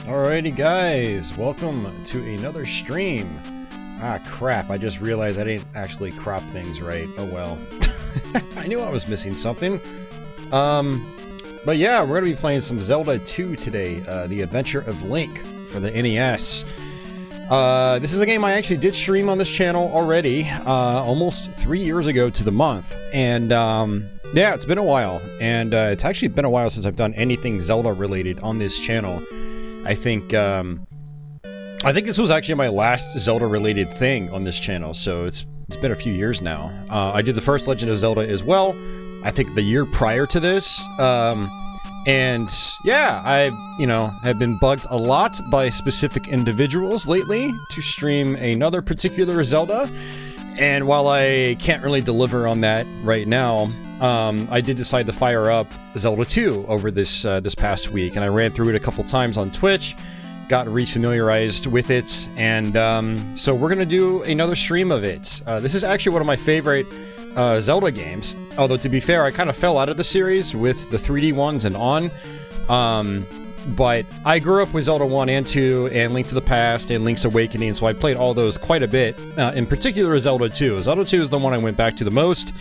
Alrighty guys, welcome to another stream. Ah crap, I just realized I didn't actually crop things right. Oh well. I knew I was missing something. But yeah, we're gonna be playing some Zelda 2 today, The Adventure of Link for the NES. This is a game I actually did stream on this channel already, almost 3 years ago to the month. And yeah, it's been a while, and it's actually been a while since I've done anything Zelda related on this channel. I think this was actually my last Zelda-related thing on this channel, so it's been a few years now. I did the first Legend of Zelda as well, I think the year prior to this, and yeah, I, have been bugged a lot by specific individuals lately to stream another particular Zelda, and while I can't really deliver on that right now, I did decide to fire up Zelda 2 over this past week, and I ran through it a couple times on Twitch, got refamiliarized with it, and so we're gonna do another stream of it. This is actually one of my favorite Zelda games, although to be fair, I kind of fell out of the series with the 3D ones and on, but I grew up with Zelda 1 and 2, and Link to the Past, and Link's Awakening, so I played all those quite a bit, in particular Zelda 2. Zelda 2 is the one I went back to the most,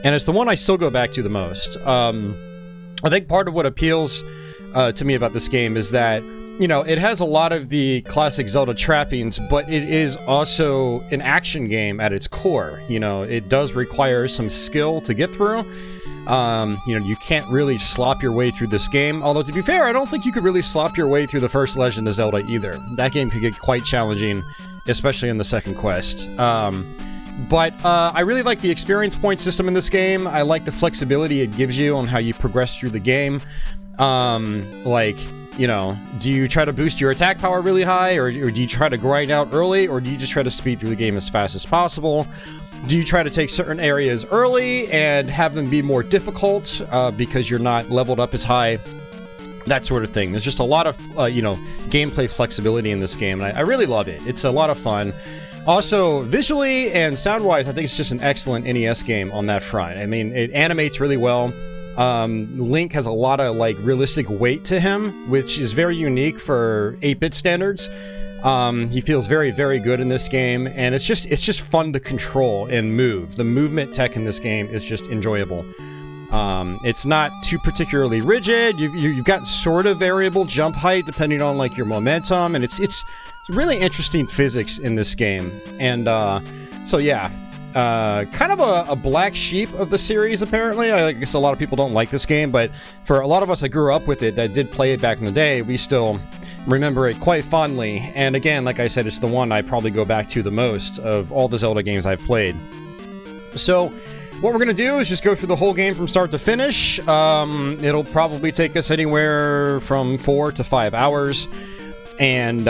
and it's the one I still go back to the most. I think part of what appeals to me about this game is that, it has a lot of the classic Zelda trappings, but it is also an action game at its core. It does require some skill to get through. You can't really slop your way through this game, although to be fair, I don't think you could really slop your way through the first Legend of Zelda either. That game could get quite challenging, especially in the second quest. But I really like the experience point system in this game. I like the flexibility it gives you on how you progress through the game. Do you try to boost your attack power really high, or do you try to grind out early, or do you just try to speed through the game as fast as possible? Do you try to take certain areas early and have them be more difficult because you're not leveled up as high? That sort of thing. There's just a lot of, gameplay flexibility in this game, and I really love it. It's a lot of fun. Also, visually and sound-wise, I think it's just an excellent NES game on that front. I mean, it animates really well. Link has a lot of, realistic weight to him, which is very unique for 8-bit standards. He feels very, very good in this game, and it's just fun to control and move. The movement tech in this game is just enjoyable. It's not too particularly rigid. You've got sort of variable jump height depending on, your momentum, and it's really interesting physics in this game. And so yeah, kind of a black sheep of the series, apparently. I guess a lot of people don't like this game, but for a lot of us that grew up with it, that did play it back in the day, we still remember it quite fondly. And again, like I said, it's the one I probably go back to the most of all the Zelda games I've played. So what we're gonna do is just go through the whole game from start to finish. It'll probably take us anywhere from 4 to 5 hours, and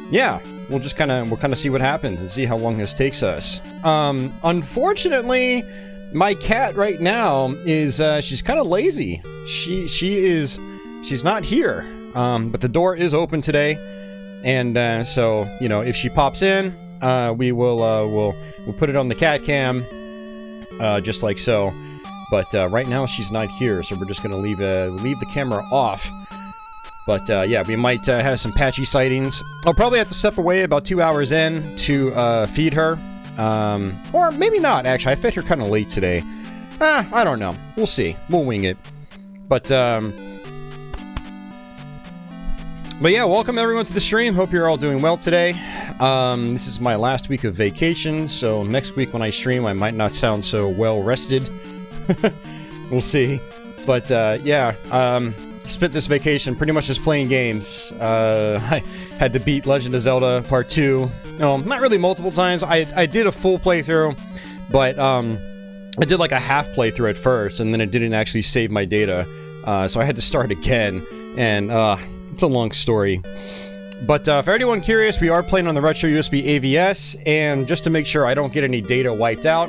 yeah, we'll kind of see what happens and see how long this takes us. Unfortunately, my cat right now is she's kind of lazy. She's not here. But the door is open today, and so if she pops in, we'll put it on the cat cam, just like so. But right now she's not here, so we're just gonna leave the camera off. But yeah, we might have some patchy sightings. I'll probably have to step away about 2 hours in to feed her. Or maybe not, actually. I fed her kind of late today. I don't know. We'll see. We'll wing it. But yeah, welcome everyone to the stream. Hope you're all doing well today. This is my last week of vacation, so next week when I stream, I might not sound so well rested. We'll see. But yeah, spent this vacation pretty much just playing games. I had to beat Legend of Zelda Part 2. No, not really multiple times. I did a full playthrough, but I did like a half playthrough at first, and then it didn't actually save my data. So I had to start again, and it's a long story. But for anyone curious, we are playing on the Retro USB AVS, and just to make sure I don't get any data wiped out,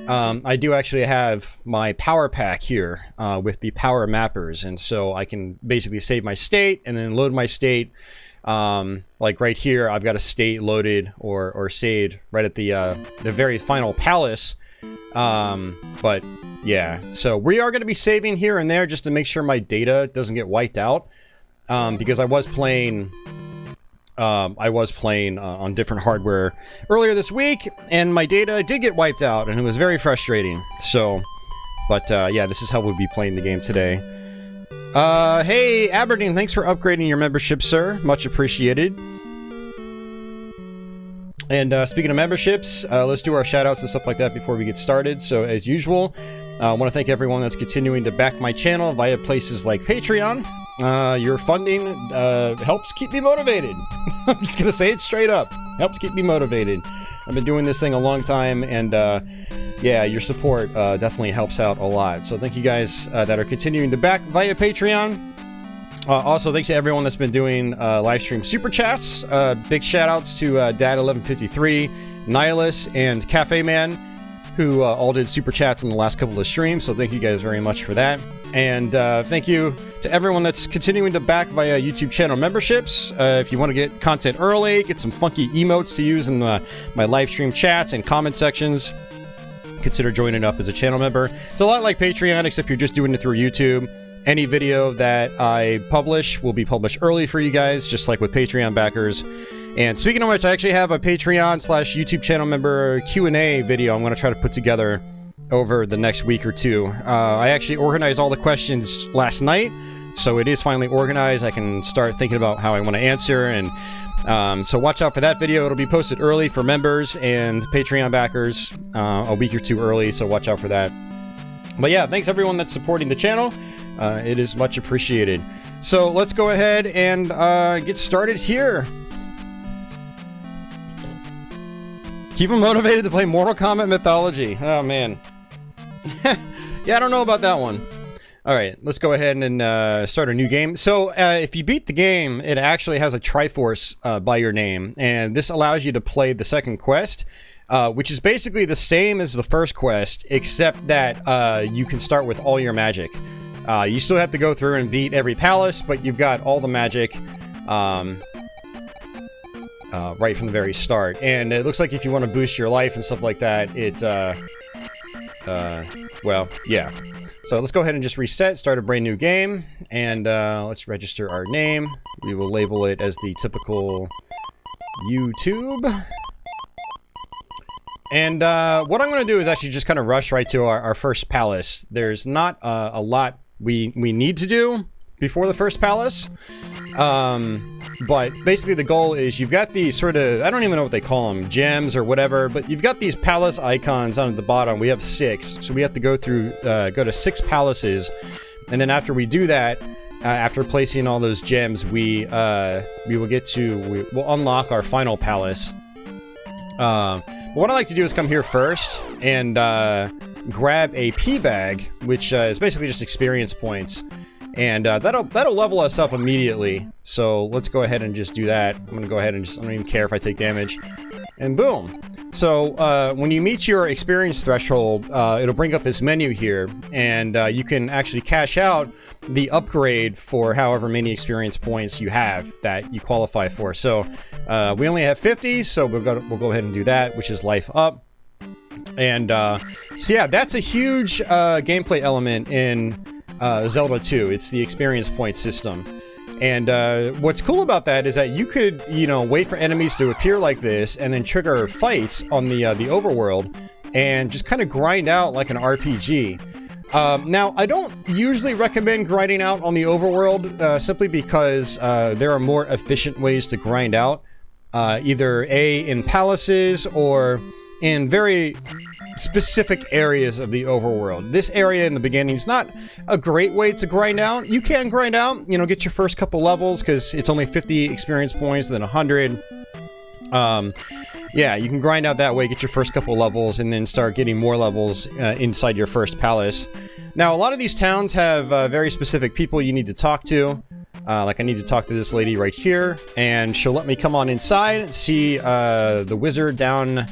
I do actually have my power pack here with the power mappers, and so I can basically save my state and then load my state. Like right here, I've got a state loaded or saved right at the very final palace. But yeah, so we are going to be saving here and there just to make sure my data doesn't get wiped out. because I was playing on different hardware earlier this week, and my data did get wiped out, and it was very frustrating. So, but yeah, this is how we'll be playing the game today. Hey, Aberdeen, thanks for upgrading your membership, sir. Much appreciated. And speaking of memberships, let's do our shoutouts and stuff like that before we get started. So, as usual, I want to thank everyone that's continuing to back my channel via places like Patreon. Your funding helps keep me motivated. I'm just gonna say it straight up. Helps keep me motivated. I've been doing this thing a long time, and yeah, your support definitely helps out a lot. So thank you guys that are continuing to back via Patreon. Also, thanks to everyone that's been doing live stream super chats. Big shout outs to Dad1153, Nihilus, and Cafe Man, who all did super chats in the last couple of streams. So thank you guys very much for that. And thank you to everyone that's continuing to back via YouTube channel memberships. If you want to get content early, get some funky emotes to use in my live stream chats and comment sections, consider joining up as a channel member. It's a lot like Patreon, except you're just doing it through YouTube. Any video that I publish will be published early for you guys, just like with Patreon backers. And speaking of which, I actually have a Patreon/YouTube channel member Q&A video I'm going to try to put together over the next week or two. I actually organized all the questions last night, so it is finally organized. I can start thinking about how I want to answer, and so watch out for that video. It'll be posted early for members and Patreon backers, a week or two early, so watch out for that. But yeah, thanks everyone that's supporting the channel. It is much appreciated. So let's go ahead and get started here. Keep them motivated to play Mortal Kombat Mythology. Oh man. Yeah, I don't know about that one. Alright, let's go ahead and start a new game. So, if you beat the game, it actually has a Triforce by your name, and this allows you to play the second quest, which is basically the same as the first quest, except that you can start with all your magic. You still have to go through and beat every palace, but you've got all the magic right from the very start. And it looks like if you want to boost your life and stuff like that, it well, yeah. So let's go ahead and just reset, start a brand new game, and let's register our name. We will label it as the typical YouTube. And what I'm going to do is actually just kind of rush right to our first palace. There's not a lot we need to do before the first palace. But basically the goal is you've got these sort of, I don't even know what they call them, gems or whatever, but you've got these palace icons down at the bottom. We have 6, so we have to go through, go to 6 palaces, and then after we do that, after placing all those gems, we'll unlock our final palace. But what I like to do is come here first and grab a P bag, which is basically just experience points. And that'll level us up immediately. So let's go ahead and just do that. I'm gonna go ahead and just, I don't even care if I take damage. And boom. So when you meet your experience threshold, it'll bring up this menu here, and you can actually cash out the upgrade for however many experience points you have that you qualify for. So we only have 50, so we'll go ahead and do that, which is life up. And so yeah, that's a huge gameplay element in Zelda 2. It's the experience point system. And what's cool about that is that you could, you know, wait for enemies to appear like this and then trigger fights on the overworld and just kind of grind out like an RPG. Now, I don't usually recommend grinding out on the overworld simply because there are more efficient ways to grind out, either in palaces or in very specific areas of the overworld. This area in the beginning is not a great way to grind out. You can grind out, you know, get your first couple levels because it's only 50 experience points, then 100. Yeah, you can grind out that way, get your first couple levels, and then start getting more levels inside your first palace. Now, a lot of these towns have very specific people you need to talk to. Like I need to talk to this lady right here, and she'll let me come on inside and see the wizard down,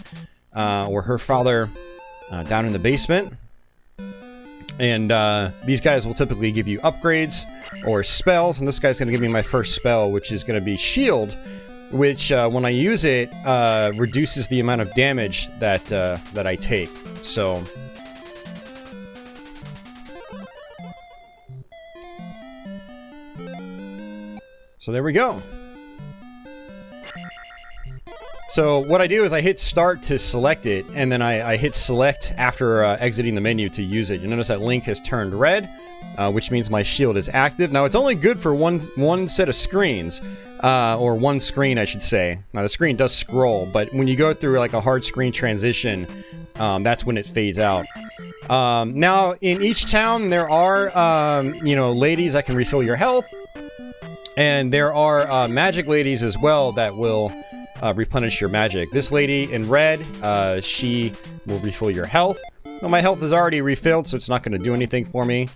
or her father, down in the basement. And these guys will typically give you upgrades or spells, and this guy's going to give me my first spell, which is going to be Shield, which when I use it reduces the amount of damage that that I take. So So there we go. So what I do is I hit start to select it, and then I hit select after exiting the menu to use it. You notice that Link has turned red, which means my shield is active. Now it's only good for one set of screens, or one screen I should say. Now the screen does scroll, but when you go through like a hard screen transition, that's when it fades out. Now in each town there are, you know, ladies that can refill your health, and there are magic ladies as well that will replenish your magic. This lady in red, she will refill your health. Well, my health is already refilled, so it's not going to do anything for me.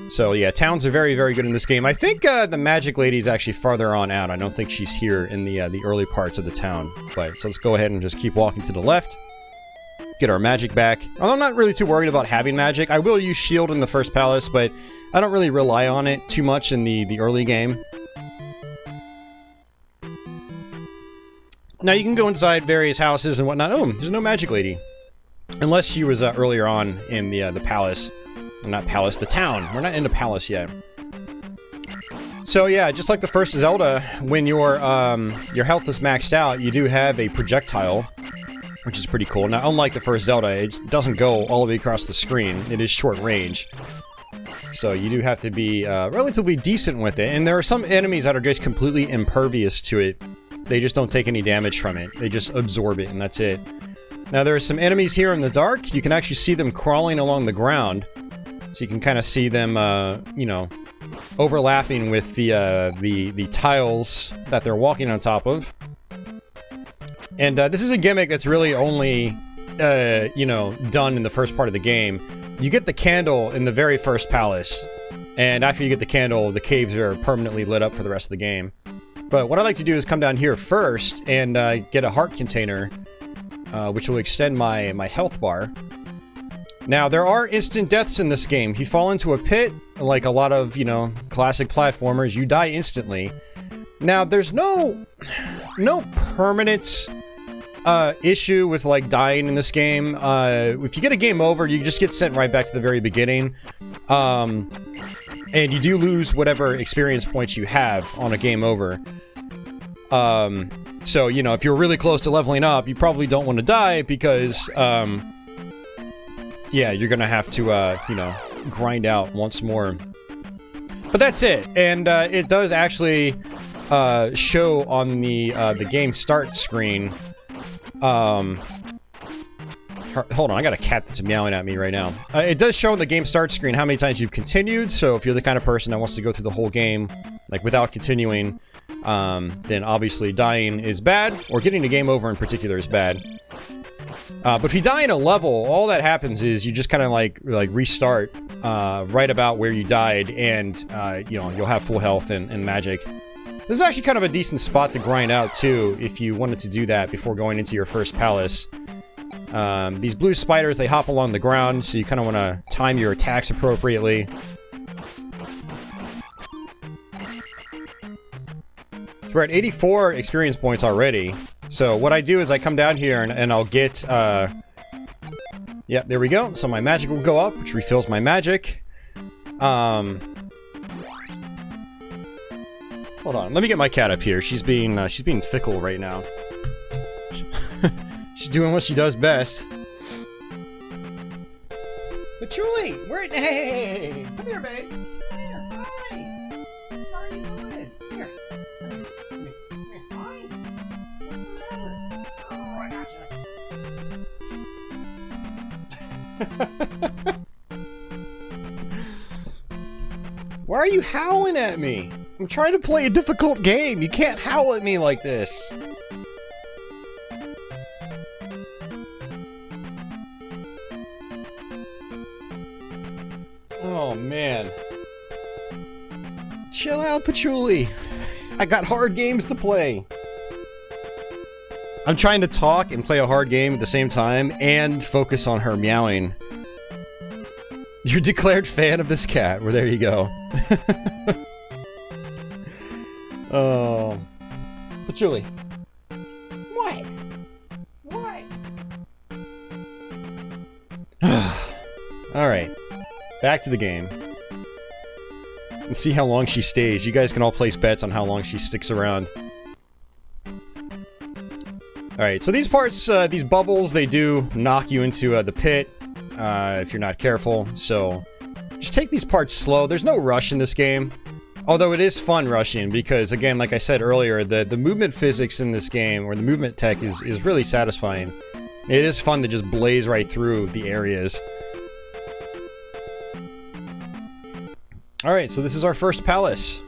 So yeah, towns are very, very good in this game. I think the magic lady is actually farther on out. I don't think she's here in the early parts of the town. But so let's go ahead and just keep walking to the left. Get our magic back. Although I'm not really too worried about having magic. I will use shield in the first palace, but I don't really rely on it too much in the early game. Now you can go inside various houses and whatnot. Oh, there's no magic lady. Unless she was earlier on in the palace. Not palace, the town. We're not in the palace yet. So yeah, just like the first Zelda, when your health is maxed out, you do have a projectile, which is pretty cool. Now, unlike the first Zelda, it doesn't go all the way across the screen. It is short range. So you do have to be relatively decent with it. And there are some enemies that are just completely impervious to it. They just don't take any damage from it. They just absorb it, and that's it. Now, there are some enemies here in the dark. You can actually see them crawling along the ground. So you can kind of see them, you know, overlapping with the tiles that they're walking on top of. And this is a gimmick that's really only, you know, done in the first part of the game. You get the candle in the very first palace. And after you get the candle, the caves are permanently lit up for the rest of the game. But what I like to do is come down here first and get a heart container, which will extend my health bar. Now, there are instant deaths in this game. If you fall into a pit, like a lot of, you know, classic platformers, you die instantly. Now, there's no permanent issue with, like, dying in this game. If you get a game over, you just get sent right back to the very beginning. And you do lose whatever experience points you have on a game over. So, you know, if you're really close to leveling up, you probably don't want to die because, yeah, you're gonna have to, you know, grind out once more. But that's it. And, it does actually, show on the game start screen. Hold on, I got a cat that's meowing at me right now. It does show on the game start screen how many times you've continued, so if you're the kind of person that wants to go through the whole game, like, without continuing, then obviously dying is bad, or getting a game over in particular is bad. But if you die in a level, all that happens is you just kind of, like restart, right about where you died, and, you know, you'll have full health and magic. This is actually kind of a decent spot to grind out, too, if you wanted to do that before going into your first palace. These blue spiders, they hop along the ground, so you kind of want to time your attacks appropriately. So we're at 84 experience points already. So what I do is I come down here and I'll get, yeah, there we go. So my magic will go up, which refills my magic. Hold on, let me get my cat up here. She's being fickle right now. She's doing what she does best. But Julie, hey, come here, babe. Come here, hi. How are you doing? Here. Come here. Hi. Oh, I gotcha. Why are you howling at me? I'm trying to play a difficult game. You can't howl at me like this. Oh, man. Chill out, Patchouli. I got hard games to play. I'm trying to talk and play a hard game at the same time and focus on her meowing. You're a declared fan of this cat. Well, there you go. Oh. Patchouli. What? What? Alright. Back to the game. and see how long she stays. You guys can all place bets on how long she sticks around. Alright, so these parts, these bubbles, they do knock you into the pit if you're not careful, so just take these parts slow. There's no rush in this game, although it is fun rushing because, again, like I said earlier, the movement physics in this game, or the movement tech, is really satisfying. It is fun to just blaze right through the areas. Alright, so this is our first palace.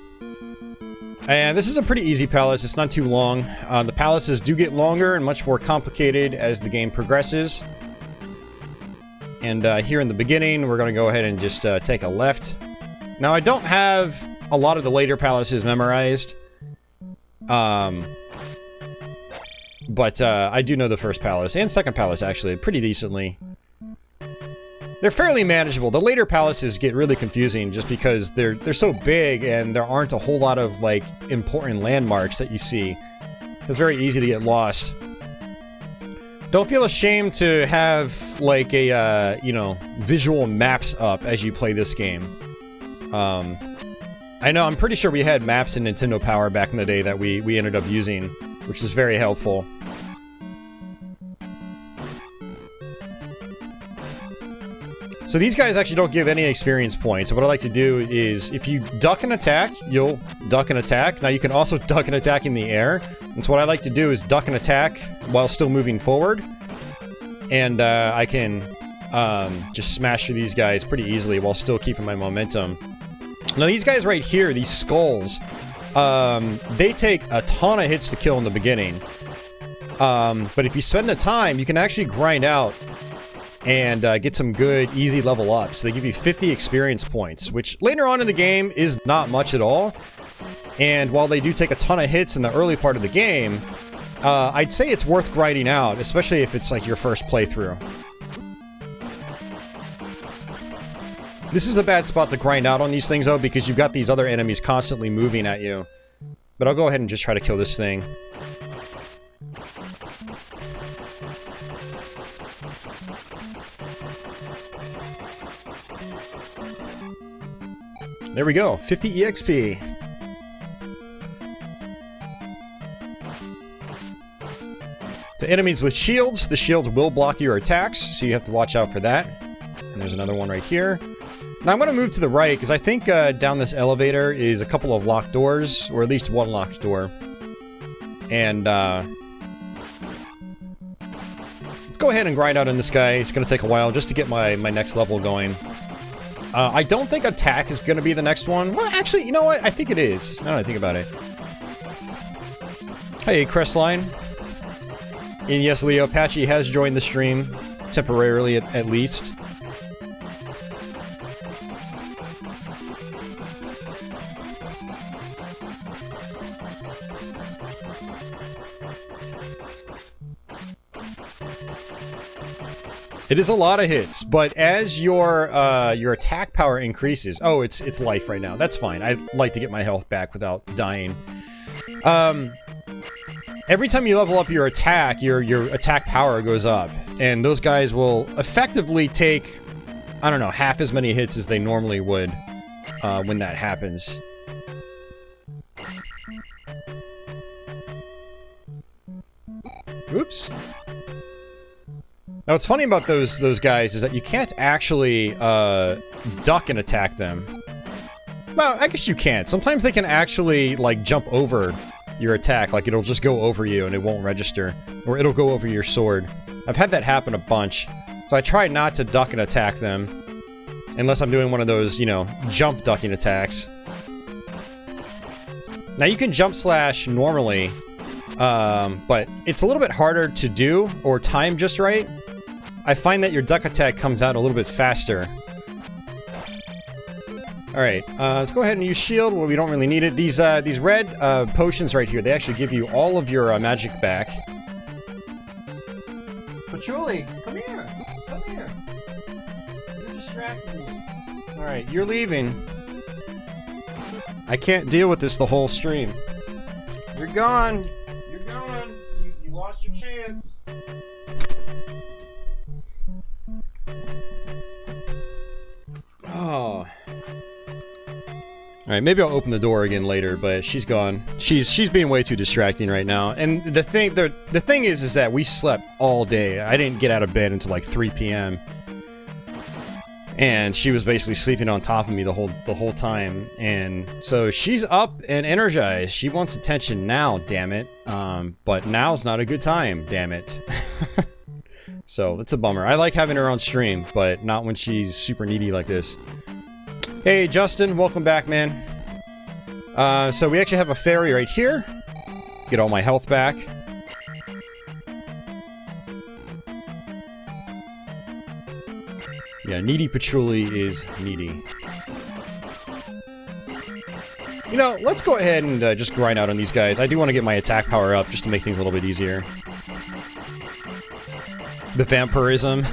And this is a pretty easy palace, it's not too long. The palaces do get longer and much more complicated as the game progresses. And here in the beginning, we're going to go ahead and just take a left. Now, I don't have a lot of the later palaces memorized. But I do know the first palace, and second palace, actually, pretty decently. They're fairly manageable. The later palaces get really confusing just because they're so big and there aren't a whole lot of, like, important landmarks that you see. It's very easy to get lost. Don't feel ashamed to have, like, a, you know, visual maps up as you play this game. I know, I'm pretty sure we had maps in Nintendo Power back in the day that we ended up using, which was very helpful. So these guys actually don't give any experience points. So what I like to do is, if you duck and attack, you'll duck and attack. Now you can also duck and attack in the air. And so what I like to do is duck and attack while still moving forward. And I can just smash through these guys pretty easily while still keeping my momentum. Now these guys right here, these skulls, they take a ton of hits to kill in the beginning. But if you spend the time, you can actually grind out and get some good, easy level ups. They give you 50 experience points, which later on in the game is not much at all. And while they do take a ton of hits in the early part of the game, I'd say it's worth grinding out, especially if it's like your first playthrough. This is a bad spot to grind out on these things, though, because you've got these other enemies constantly moving at you. But I'll go ahead and just try to kill this thing. There we go, 50 EXP. To enemies with shields, the shields will block your attacks, so you have to watch out for that. And there's another one right here. Now I'm going to move to the right, because I think down this elevator is a couple of locked doors, or at least one locked door. And let's go ahead and grind out on this guy. It's going to take a while just to get my next level going. I don't think attack is going to be the next one. Well, actually, you know what? I think it is. Now that I think about it. Hey, Crestline. And yes, Leo, Apache has joined the stream. Temporarily, at least. It is a lot of hits, but as your attack power increases... Oh, it's life right now. That's fine. I'd like to get my health back without dying. Every time you level up your attack, your attack power goes up. And those guys will effectively take, I don't know, half as many hits as they normally would when that happens. Oops. Now, what's funny about those guys is that you can't actually duck and attack them. Well, I guess you can't. Sometimes they can actually, like, jump over your attack. Like, it'll just go over you and it won't register. Or it'll go over your sword. I've had that happen a bunch. So I try not to duck and attack them. Unless I'm doing one of those, you know, jump ducking attacks. Now, you can jump slash normally. But it's a little bit harder to do or time just right. I find that your duck attack comes out a little bit faster. Alright, let's go ahead and use shield. Well, we don't really need it. These red potions right here, they actually give you all of your magic back. Patchouli, come here! Come here! You're distracting me. Alright, you're leaving. I can't deal with this the whole stream. You're gone! You're gone! You lost your chance! Oh. Alright, maybe I'll open the door again later, but she's gone. She's being way too distracting right now. And the thing is that we slept all day. I didn't get out of bed until like 3 p.m. And she was basically sleeping on top of me the whole time. And so she's up and energized. She wants attention now, damn it. But now's not a good time, damn it. So it's a bummer. I like having her on stream, but not when she's super needy like this. Hey, Justin, welcome back, man. So we actually have a fairy right here. Get all my health back. Yeah, needy patchouli is needy. You know, let's go ahead and just grind out on these guys. I do want to get my attack power up just to make things a little bit easier. The vampirism.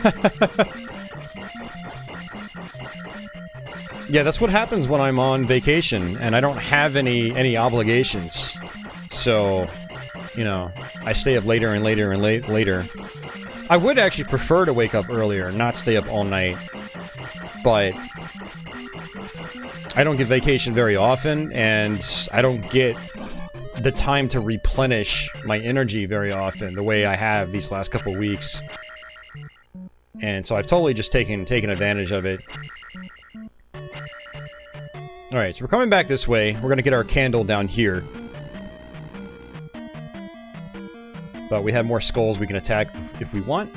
Yeah, that's what happens when I'm on vacation and I don't have any obligations. So, you know, I stay up later and later and later. I would actually prefer to wake up earlier, not stay up all night. But I don't get vacation very often, and I don't get the time to replenish my energy very often, the way I have these last couple weeks. And so I've totally just taken advantage of it. Alright, so we're coming back this way. We're gonna get our candle down here. But we have more skulls we can attack if we want.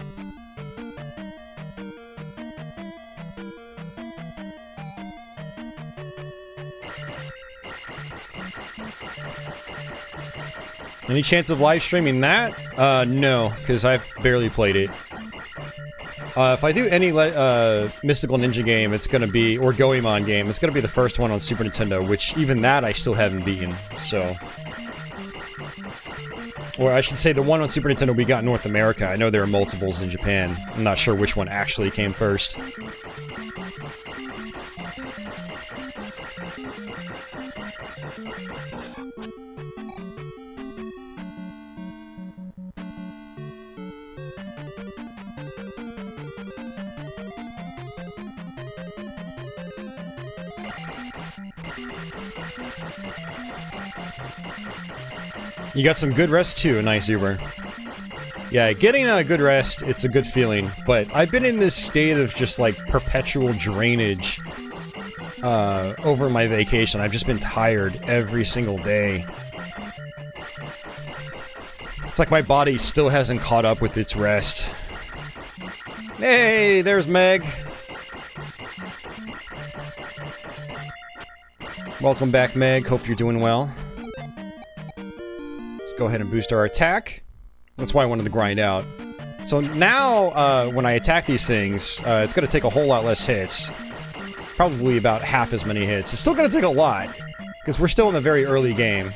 Any chance of live streaming that? No, because I've barely played it. If I do any Mystical Ninja game, it's gonna be, or Goemon game, it's gonna be the first one on Super Nintendo, which even that I still haven't beaten, so... Or I should say the one on Super Nintendo we got in North America. I know there are multiples in Japan. I'm not sure which one actually came first. You got some good rest too, nice Uber. Yeah, getting a good rest, it's a good feeling, but I've been in this state of just like perpetual drainage over my vacation. I've just been tired every single day. It's like my body still hasn't caught up with its rest. Hey, there's Meg. Welcome back, Meg. Hope you're doing well. Go ahead and boost our attack. That's why I wanted to grind out. So now, when I attack these things, it's going to take a whole lot less hits. Probably about half as many hits. It's still going to take a lot, because we're still in the very early game.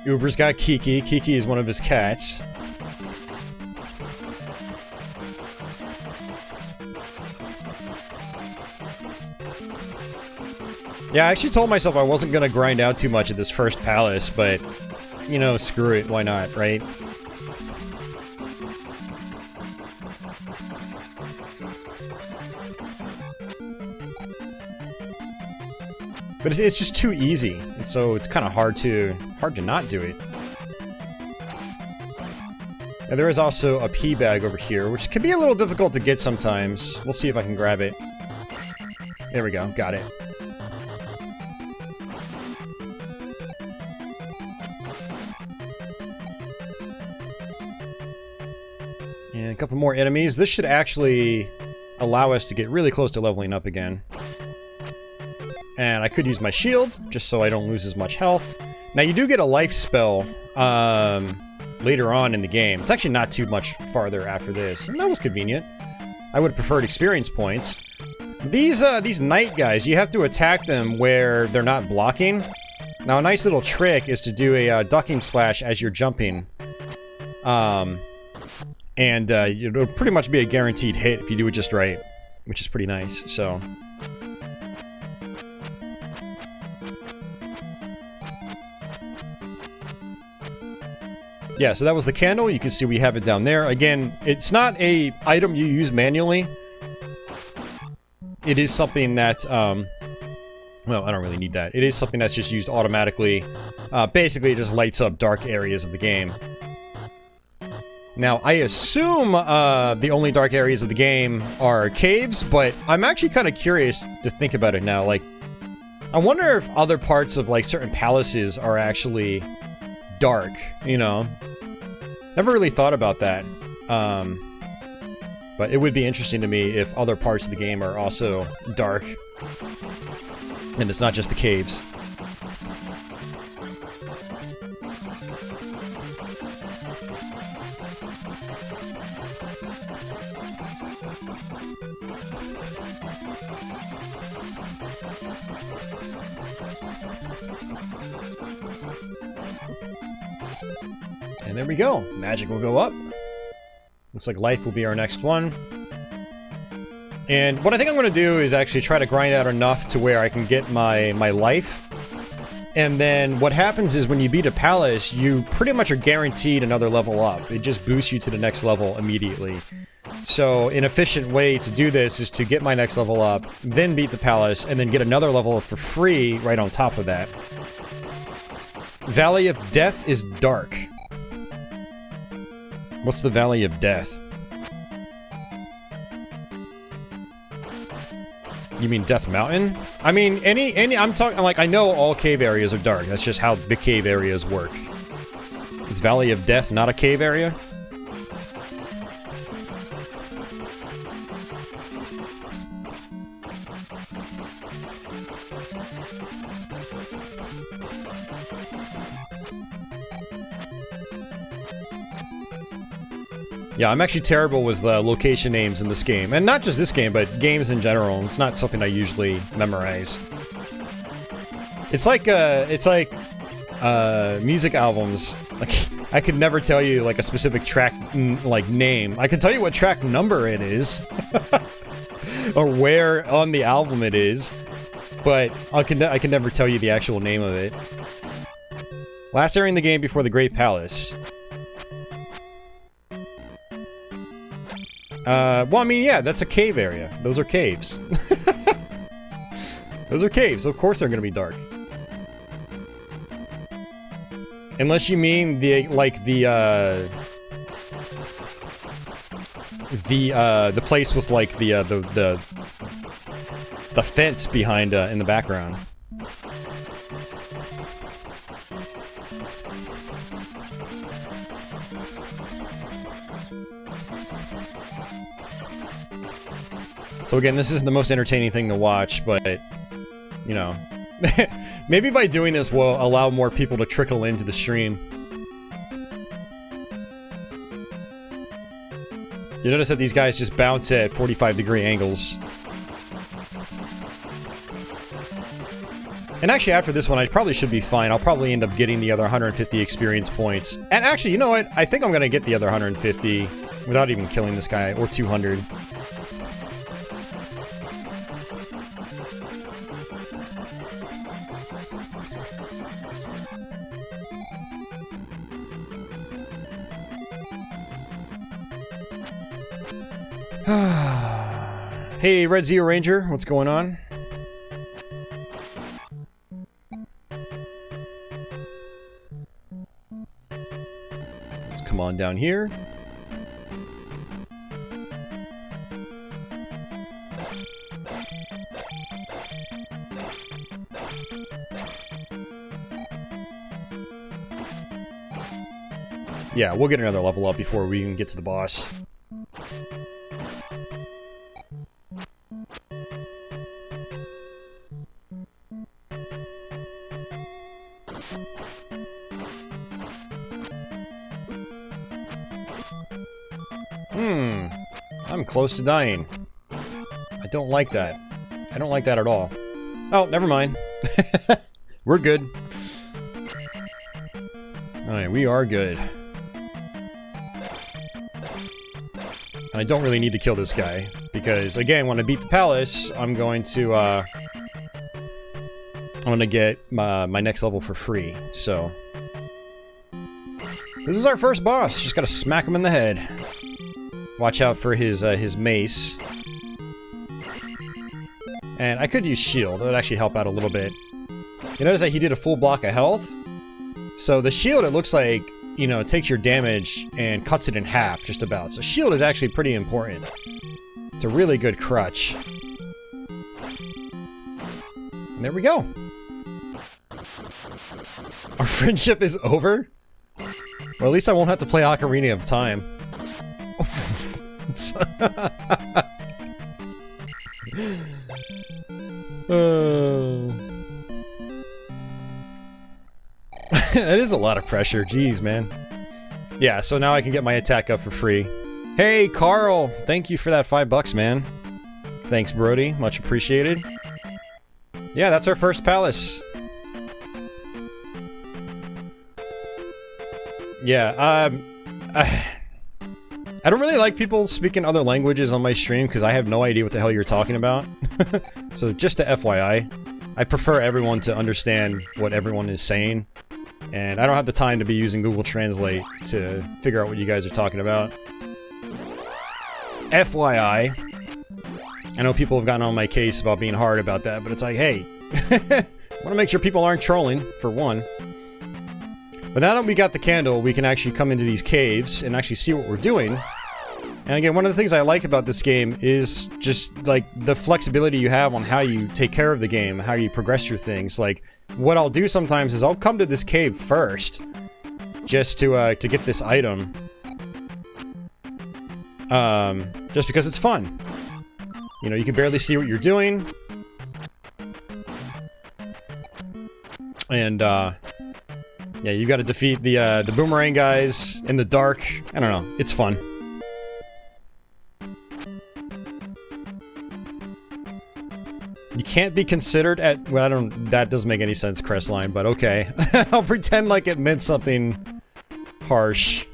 Uber's got Kiki. Kiki is one of his cats. Yeah, I actually told myself I wasn't gonna grind out too much at this first palace, but, you know, screw it, why not, right? But it's just too easy, and so it's kind of hard to not do it. And there is also a pea bag over here, which can be a little difficult to get sometimes. We'll see if I can grab it. There we go, got it. And a couple more enemies. This should actually allow us to get really close to leveling up again. And I could use my shield, just so I don't lose as much health. Now, you do get a life spell later on in the game. It's actually not too much farther after this. And that was convenient. I would have preferred experience points. These knight guys, you have to attack them where they're not blocking. Now, a nice little trick is to do a ducking slash as you're jumping. And it'll pretty much be a guaranteed hit if you do it just right, which is pretty nice, so... yeah, so that was the candle. You can see we have it down there. Again, it's not a item you use manually. It is something that, well, I don't really need that. It is something that's just used automatically. Basically, it just lights up dark areas of the game. Now, I assume the only dark areas of the game are caves, but I'm actually kind of curious to think about it now. Like, I wonder if other parts of, like, certain palaces are actually dark, you know? Never really thought about that. But it would be interesting to me if other parts of the game are also dark. And it's not just the caves. And there we go. Magic will go up. Looks like life will be our next one. And what I think I'm going to do is actually try to grind out enough to where I can get my life. And then what happens is when you beat a palace, you pretty much are guaranteed another level up. It just boosts you to the next level immediately. So an efficient way to do this is to get my next level up, then beat the palace, and then get another level up for free right on top of that. Valley of Death is dark. What's the Valley of Death? You mean Death Mountain? I mean, I'm talking, like, I know all cave areas are dark. That's just how the cave areas work. Is Valley of Death not a cave area? Yeah, I'm actually terrible with location names in this game. And not just this game, but games in general. It's not something I usually memorize. It's like music albums. Like, I could never tell you, like, a specific track, like, name. I can tell you what track number it is. Or where on the album it is. But I can never tell you the actual name of it. Last area in the game before the Great Palace. Well, I mean, yeah, that's a cave area. Those are caves. Those are caves, so of course they're gonna be dark. Unless you mean the, like, the place with, like, the fence behind, in the background. So again, this isn't the most entertaining thing to watch, but, you know, maybe by doing this will allow more people to trickle into the stream. You notice that these guys just bounce at 45-degree angles. And actually, after this one, I probably should be fine. I'll probably end up getting the other 150 experience points. And actually, you know what? I think I'm gonna get the other 150 without even killing this guy, or 200. Hey, Red Zero Ranger, what's going on? Let's come on down here. Yeah, we'll get another level up before we even get to the boss. I'm close to dying. I don't like that. I don't like that at all. Oh, never mind. We're good. Alright, we are good. I don't really need to kill this guy, because, again, when I beat the palace, I'm going to, I'm gonna get my next level for free, so... This is our first boss. Just gotta smack him in the head. Watch out for his mace. And I could use shield. It would actually help out a little bit. You notice that he did a full block of health? So the shield, it looks like, you know, it takes your damage and cuts it in half, just about. So shield is actually pretty important. It's a really good crutch. And there we go. Our friendship is over? Well, at least I won't have to play Ocarina of Time. Oh. That is a lot of pressure. Jeez, man. Yeah, so now I can get my attack up for free. Hey, Carl! Thank you for that $5, man. Thanks, Brody. Much appreciated. Yeah, that's our first palace. Yeah, I don't really like people speaking other languages on my stream because I have no idea what the hell you're talking about. So just to FYI, I prefer everyone to understand what everyone is saying. And I don't have the time to be using Google Translate to figure out what you guys are talking about. FYI. I know people have gotten on my case about being hard about that, but it's like, hey, I want to make sure people aren't trolling, for one. But now that we got the candle, we can actually come into these caves and actually see what we're doing. And again, one of the things I like about this game is just, like, the flexibility you have on how you take care of the game, how you progress through things. Like, what I'll do sometimes is I'll come to this cave first, just to get this item. Just because it's fun. You know, you can barely see what you're doing. And, yeah, you gotta defeat the boomerang guys in the dark. I don't know, it's fun. You can't be considered at... Well, I don't... That doesn't make any sense, Crestline, but okay. I'll pretend like it meant something harsh.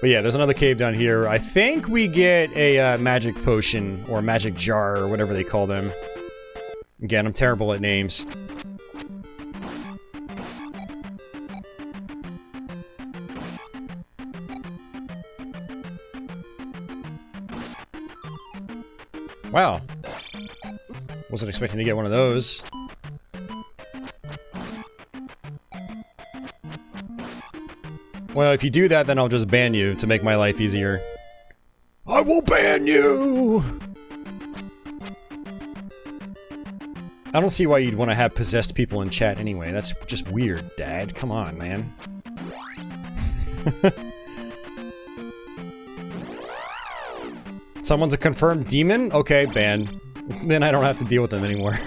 But yeah, there's another cave down here. I think we get a magic potion, or magic jar, or whatever they call them. Again, I'm terrible at names. Wow. Wasn't expecting to get one of those. Well, if you do that, then I'll just ban you to make my life easier. I will ban you! I don't see why you'd want to have possessed people in chat anyway. That's just weird, Dad. Come on, man. Someone's a confirmed demon? Okay, ban. Then I don't have to deal with them anymore.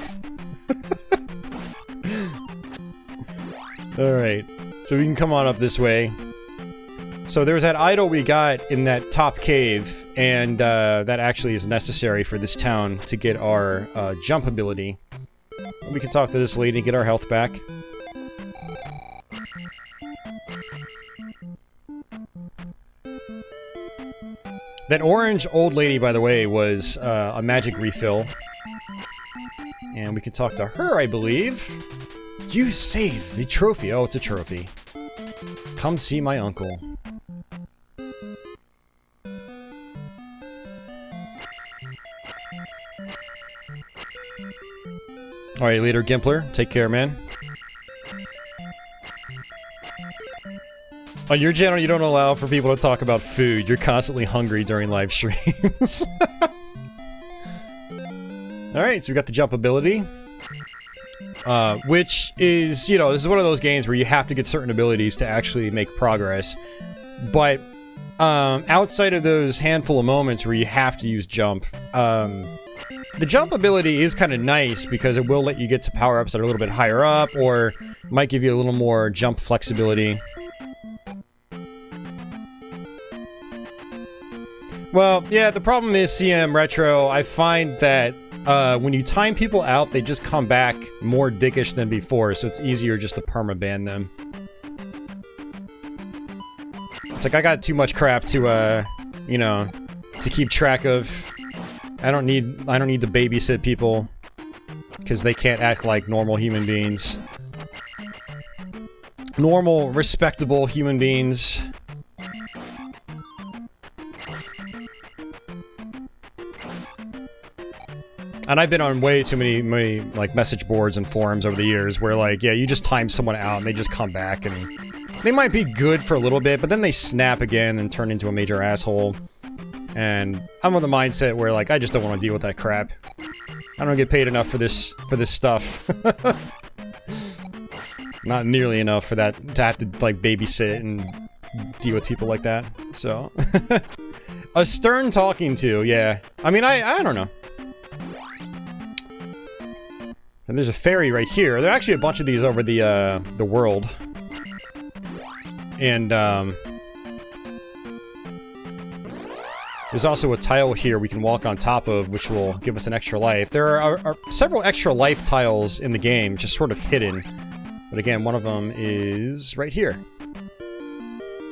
Alright. So we can come on up this way. So there's that idol we got in that top cave, and that actually is necessary for this town to get our jump ability. We can talk to this lady and get our health back. That orange old lady, by the way, was a magic refill. And we can talk to her, I believe. You saved the trophy. Oh, it's a trophy. Come see my uncle. Alright, Leader Gimpler, take care, man. On your channel, you don't allow for people to talk about food. You're constantly hungry during live streams. Alright, so we got the jump ability. Which is, you know, this is one of those games where you have to get certain abilities to actually make progress. But, outside of those handful of moments where you have to use jump, the jump ability is kind of nice because it will let you get to power-ups that are a little bit higher up, or might give you a little more jump flexibility. Well, yeah, the problem is CM Retro, I find that when you time people out, they just come back more dickish than before, so it's easier just to permaban them. It's like I got too much crap to, you know, to keep track of. I don't need to babysit people. because they can't act like normal human beings. Normal, respectable human beings. And I've been on way too many like message boards and forums over the years where like, yeah, you just time someone out and they just come back and they might be good for a little bit, but then they snap again and turn into a major asshole. And I'm on the mindset where like, I just don't want to deal with that crap. I don't get paid enough for this stuff. Not nearly enough for that to have to like babysit and deal with people like that. So a stern talking to, yeah. I mean, I don't know. And there's a ferry right here. There are actually a bunch of these over the world. And there's also a tile here we can walk on top of, which will give us an extra life. There are several extra life tiles in the game, just sort of hidden. But again, one of them is right here.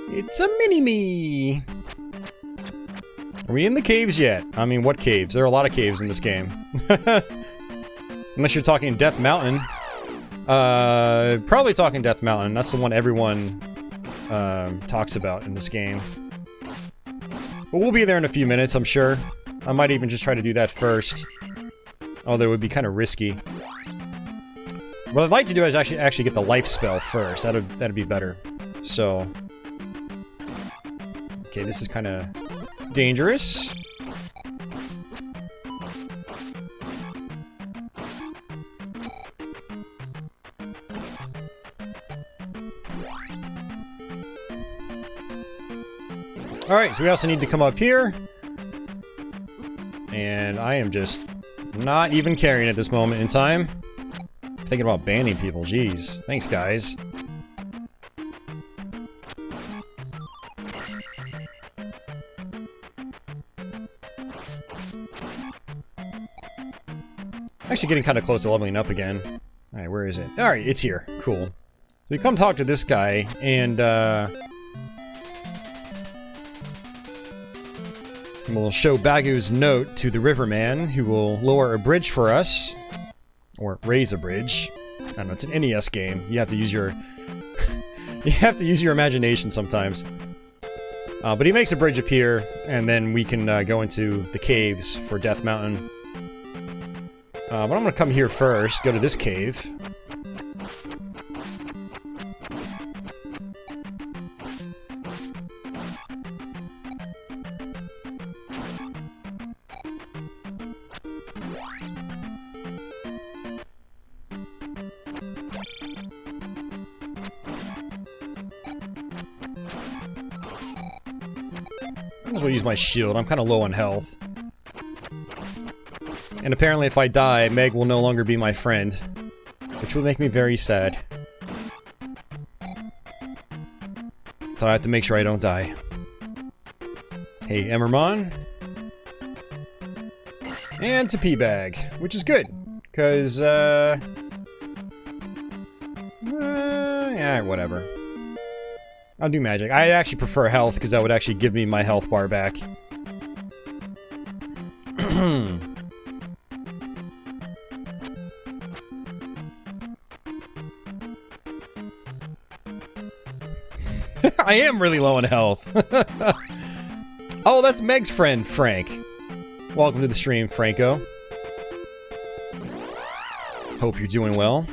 It's a mini-me! Are we in the caves yet? I mean, what caves? There are a lot of caves in this game. Unless you're talking Death Mountain. Probably talking Death Mountain. That's the one everyone talks about in this game. But we'll be there in a few minutes, I'm sure. I might even just try to do that first. Although it would be kind of risky. What I'd like to do is actually get the life spell first. That'd be better. So, okay, this is kind of dangerous. Alright, so we also need to come up here. And I am just not even caring at this moment in time. Thinking about banning people, jeez. Thanks, guys. Actually getting kind of close to leveling up again. Alright, where is it? Alright, it's here. Cool. So we come talk to this guy, and we'll show Bagu's note to the riverman, who will lower a bridge for us. Or raise a bridge. I don't know, it's an NES game. You have to use your... you have to use your imagination sometimes. But he makes a bridge appear, and then we can go into the caves for Death Mountain. But I'm gonna come here first, go to this cave. I might as well use my shield. I'm kind of low on health. And apparently if I die, Meg will no longer be my friend. Which will make me very sad. So I have to make sure I don't die. Hey, Emmermon. And it's a pee bag, which is good. Because, yeah, whatever. I'll do magic. I actually prefer health, because that would actually give me my health bar back. I am really low on health. Oh, that's Meg's friend, Frank. Welcome to the stream, Franco. Hope you're doing well.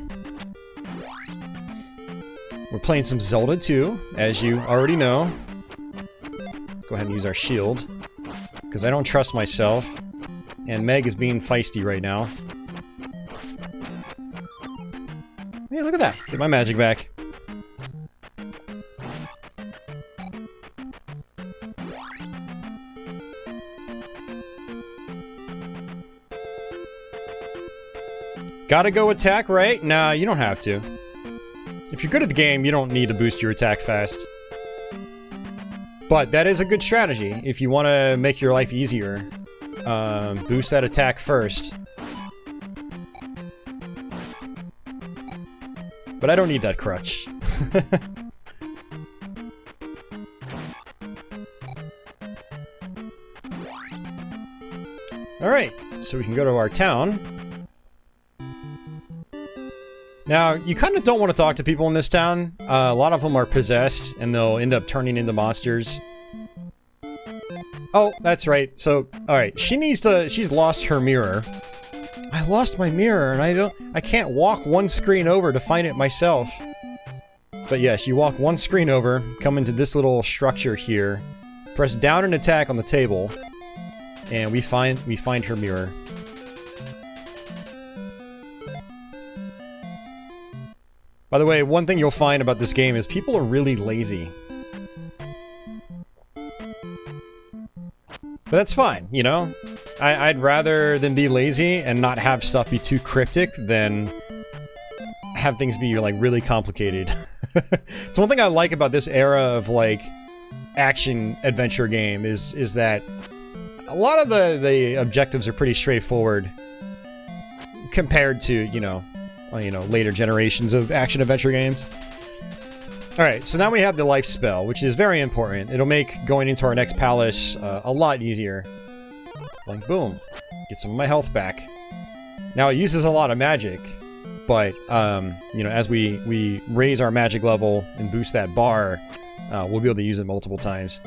We're playing some Zelda II, as you already know. Go ahead and use our shield. Because I don't trust myself. And Meg is being feisty right now. Hey, look at that. Get my magic back. Gotta go attack, right? Nah, you don't have to. If you're good at the game, you don't need to boost your attack fast. But that is a good strategy. If you want to make your life easier, boost that attack first. But I don't need that crutch. Alright, so we can go to our town. Now, you kind of don't want to talk to people in this town. A lot of them are possessed, and they'll end up turning into monsters. Oh, that's right. So, alright, she's lost her mirror. I lost my mirror, and I can't walk one screen over to find it myself. But yes, you walk one screen over, come into this little structure here, press down and attack on the table, and we find her mirror. By the way, one thing you'll find about this game is people are really lazy. But that's fine, you know? I'd rather than be lazy and not have stuff be too cryptic than have things be, like, really complicated. It's one thing I like about this era of, like, action-adventure game is that a lot of the objectives are pretty straightforward compared to, you know, later generations of action-adventure games. Alright, so now we have the life spell, which is very important. It'll make going into our next palace a lot easier. It's like, boom. Get some of my health back. Now, it uses a lot of magic, but, you know, as we raise our magic level and boost that bar, we'll be able to use it multiple times.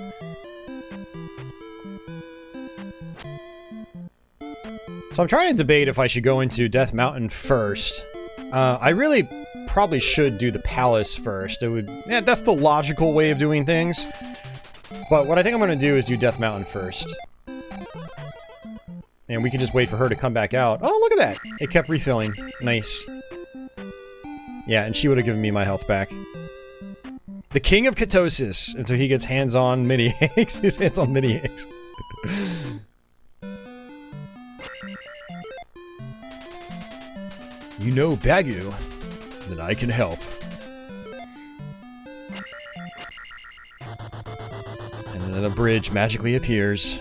So I'm trying to debate if I should go into Death Mountain first. I really probably should do the palace first. Yeah, that's the logical way of doing things. But what I think I'm going to do is do Death Mountain first. And we can just wait for her to come back out. Oh, look at that! It kept refilling. Nice. Yeah, and she would have given me my health back. The King of Ketosis, until he gets hands-on mini-eggs. His hands-on mini-eggs. You know, Bagu, then I can help. And then a bridge magically appears.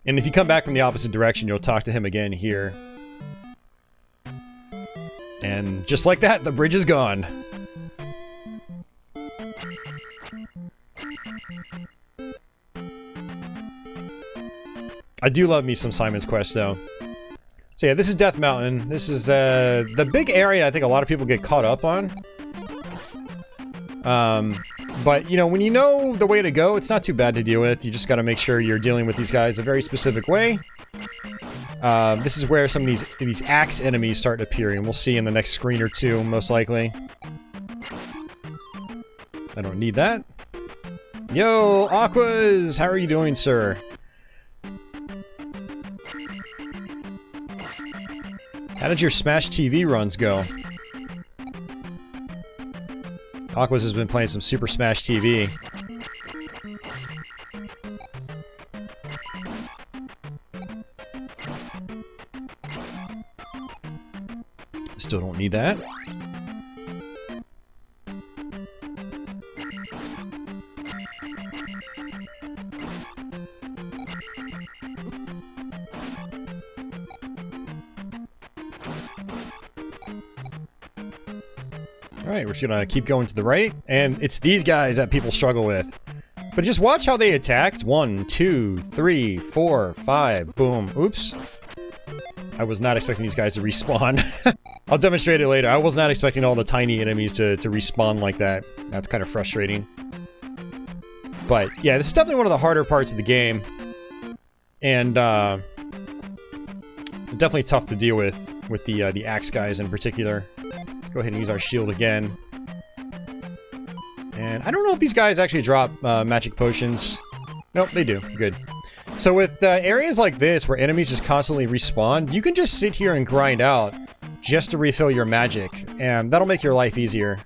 And if you come back from the opposite direction, you'll talk to him again here. And just like that, the bridge is gone. I do love me some Simon's Quest, though. So yeah, this is Death Mountain. This is the big area I think a lot of people get caught up on. But, you know, when you know the way to go, it's not too bad to deal with. You just gotta make sure you're dealing with these guys a very specific way. This is where some of these axe enemies start appearing. We'll see in the next screen or two, most likely. I don't need that. Yo, Aquas! How are you doing, sir? How did your Smash TV runs go? Aquas has been playing some Super Smash TV. Still don't need that. Alright, we're just gonna keep going to the right, and it's these guys that people struggle with. But just watch how they attacked. 1, 2, 3, 4, 5, boom. Oops. I was not expecting these guys to respawn. I'll demonstrate it later. I was not expecting all the tiny enemies to respawn like that. That's kind of frustrating. But, yeah, this is definitely one of the harder parts of the game. And, definitely tough to deal with the axe guys in particular. Go ahead and use our shield again. And I don't know if these guys actually drop magic potions. Nope, they do. Good. So with areas like this where enemies just constantly respawn, you can just sit here and grind out just to refill your magic, and that'll make your life easier.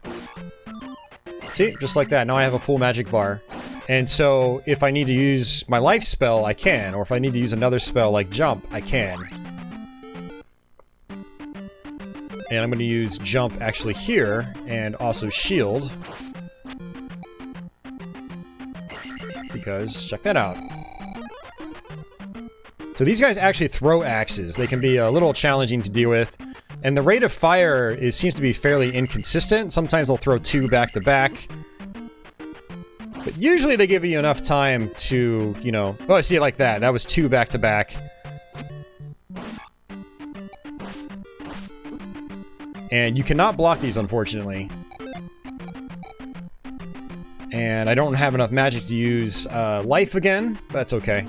See? Just like that. Now I have a full magic bar. And so if I need to use my life spell, I can. Or if I need to use another spell like jump, I can. And I'm going to use jump actually here, and also shield. Because, check that out. So these guys actually throw axes. They can be a little challenging to deal with. And the rate of fire seems to be fairly inconsistent. Sometimes they'll throw 2 back to back. But usually they give you enough time to, you know... Oh, I see it like that. That was 2 back to back. And you cannot block these, unfortunately. And I don't have enough magic to use life again. That's okay.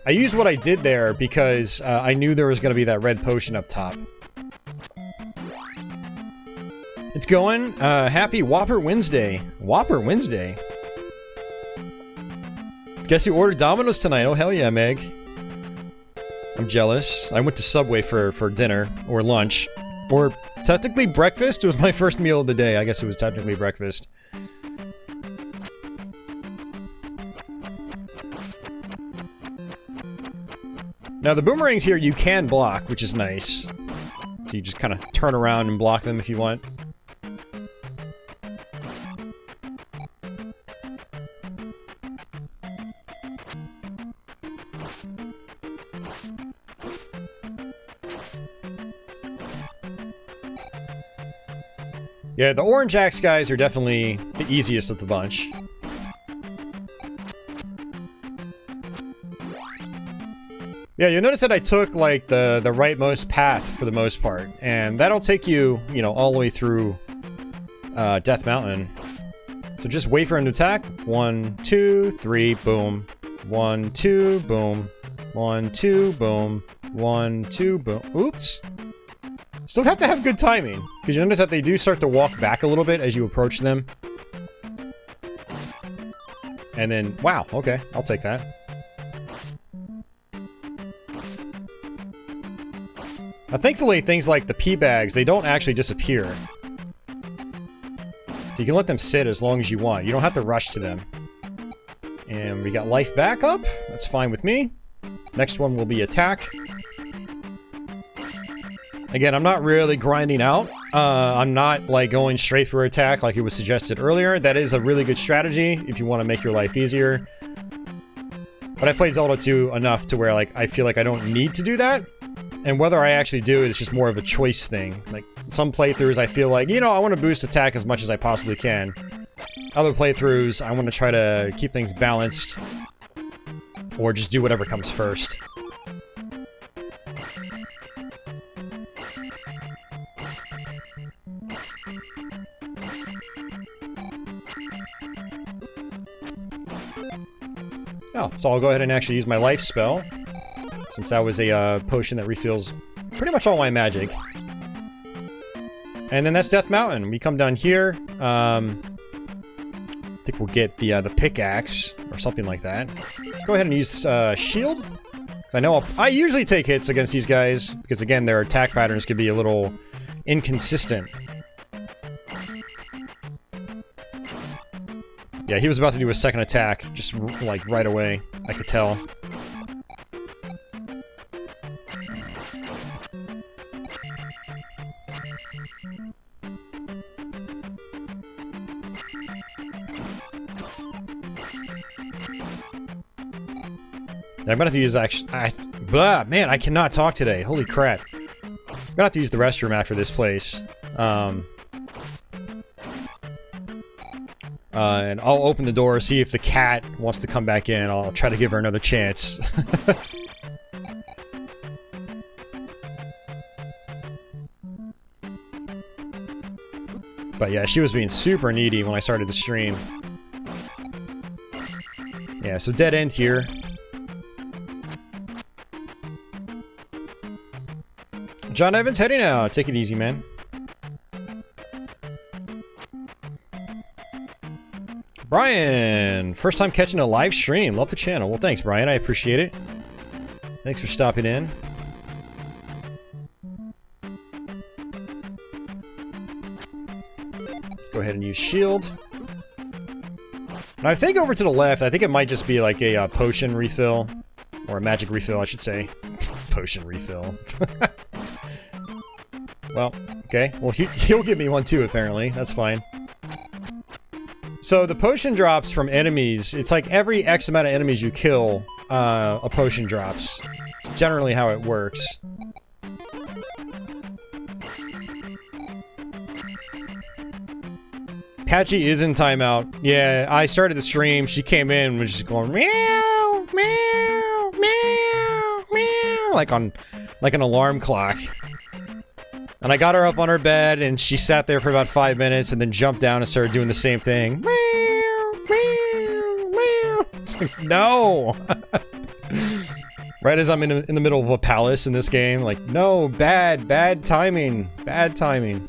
I used what I did there because I knew there was going to be that red potion up top. It's going. Happy Whopper Wednesday. Whopper Wednesday. Guess who ordered Domino's tonight? Oh, hell yeah, Meg. I'm jealous. I went to Subway for dinner, or lunch, or technically breakfast. It was my first meal of the day. I guess it was technically breakfast. Now, the boomerangs here you can block, which is nice. So you just kind of turn around and block them if you want. Yeah, the orange axe guys are definitely the easiest of the bunch. Yeah, you'll notice that I took, like, the rightmost path for the most part. And that'll take you, you know, all the way through Death Mountain. So just wait for him to attack. 1, 2, 3, boom. 1, 2, boom. 1, 2, boom. 1, 2, boom. Oops. Still have to have good timing, because you notice that they do start to walk back a little bit as you approach them. And then, wow, okay, I'll take that. Now, thankfully, things like the pea bags, they don't actually disappear. So you can let them sit as long as you want. You don't have to rush to them. And we got life back up. That's fine with me. Next one will be attack. Again, I'm not really grinding out. I'm not, like, going straight for attack like it was suggested earlier. That is a really good strategy if you want to make your life easier. But I played Zelda 2 enough to where, like, I feel like I don't need to do that. And whether I actually do it is just more of a choice thing. Like, some playthroughs I feel like, you know, I want to boost attack as much as I possibly can. Other playthroughs, I want to try to keep things balanced. Or just do whatever comes first. Oh, so I'll go ahead and actually use my life spell, since that was a potion that refills pretty much all my magic. And then that's Death Mountain. We come down here. I think we'll get the pickaxe or something like that. Let's go ahead and use shield. 'Cause I know I usually take hits against these guys because, again, their attack patterns can be a little inconsistent. Yeah, he was about to do a second attack, just, like, right away. I could tell. Yeah, I'm gonna have to use, actually... man, I cannot talk today. Holy crap. I'm gonna have to use the restroom after this place. And I'll open the door, see if the cat wants to come back in. I'll try to give her another chance. But yeah, she was being super needy when I started the stream. Yeah, so dead end here. John Evans heading out. Take it easy, man. Brian, first time catching a live stream. Love the channel. Well, thanks, Brian. I appreciate it. Thanks for stopping in. Let's go ahead and use shield. Now, I think over to the left, I think it might just be like a potion refill. Or a magic refill, I should say. Potion refill. Well, okay. Well, he'll give me one too, apparently. That's fine. So the potion drops from enemies, it's like every X amount of enemies you kill, a potion drops. It's generally how it works. Patchy is in timeout. Yeah, I started the stream, she came in and was just going meow, meow, meow, meow, like an alarm clock. And I got her up on her bed, and she sat there for about 5 minutes, and then jumped down and started doing the same thing. Meow, meow, meow. It's like, no! Right as I'm in the middle of a palace in this game, like, no, bad timing, bad timing.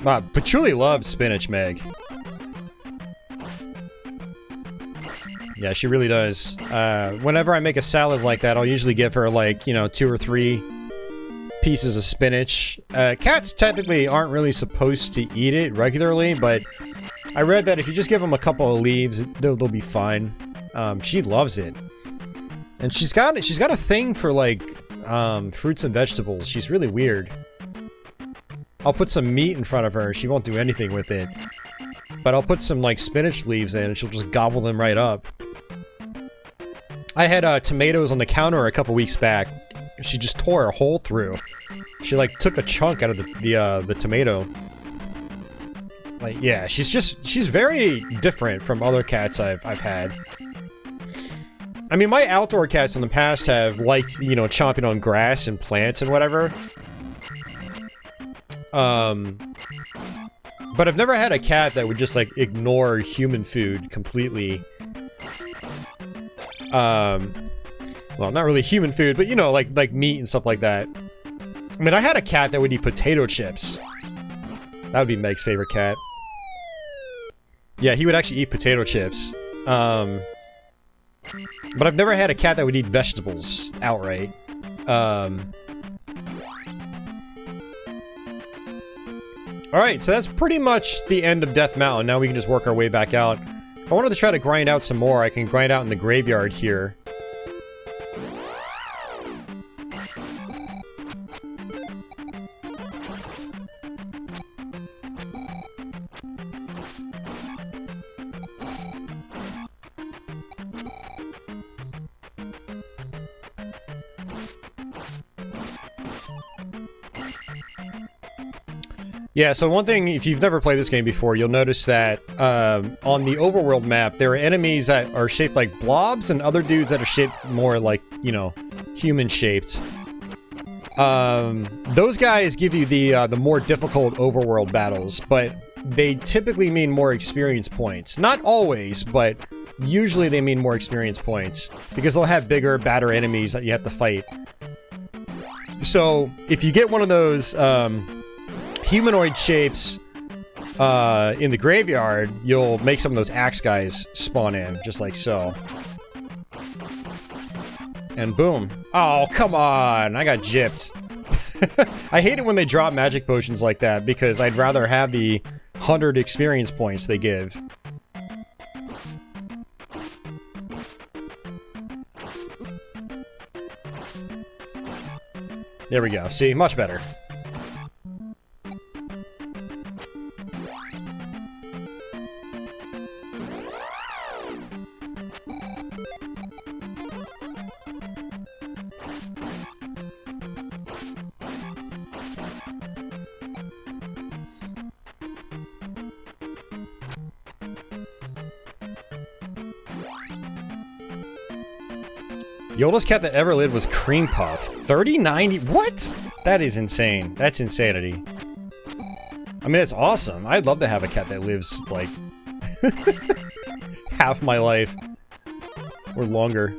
Wow, Patchouli loves spinach, Meg. Yeah, she really does. Whenever I make a salad like that, I'll usually give her, like, you know, 2 or 3 pieces of spinach. Cats technically aren't really supposed to eat it regularly, but I read that if you just give them a couple of leaves, they'll be fine. She loves it. And she's got a thing for, like, fruits and vegetables. She's really weird. I'll put some meat in front of her, she won't do anything with it. But I'll put some, like, spinach leaves in, and she'll just gobble them right up. I had, tomatoes on the counter a couple weeks back. She just tore a hole through. She, like, took a chunk out of the tomato. Like, yeah, she's very different from other cats I've had. I mean, my outdoor cats in the past have liked, you know, chomping on grass and plants and whatever. But I've never had a cat that would just, like, ignore human food completely. Well, not really human food, but, you know, like meat and stuff like that. I mean, I had a cat that would eat potato chips. That would be Meg's favorite cat. Yeah, he would actually eat potato chips. But I've never had a cat that would eat vegetables outright. Alright, so that's pretty much the end of Death Mountain. Now we can just work our way back out. If I wanted to try to grind out some more, I can grind out in the graveyard here. Yeah, so one thing, if you've never played this game before, you'll notice that on the overworld map, there are enemies that are shaped like blobs and other dudes that are shaped more like, you know, human-shaped. Those guys give you the more difficult overworld battles, but they typically mean more experience points. Not always, but usually they mean more experience points, because they'll have bigger, badder enemies that you have to fight. So, if you get one of those, humanoid shapes in the graveyard, you'll make some of those axe guys spawn in, just like so. And boom. Oh, come on! I got gypped. I hate it when they drop magic potions like that, because I'd rather have the 100 experience points they give. There we go. See? Much better. The oldest cat that ever lived was Cream Puff. 3090? What? That is insane. That's insanity. I mean, it's awesome. I'd love to have a cat that lives, like, half my life. Or longer.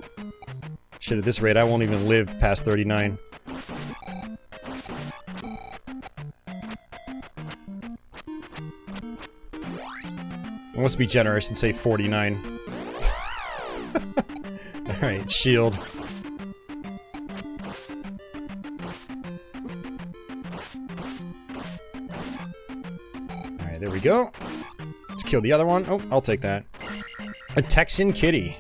Shit, at this rate, I won't even live past 39. I must be generous and say 49. Alright, shield. Alright, there we go. Let's kill the other one. Oh, I'll take that. A Texan kitty.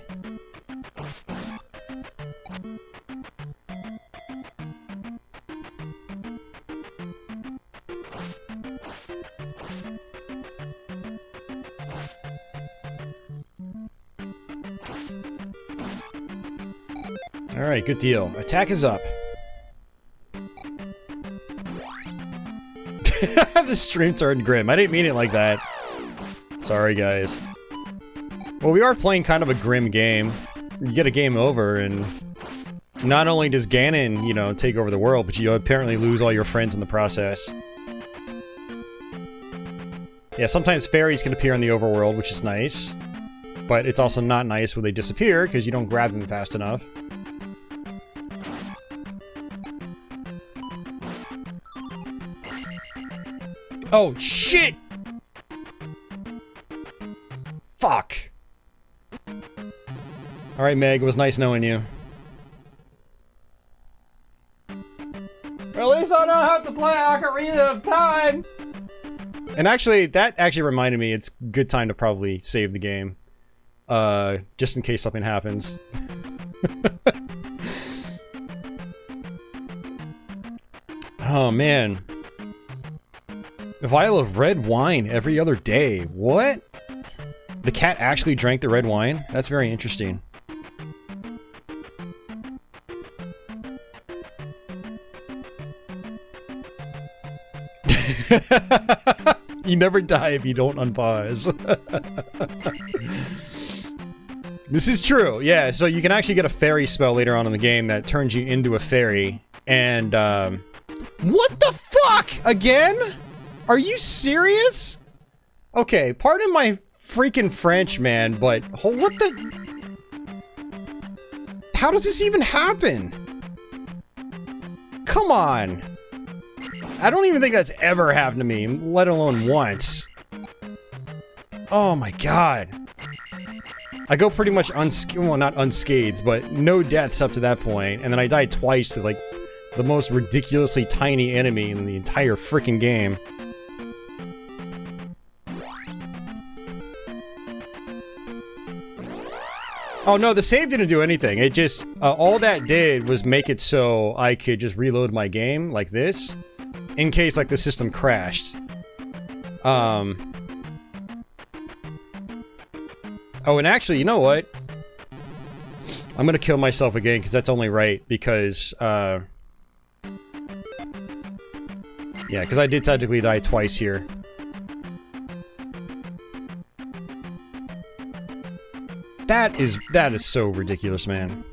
Alright, good deal. Attack is up. The stream turned grim. I didn't mean it like that. Sorry, guys. Well, we are playing kind of a grim game. You get a game over, and not only does Ganon, you know, take over the world, but you apparently lose all your friends in the process. Yeah, sometimes fairies can appear in the overworld, which is nice. But it's also not nice when they disappear, because you don't grab them fast enough. Oh, shit! Fuck! Alright, Meg, it was nice knowing you. At least I don't have to play Ocarina of Time! And actually, that actually reminded me, it's a good time to probably save the game. Just in case something happens. Oh, man. A vial of red wine every other day. What? The cat actually drank the red wine? That's very interesting. You never die if you don't unpause. This is true, yeah, so you can actually get a fairy spell later on in the game that turns you into a fairy, and, what the fuck? Again? Are you serious? Okay, pardon my freaking French, man, but what the... How does this even happen? Come on. I don't even think that's ever happened to me, let alone once. Oh my god. I go pretty much well, not unscathed, but no deaths up to that point, and then I died twice to, like, the most ridiculously tiny enemy in the entire freaking game. Oh no, the save didn't do anything. It just, all that did was make it so I could just reload my game, like this, in case, like, the system crashed. Oh, and actually, you know what? I'm gonna kill myself again, because that's only right, because, yeah, because I did technically die twice here. That is so ridiculous, man.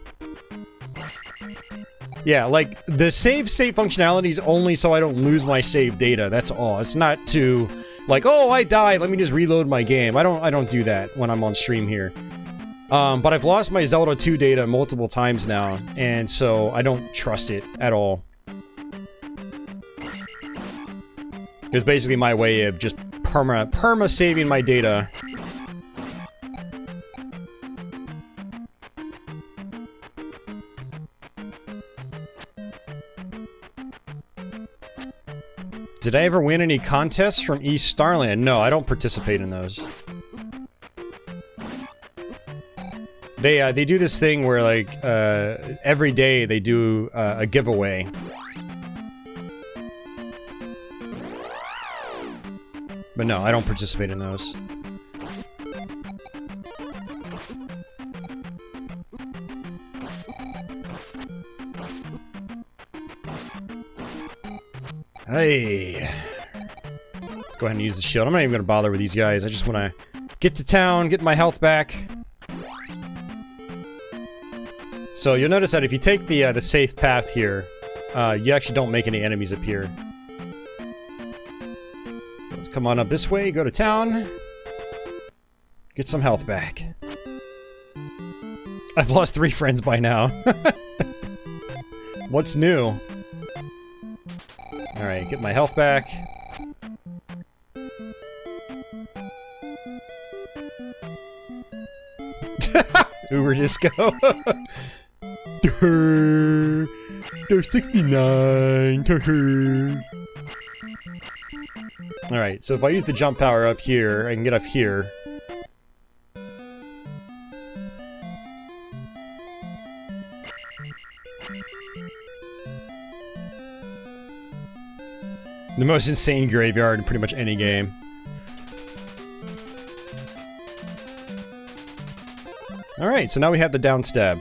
Yeah, like, the save state functionality is only so I don't lose my save data, that's all. It's not to... like, oh, I died, let me just reload my game. I don't do that when I'm on stream here. But I've lost my Zelda 2 data multiple times now, and so I don't trust it at all. It's basically my way of just perma-saving my data. Did I ever win any contests from East Starland? No, I don't participate in those. They do this thing where, like, every day they do a giveaway. But no, I don't participate in those. Hey. Let's go ahead and use the shield. I'm not even gonna bother with these guys. I just wanna get to town, get my health back. So you'll notice that if you take the safe path here, you actually don't make any enemies appear. Let's come on up this way, go to town. Get some health back. I've lost 3 friends by now. What's new? Alright, get my health back. Uber disco. There's 69. Alright, so if I use the jump power up here, I can get up here. The most insane graveyard in pretty much any game. Alright, so now we have the down stab.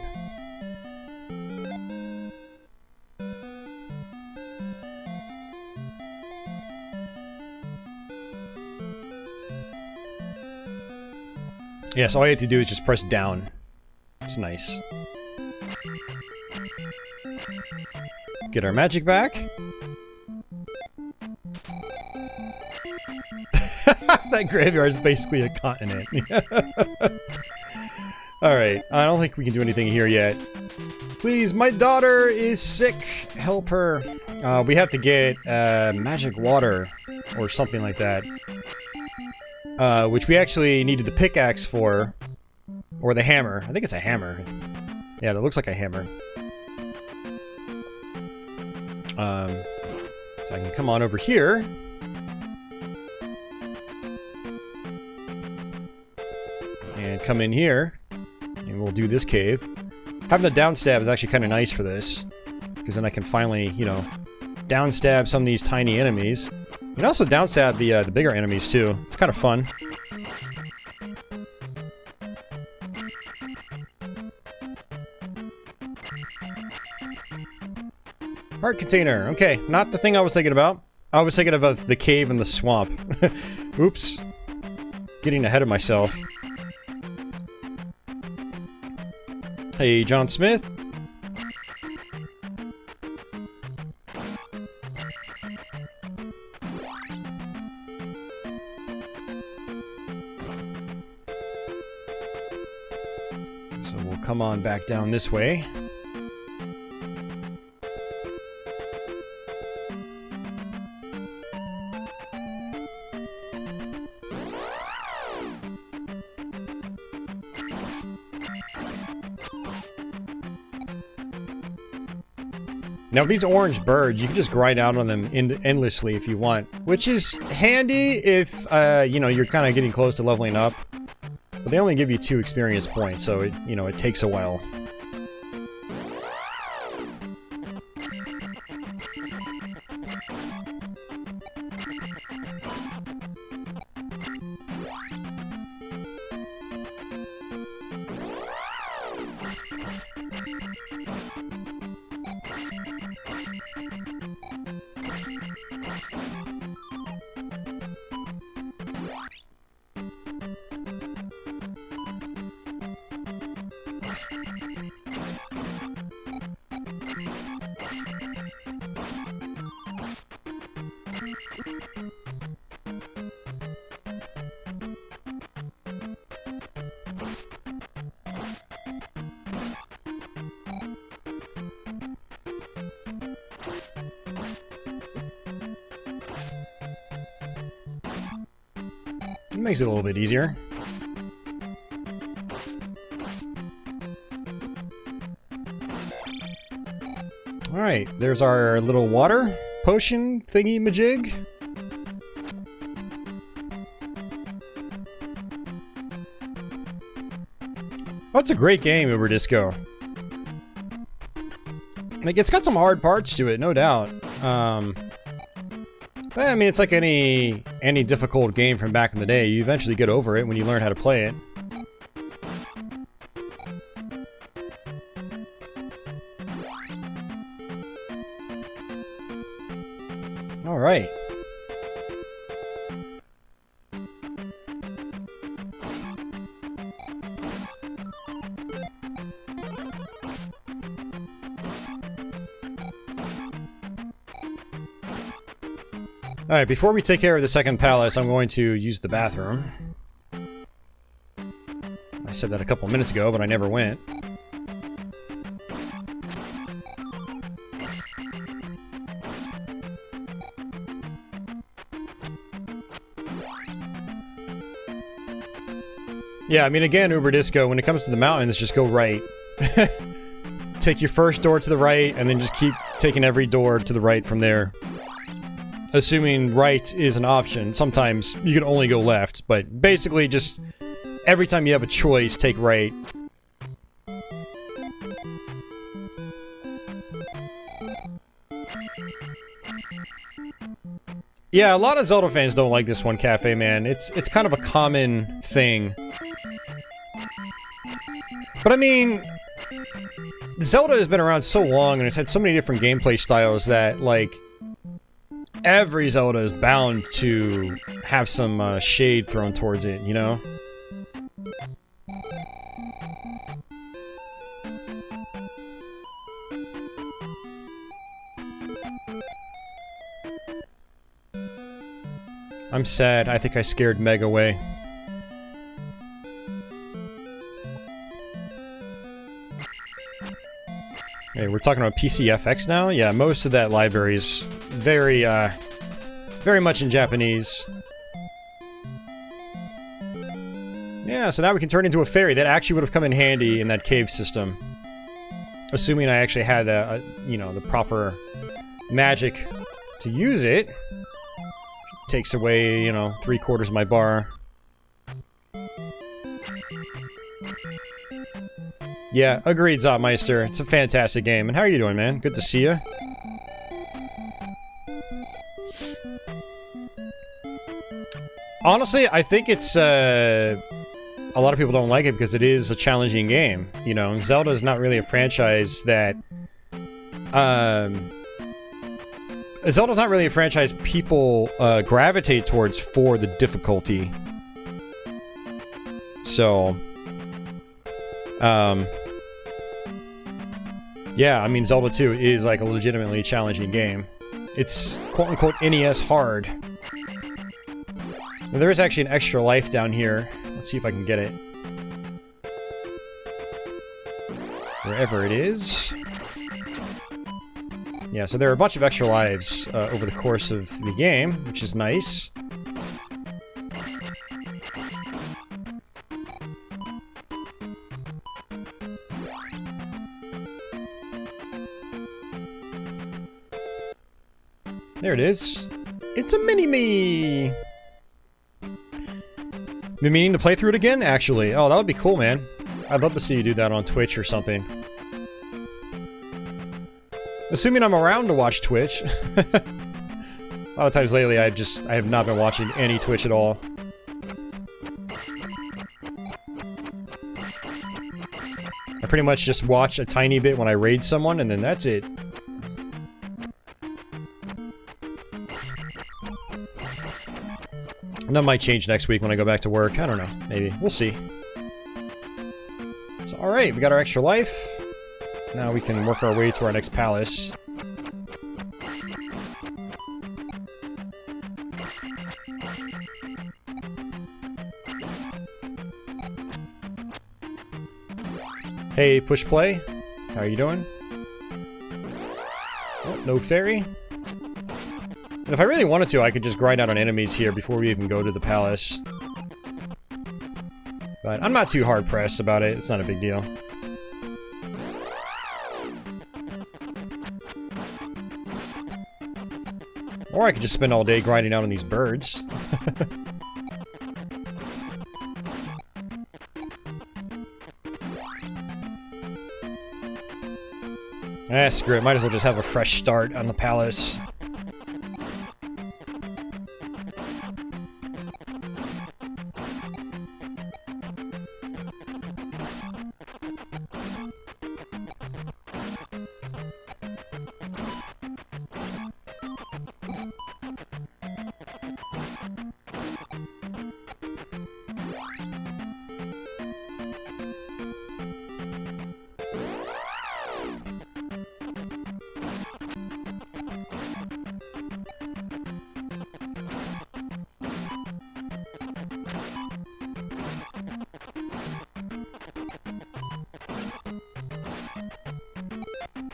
Yeah, so all you have to do is just press down. It's nice. Get our magic back. That graveyard is basically a continent. Alright, I don't think we can do anything here yet. Please, my daughter is sick. Help her. We have to get magic water or something like that. Which we actually needed the pickaxe for. Or the hammer. I think it's a hammer. Yeah, it looks like a hammer. So I can come on over here. And come in here. And we'll do this cave. Having the down stab is actually kind of nice for this. Because then I can finally, you know, down stab some of these tiny enemies. You can also down stab the bigger enemies too. It's kind of fun. Heart container. Okay, not the thing I was thinking about. I was thinking of the cave in the swamp. Oops. Getting ahead of myself. Hey, John Smith. So we'll come on back down this way. Now these orange birds, you can just grind out on them endlessly if you want, which is handy if, you know, you're kind of getting close to leveling up. But they only give you 2 experience points, so it, you know, it takes a while. It makes it a little bit easier. Alright, there's our little water potion thingy-majig. Oh, it's a great game, Uber Disco. Like, it's got some hard parts to it, no doubt. But, I mean, it's like any difficult game from back in the day. You eventually get over it when you learn how to play it. Alright. Alright, before we take care of the second palace, I'm going to use the bathroom. I said that a couple minutes ago, but I never went. Yeah, I mean, again, Uber Disco, when it comes to the mountains, just go right. Take your first door to the right, and then just keep taking every door to the right from there. Assuming right is an option. Sometimes you can only go left, but basically just every time you have a choice, take right. Yeah, a lot of Zelda fans don't like this one, Cafe Man. It's kind of a common thing. But I mean, Zelda has been around so long and it's had so many different gameplay styles that, like, every Zelda is bound to have some shade thrown towards it, you know? I'm sad. I think I scared Meg away. Hey, we're talking about PCFX now? Yeah, most of that library is very, very much in Japanese. Yeah, so now we can turn into a fairy. That actually would have come in handy in that cave system. Assuming I actually had, you know, the proper magic to use it. Takes away, you know, 3/4 of my bar. Yeah, agreed, Zopmeister. It's a fantastic game. And how are you doing, man? Good to see you. Honestly, I think it's, a lot of people don't like it because it is a challenging game. You know, Zelda is not really a franchise that, Zelda's not really a franchise people, gravitate towards for the difficulty. So, yeah, I mean, Zelda 2 is, like, a legitimately challenging game. It's, quote-unquote, NES hard. There is actually an extra life down here. Let's see if I can get it. Wherever it is. Yeah, so there are a bunch of extra lives over the course of the game, which is nice. There it is. It's a mini-me! Been meaning to play through it again, actually. Oh, that would be cool, man. I'd love to see you do that on Twitch or something. Assuming I'm around to watch Twitch. A lot of times lately, I have not been watching any Twitch at all. I pretty much just watch a tiny bit when I raid someone, and then that's it. And that might change next week when I go back to work. I don't know. Maybe. We'll see. So, alright, we got our extra life. Now we can work our way to our next palace. Hey, push play. How are you doing? Oh, no fairy. And if I really wanted to, I could just grind out on enemies here before we even go to the palace. But I'm not too hard-pressed about it. It's not a big deal. Or I could just spend all day grinding out on these birds. Ah, screw it. Might as well just have a fresh start on the palace.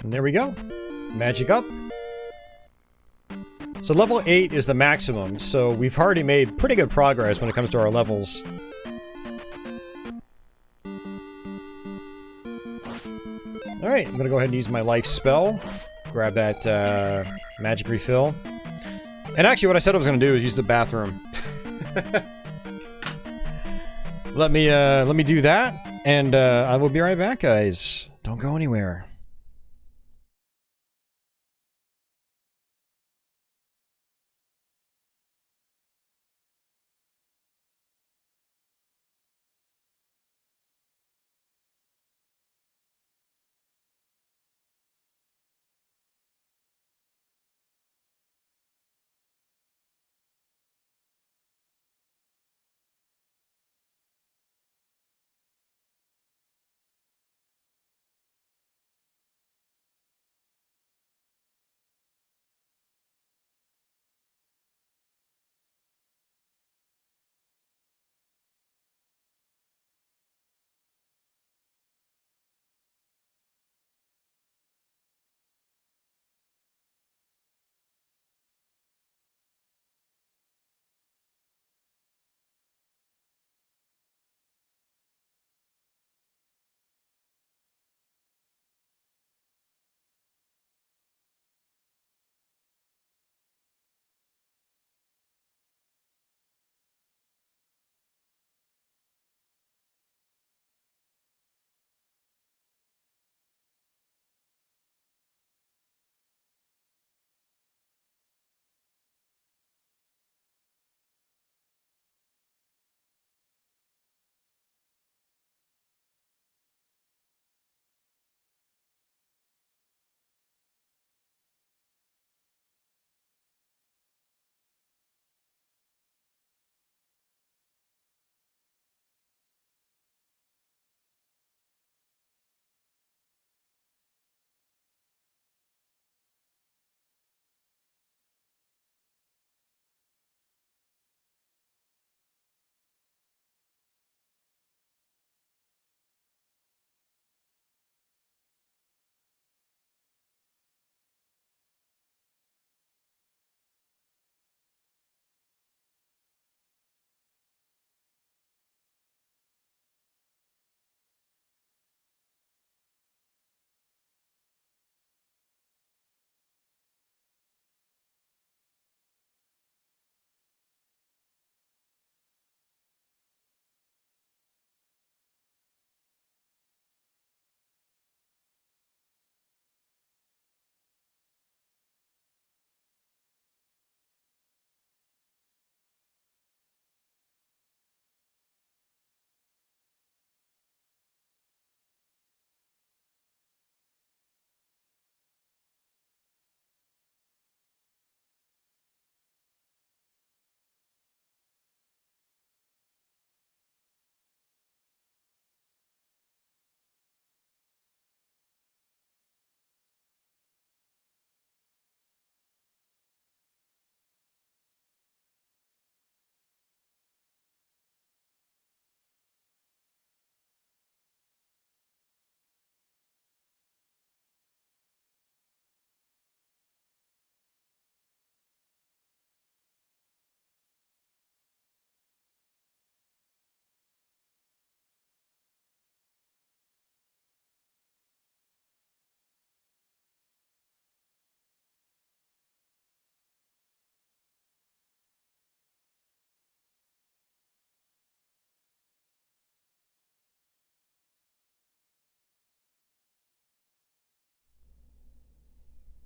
And there we go. Magic up. So level 8 is the maximum, so we've already made pretty good progress when it comes to our levels. Alright, I'm gonna go ahead and use my life spell. Grab that magic refill. And actually what I said I was gonna do is use the bathroom. Let me do that, and I will be right back, guys. Don't go anywhere.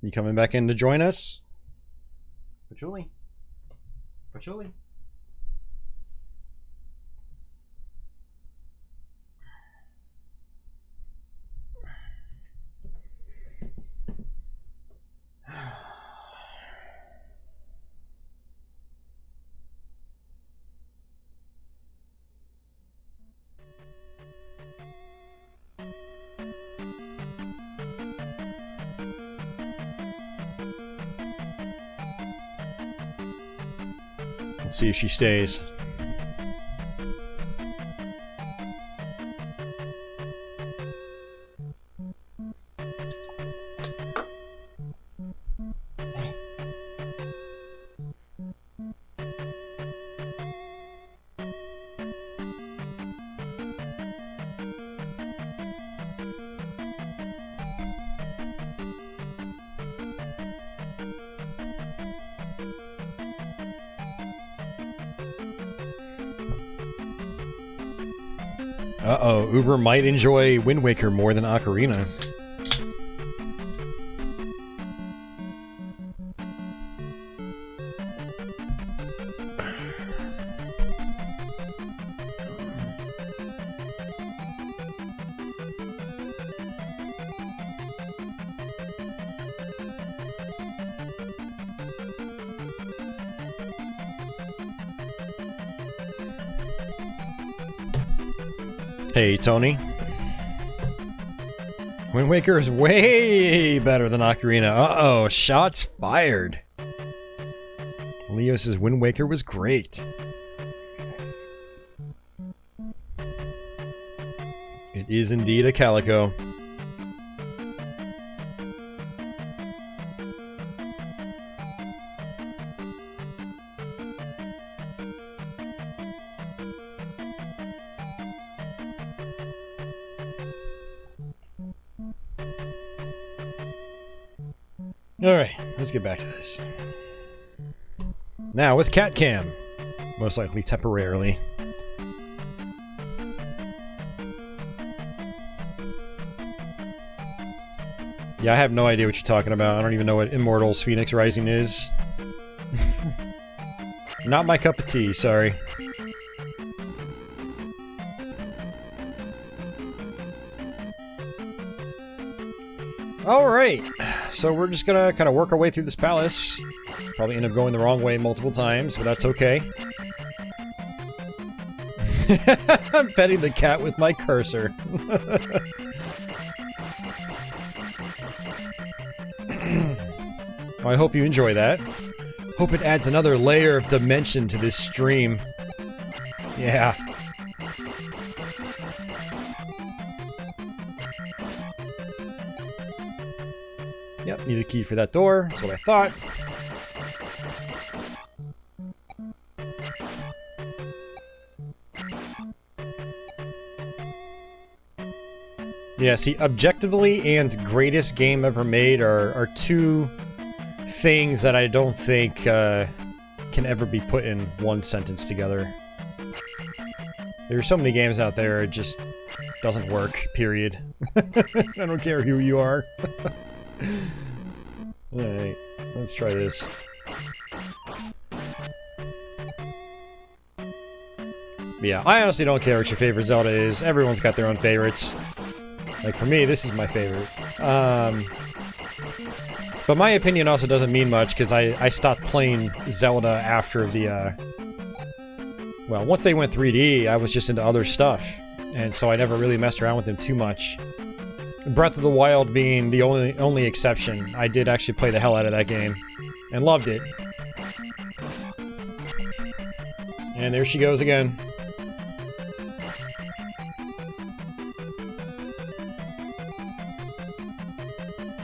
You coming back in to join us? Patchouli? Patchouli? Let's see if she stays. Uh-oh, Uber might enjoy Wind Waker more than Ocarina. Hey, Tony. Wind Waker is way better than Ocarina. Uh-oh, shots fired. Leo says Wind Waker was great. It is indeed a Calico. Alright, let's get back to this. Now with Cat Cam. Most likely temporarily. Yeah, I have no idea what you're talking about. I don't even know what Immortals Phoenix Rising is. Not my cup of tea, sorry. Alright, so we're just gonna kind of work our way through this palace. Probably end up going the wrong way multiple times, but that's okay. I'm petting the cat with my cursor. Well, I hope you enjoy that. Hope it adds another layer of dimension to this stream. Yeah. Yep, need a key for that door. That's what I thought. Yeah, see, objectively and greatest game ever made are two things that I don't think can ever be put in one sentence together. There are so many games out there, it just doesn't work, period. I don't care who you are. Alright, let's try this. But yeah, I honestly don't care what your favorite Zelda is. Everyone's got their own favorites. Like, for me, this is my favorite. But my opinion also doesn't mean much, because I stopped playing Zelda after the, well, once they went 3D, I was just into other stuff. And so I never really messed around with them too much. Breath of the Wild being the only exception. I did actually play the hell out of that game. And loved it. And there she goes again.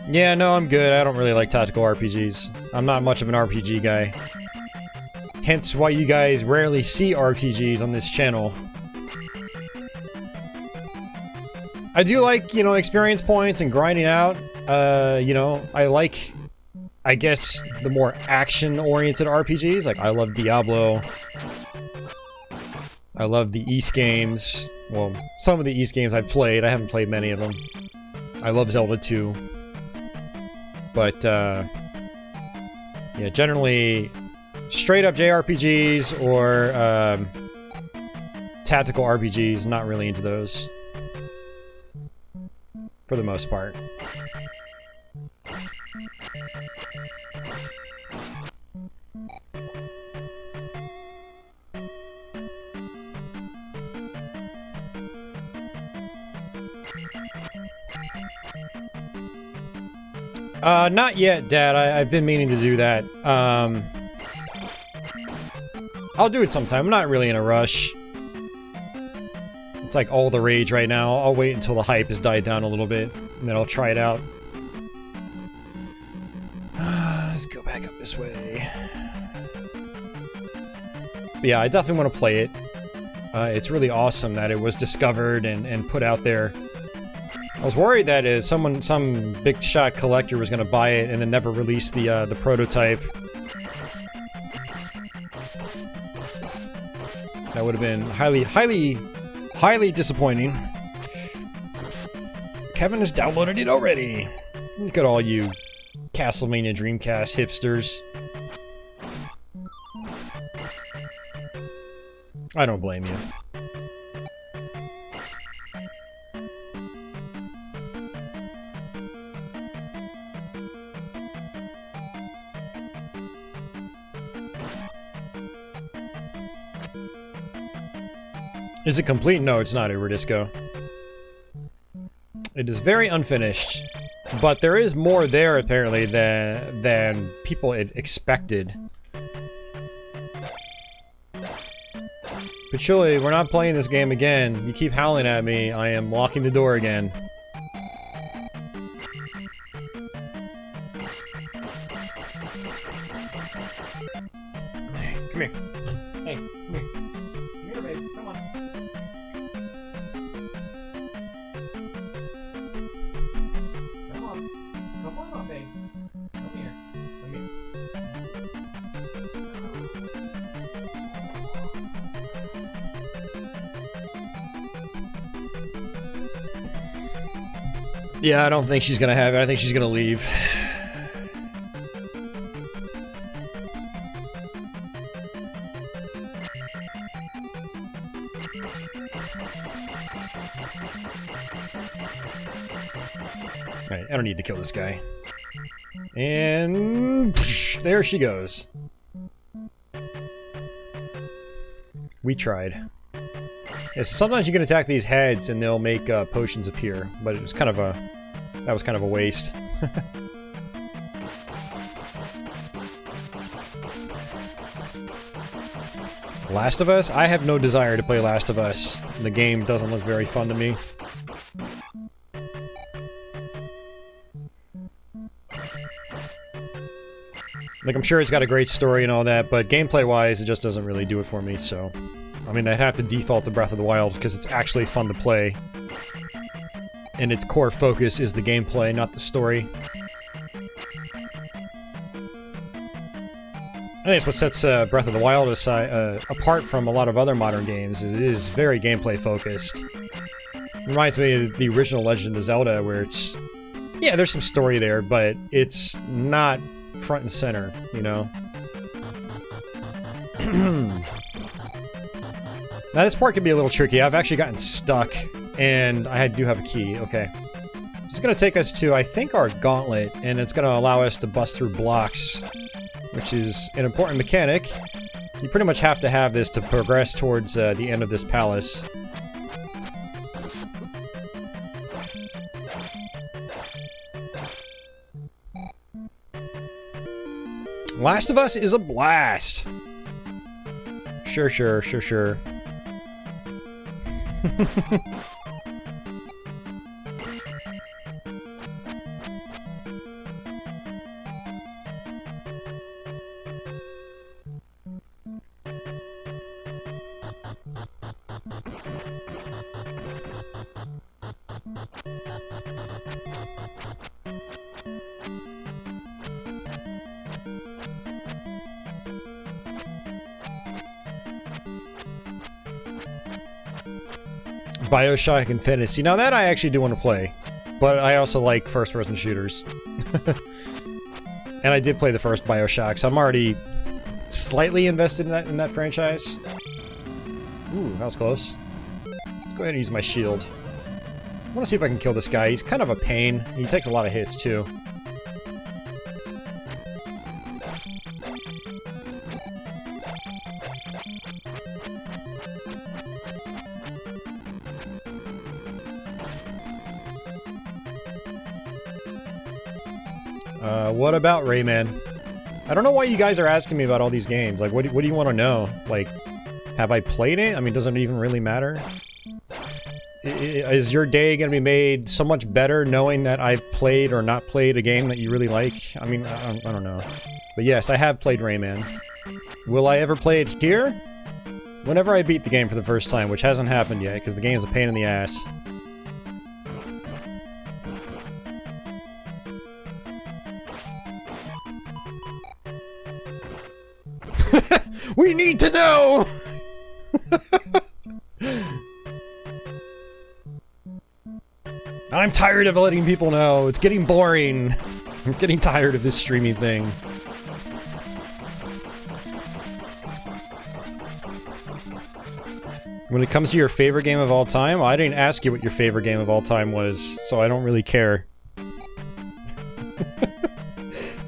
Yeah, no, I'm good. I don't really like tactical RPGs. I'm not much of an RPG guy. Hence why you guys rarely see RPGs on this channel. I do like, you know, experience points and grinding out. You know, I like, I guess, the more action-oriented RPGs. Like, I love Diablo. I love the East games. Well, some of the East games I've played. I haven't played many of them. I love Zelda II. But, yeah, generally straight up JRPGs or tactical RPGs, not really into those. For the most part. Not yet, Dad. I've been meaning to do that. I'll do it sometime. I'm not really in a rush. It's like all the rage right now. I'll wait until the hype has died down a little bit, and then I'll try it out. Let's go back up this way. But yeah, I definitely want to play it. It's really awesome that it was discovered and put out there. I was worried that some big shot collector was going to buy it and then never release the prototype. That would have been highly disappointing. Kevin has downloaded it already. Look at all you Castlevania Dreamcast hipsters. I don't blame you. Is it complete? No, it's not, Iridisco. It is very unfinished, but there is more there apparently than people had expected. But surely, we're not playing this game again. You keep howling at me. I am locking the door again. Hey, come here. Hey, come here. Come here, baby. Come on. Come on. Come on, baby. Come here. Come here. Yeah, I don't think she's gonna have it. I think she's gonna leave. Alright, I don't need to kill this guy. And there she goes. We tried. Yeah, sometimes you can attack these heads and they'll make potions appear, but it was kind of a... that was kind of a waste. Last of Us? I have no desire to play Last of Us. The game doesn't look very fun to me. Like, I'm sure it's got a great story and all that, but gameplay-wise, it just doesn't really do it for me, so... I mean, I'd have to default to Breath of the Wild, because it's actually fun to play. And its core focus is the gameplay, not the story. I think it's what sets Breath of the Wild aside, apart from a lot of other modern games. It is very gameplay-focused. Reminds me of the original Legend of Zelda, where it's... yeah, there's some story there, but it's not front and center, you know? Now, this part can be a little tricky. I've actually gotten stuck, and I do have a key. Okay. This is going to take us to, I think, our gauntlet, and it's going to allow us to bust through blocks, which is an important mechanic. You pretty much have to have this to progress towards the end of this palace. Last of Us is a blast! Sure, sure, sure, sure. BioShock Infinite. See, now that I actually do want to play, but I also like first-person shooters. And I did play the first Bioshock, so I'm already slightly invested in that franchise. Ooh, that was close. Let's go ahead and use my shield. I want to see if I can kill this guy. He's kind of a pain. He takes a lot of hits, too. What about Rayman? I don't know why you guys are asking me about all these games. Like, what do you want to know? Like, have I played it? I mean, does it even really matter? Is your day gonna be made so much better knowing that I've played or not played a game that you really like? I mean, I don't know. But yes, I have played Rayman. Will I ever play it here? Whenever I beat the game for the first time, which hasn't happened yet, because the game is a pain in the ass. We need to know! I'm tired of letting people know. It's getting boring. I'm getting tired of this streaming thing. When it comes to your favorite game of all time, I didn't ask you what your favorite game of all time was, so I don't really care.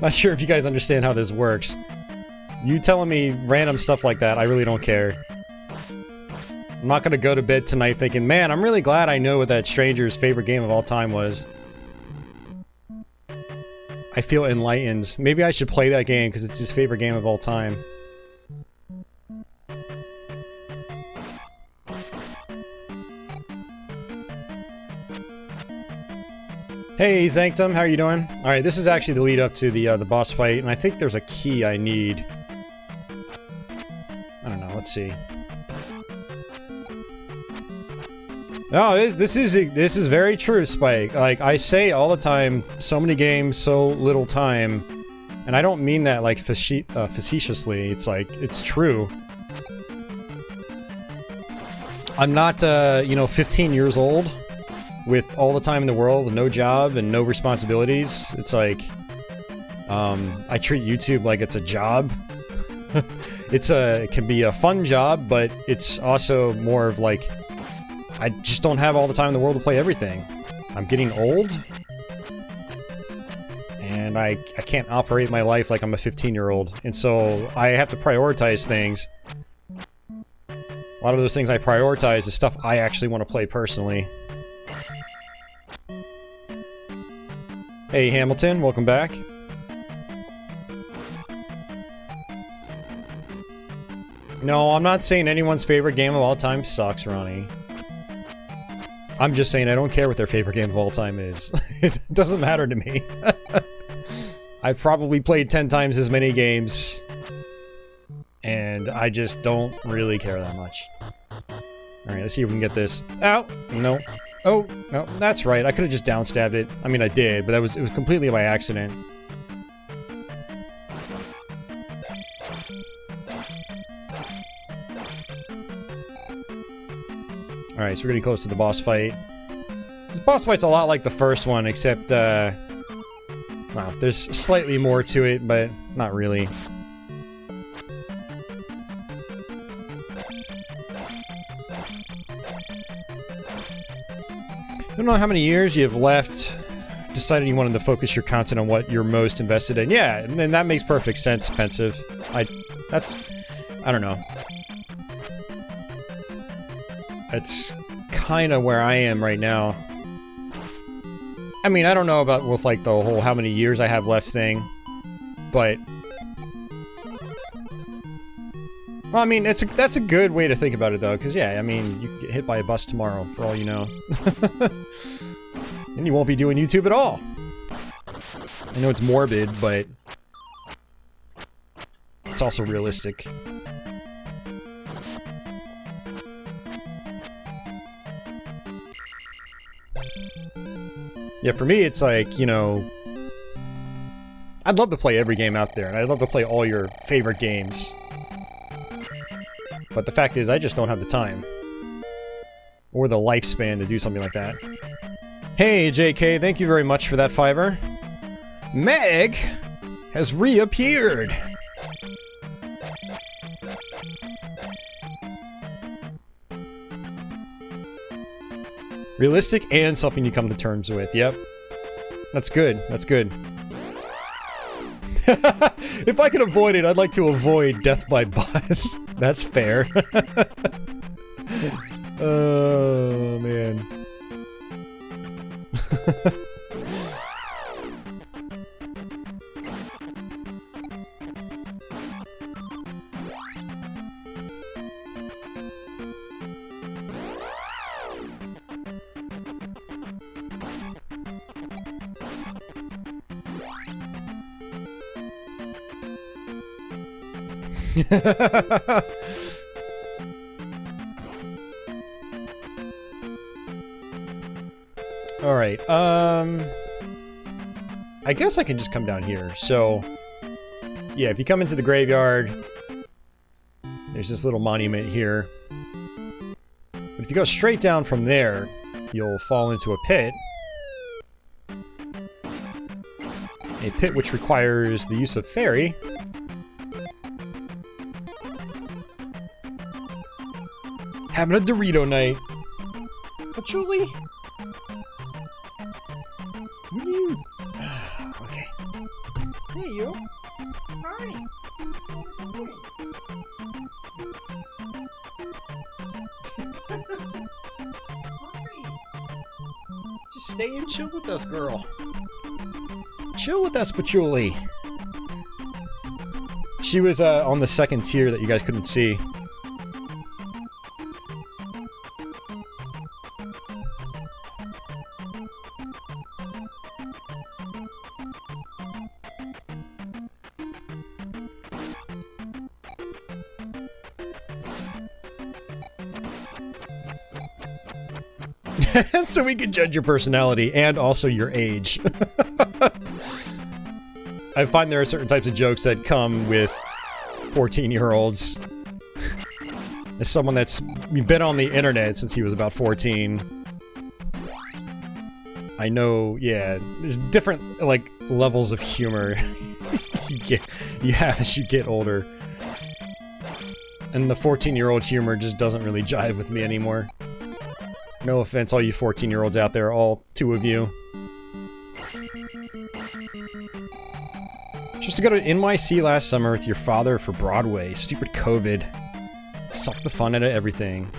Not sure if you guys understand how this works. You telling me random stuff like that, I really don't care. I'm not gonna go to bed tonight thinking, man, I'm really glad I know what that stranger's favorite game of all time was. I feel enlightened. Maybe I should play that game because it's his favorite game of all time. Hey, Zanctum, how are you doing? Alright, this is actually the lead up to the boss fight, and I think there's a key I need. I don't know, let's see. No, this is very true, Spike. Like, I say all the time, so many games, so little time. And I don't mean that, like, facetiously. It's like, it's true. I'm not, you know, 15 years old with all the time in the world, with no job and no responsibilities. It's like, I treat YouTube like it's a job. It can be a fun job, but it's also more of like, I just don't have all the time in the world to play everything. I'm getting old, and I can't operate my life like I'm a 15-year-old, and so I have to prioritize things. A lot of those things I prioritize is stuff I actually want to play personally. Hey Hamilton, welcome back. No, I'm not saying anyone's favorite game of all time sucks, Ronnie. I'm just saying I don't care what their favorite game of all time is. It doesn't matter to me. I've probably played 10 times as many games, and I just don't really care that much. Alright, let's see if we can get this. Ow! No. Oh, no, that's right. I could have just downstabbed it. I mean, I did, but it was completely by accident. Alright, so we're getting close to the boss fight. This boss fight's a lot like the first one, except, well, there's slightly more to it, but not really. I don't know how many years you've left, decided you wanted to focus your content on what you're most invested in. Yeah, and that makes perfect sense, Pensive. I don't know. That's kind of where I am right now. I mean, I don't know about with like the whole how many years I have left thing, but well, I mean, that's a good way to think about it though, because yeah, I mean, you could get hit by a bus tomorrow for all you know, and you won't be doing YouTube at all. I know it's morbid, but it's also realistic. Yeah, for me, it's like, you know, I'd love to play every game out there, and I'd love to play all your favorite games. But the fact is, I just don't have the time. Or the lifespan to do something like that. Hey, JK, thank you very much for that $5. Meg! has reappeared. Realistic and something you come to terms with. Yep. That's good. That's good. If I can avoid it, I'd like to avoid death by boss. That's fair. Oh, man. Alright, I guess I can just come down here. So, yeah, if you come into the graveyard, there's this little monument here. But if you go straight down from there, you'll fall into a pit. A pit which requires the use of fairy. Having a Dorito night. Oh, Julie? Okay. Hey, you. Hi. Just stay and chill with us, girl. Chill with us, Patchouli. She was on the second tier that you guys couldn't see. So we can judge your personality and also your age. I find there are certain types of jokes that come with 14-year-olds. As someone that's been on the internet since he was about 14, I know, yeah, there's different, like, levels of humor you have as you get older. And the 14-year-old humor just doesn't really jive with me anymore. No offense, all you 14-year-olds out there, all two of you. Just to go to NYC last summer with your father for Broadway. Stupid COVID. Sucked the fun out of everything.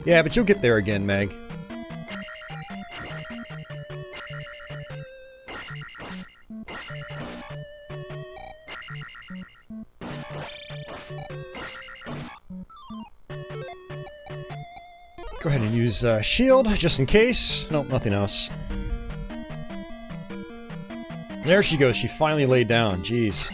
Yeah, but you'll get there again, Meg. Go ahead and use shield, just in case. Nope, nothing else. There she goes, she finally laid down, jeez.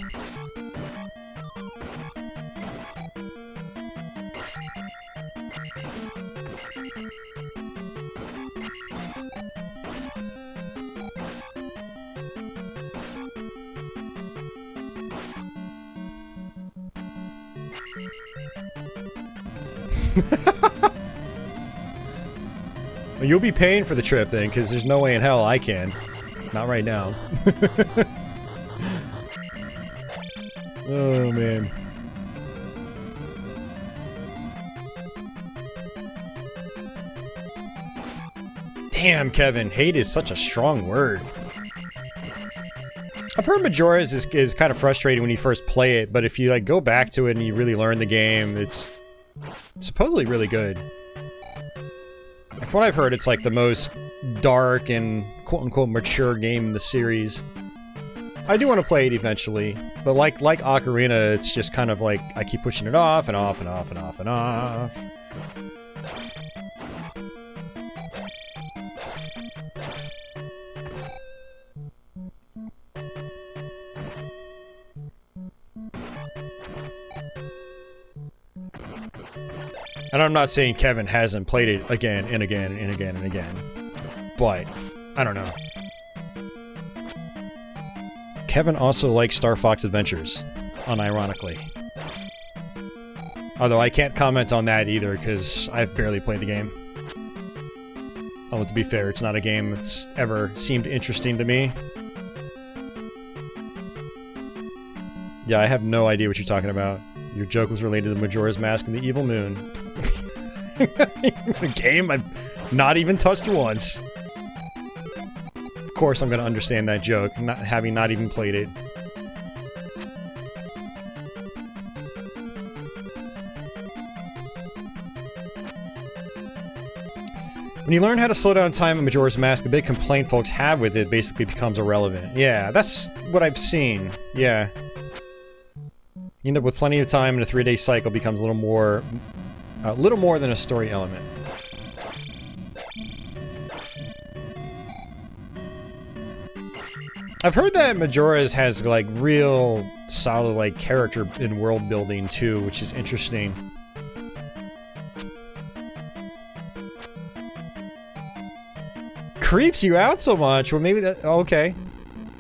You'll be paying for the trip then, because there's no way in hell I can. Not right now. Oh, man. Damn, Kevin. Hate is such a strong word. I've heard Majora's is kind of frustrating when you first play it, but if you like go back to it and you really learn the game, it's supposedly really good. From what I've heard, it's like the most dark and quote-unquote mature game in the series. I do want to play it eventually, but like Ocarina, it's just kind of like I keep pushing it off and off and off and off and off. And I'm not saying Kevin hasn't played it again and again and again and again, but I don't know. Kevin also likes Star Fox Adventures, unironically. Although I can't comment on that either, because I've barely played the game. Although to be fair, it's not a game that's ever seemed interesting to me. Yeah, I have no idea what you're talking about. Your joke was related to the Majora's Mask and the Evil Moon. A game I've not even touched once. Of course I'm gonna understand that joke, having not even played it. When you learn how to slow down time in Majora's Mask, the big complaint folks have with it basically becomes irrelevant. Yeah, that's what I've seen. Yeah. You end up with plenty of time and a 3-day cycle becomes a little more than a story element. I've heard that Majora's has, like, real solid, like, character and world building, too, which is interesting. Creeps you out so much? Well, maybe that... Oh, okay.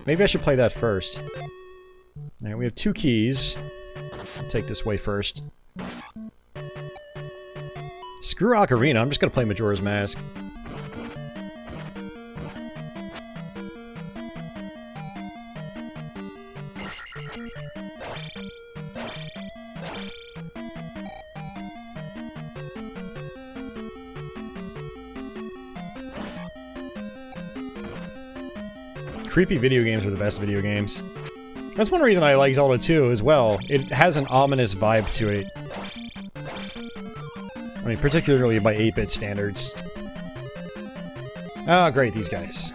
Maybe I should play that first. Alright, we have 2 keys. I'll take this way first. Screw Ocarina, I'm just gonna play Majora's Mask. Creepy video games are the best video games. That's one reason I like Zelda 2 as well. It has an ominous vibe to it. I mean, particularly by 8-bit standards. Oh, great, these guys.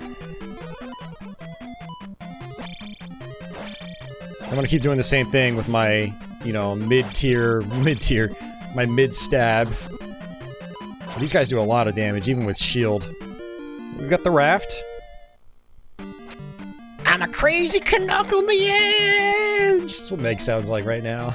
I'm gonna keep doing the same thing with my, you know, my mid-stab. These guys do a lot of damage, even with shield. We've got the raft. I'm a crazy Canuck on the edge! That's what Meg sounds like right now.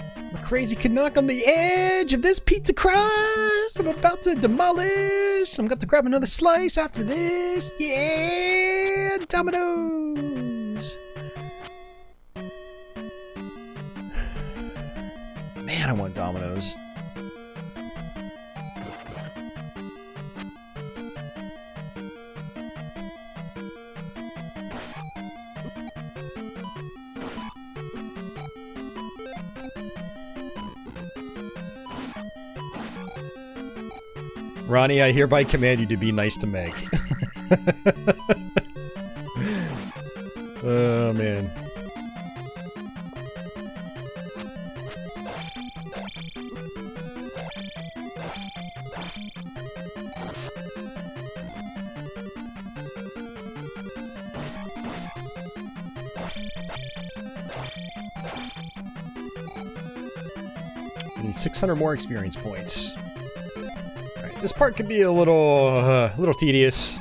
I'm a crazy Canuck on the edge of this pizza crust! I'm about to demolish! I'm going to grab another slice after this! Yeah! Dominoes! Man, I want Dominoes. Ronnie, I hereby command you to be nice to Meg. Oh, man. I need 600 more experience points. This part could be a little tedious.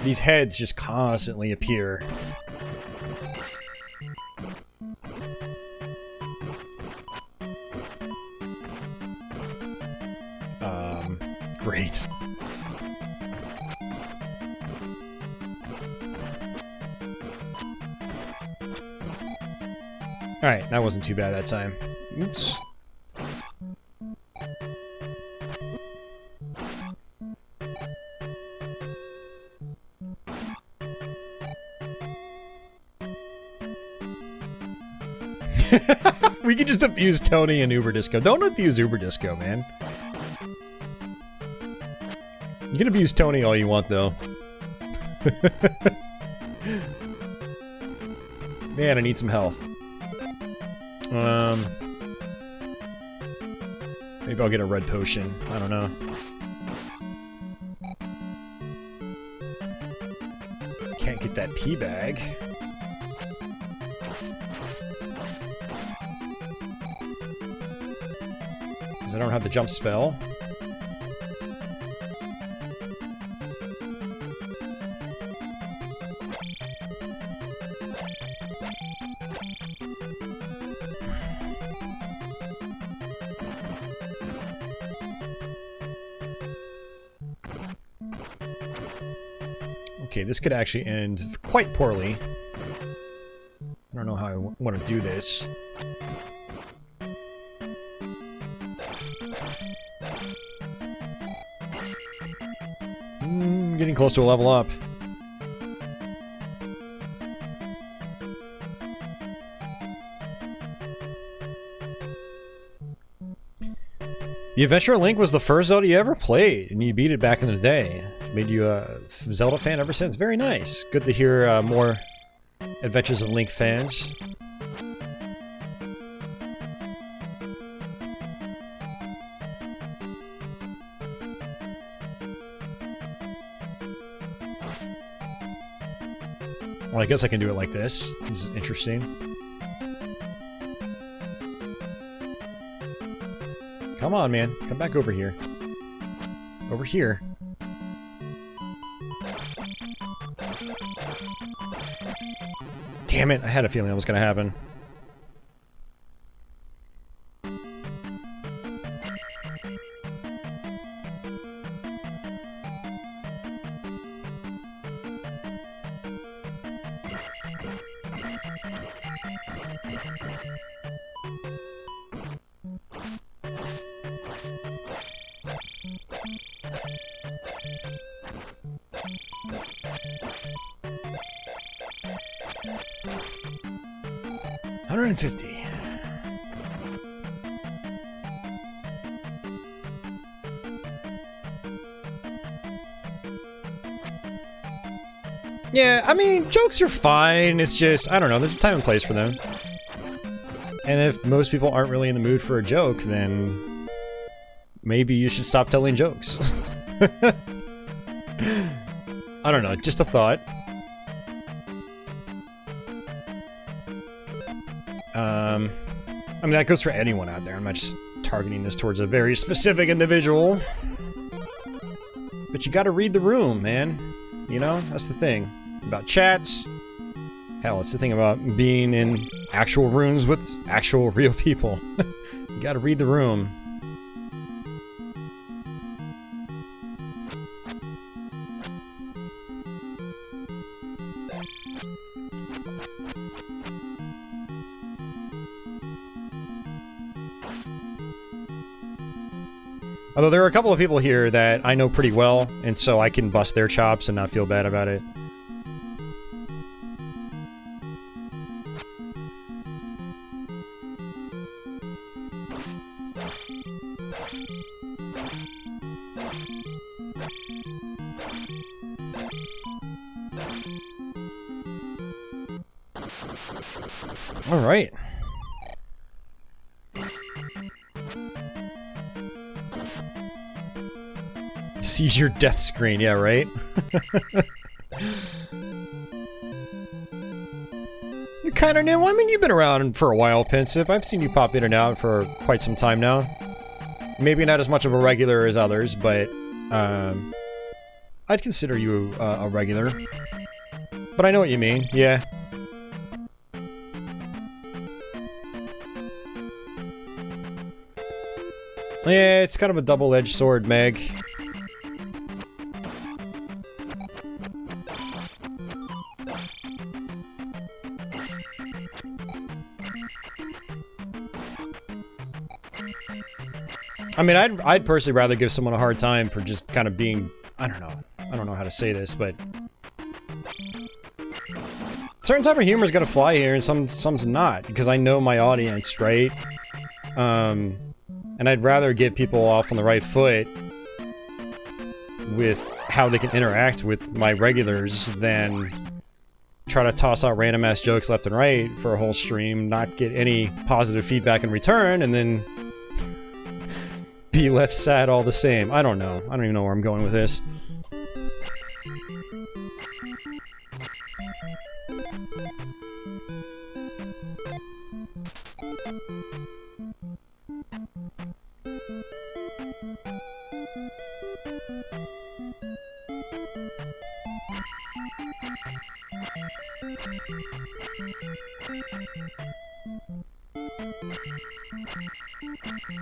These heads just constantly appear. Great. Alright, that wasn't too bad that time. Oops. We could just abuse Tony and Uber Disco. Don't abuse Uber Disco, man. You can abuse Tony all you want, though. Man, I need some health. Maybe I'll get a red potion. I don't know. Can't get that pea bag. I don't have the jump spell. Okay, this could actually end quite poorly. I don't know how I want to do this. getting close to a level up. The Adventure of Link was the first Zelda you ever played, and you beat it back in the day. It's made you a Zelda fan ever since. Very nice. Good to hear more Adventures of Link fans. Well, I guess I can do it like this. This is interesting. Come on, man. Come back over here. Over here. Damn it, I had a feeling that was gonna happen. $150. Yeah, I mean, jokes are fine. It's just, I don't know, there's a time and place for them. And if most people aren't really in the mood for a joke, then maybe you should stop telling jokes. I don't know, just a thought. I mean, that goes for anyone out there. I'm not just targeting this towards a very specific individual. But you gotta read the room, man. You know, that's the thing. About chats. Hell, it's the thing about being in actual rooms with actual real people. You gotta read the room. Although there are a couple of people here that I know pretty well, and so I can bust their chops and not feel bad about it. All right. Sees your death screen, yeah, right? You're kind of new. I mean, you've been around for a while, Pensive. I've seen you pop in and out for quite some time now. Maybe not as much of a regular as others, but I'd consider you a regular. But I know what you mean, yeah. Yeah, it's kind of a double-edged sword, Meg. I mean, I'd personally rather give someone a hard time for just kind of being, I don't know how to say this, but certain type of humor is gonna fly here, and some's not, because I know my audience, right? And I'd rather get people off on the right foot with how they can interact with my regulars than try to toss out random ass jokes left and right for a whole stream, not get any positive feedback in return, and then be left sad all the same. I don't know. I don't even know where I'm going with this.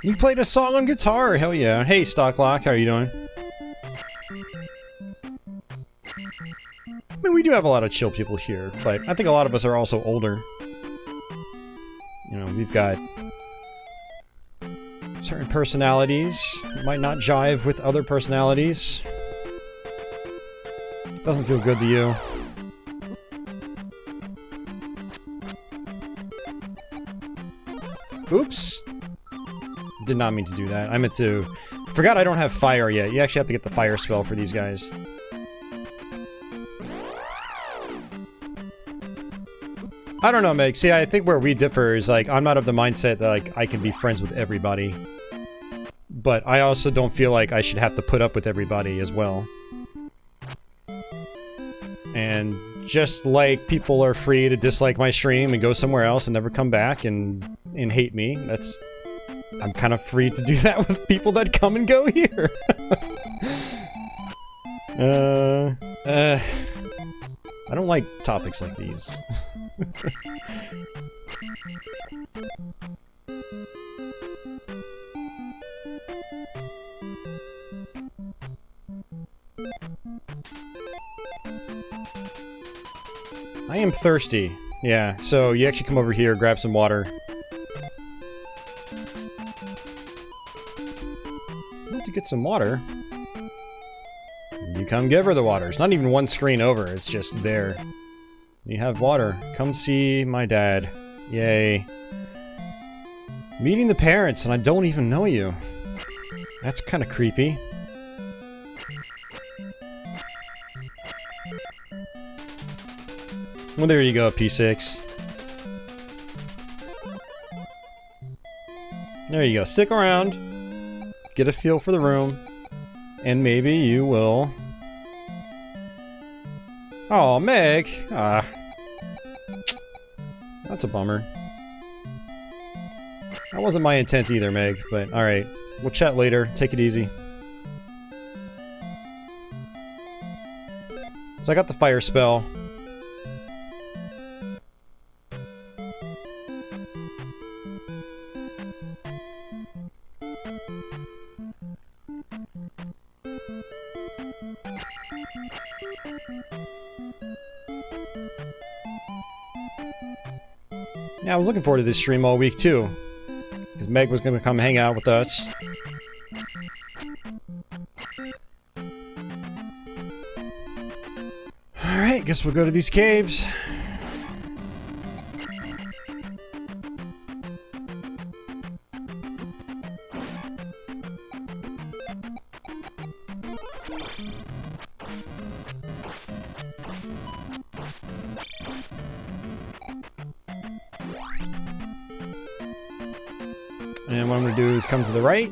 You played a song on guitar, hell yeah. Hey Stocklock, how are you doing? I mean, we do have a lot of chill people here, but I think a lot of us are also older. You know, we've got certain personalities that might not jive with other personalities. Doesn't feel good to you. Oops. Did not mean to do that. I meant to... Forgot I don't have fire yet. You actually have to get the fire spell for these guys. I don't know, Meg. See, I think where we differ is, like, I'm not of the mindset that, like, I can be friends with everybody. But I also don't feel like I should have to put up with everybody as well. And just like people are free to dislike my stream and go somewhere else and never come back and hate me, that's... I'm kind of free to do that with people that come and go here. I don't like topics like these. I am thirsty. Yeah, so you actually come over here, grab some water. To get some water. You come give her the water. It's not even one screen over, it's just there. You have water. Come see my dad. Yay. Meeting the parents, and I don't even know you. That's kind of creepy. Well, there you go, P6. There you go. Stick around. Get a feel for the room. And maybe you will... Oh, Meg! Ah. That's a bummer. That wasn't my intent either, Meg, but alright. We'll chat later. Take it easy. So I got the fire spell. Yeah, I was looking forward to this stream all week, too. Because Meg was gonna come hang out with us. Alright, guess we'll go to these caves. And what I'm going to do is come to the right.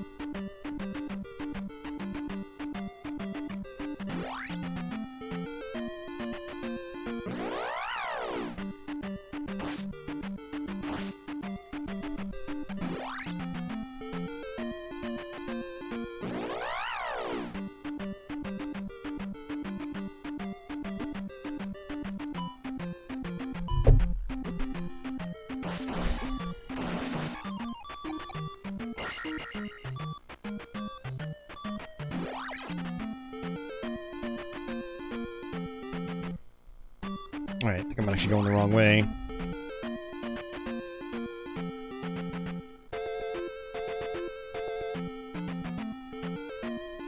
Alright, I think I'm actually going the wrong way.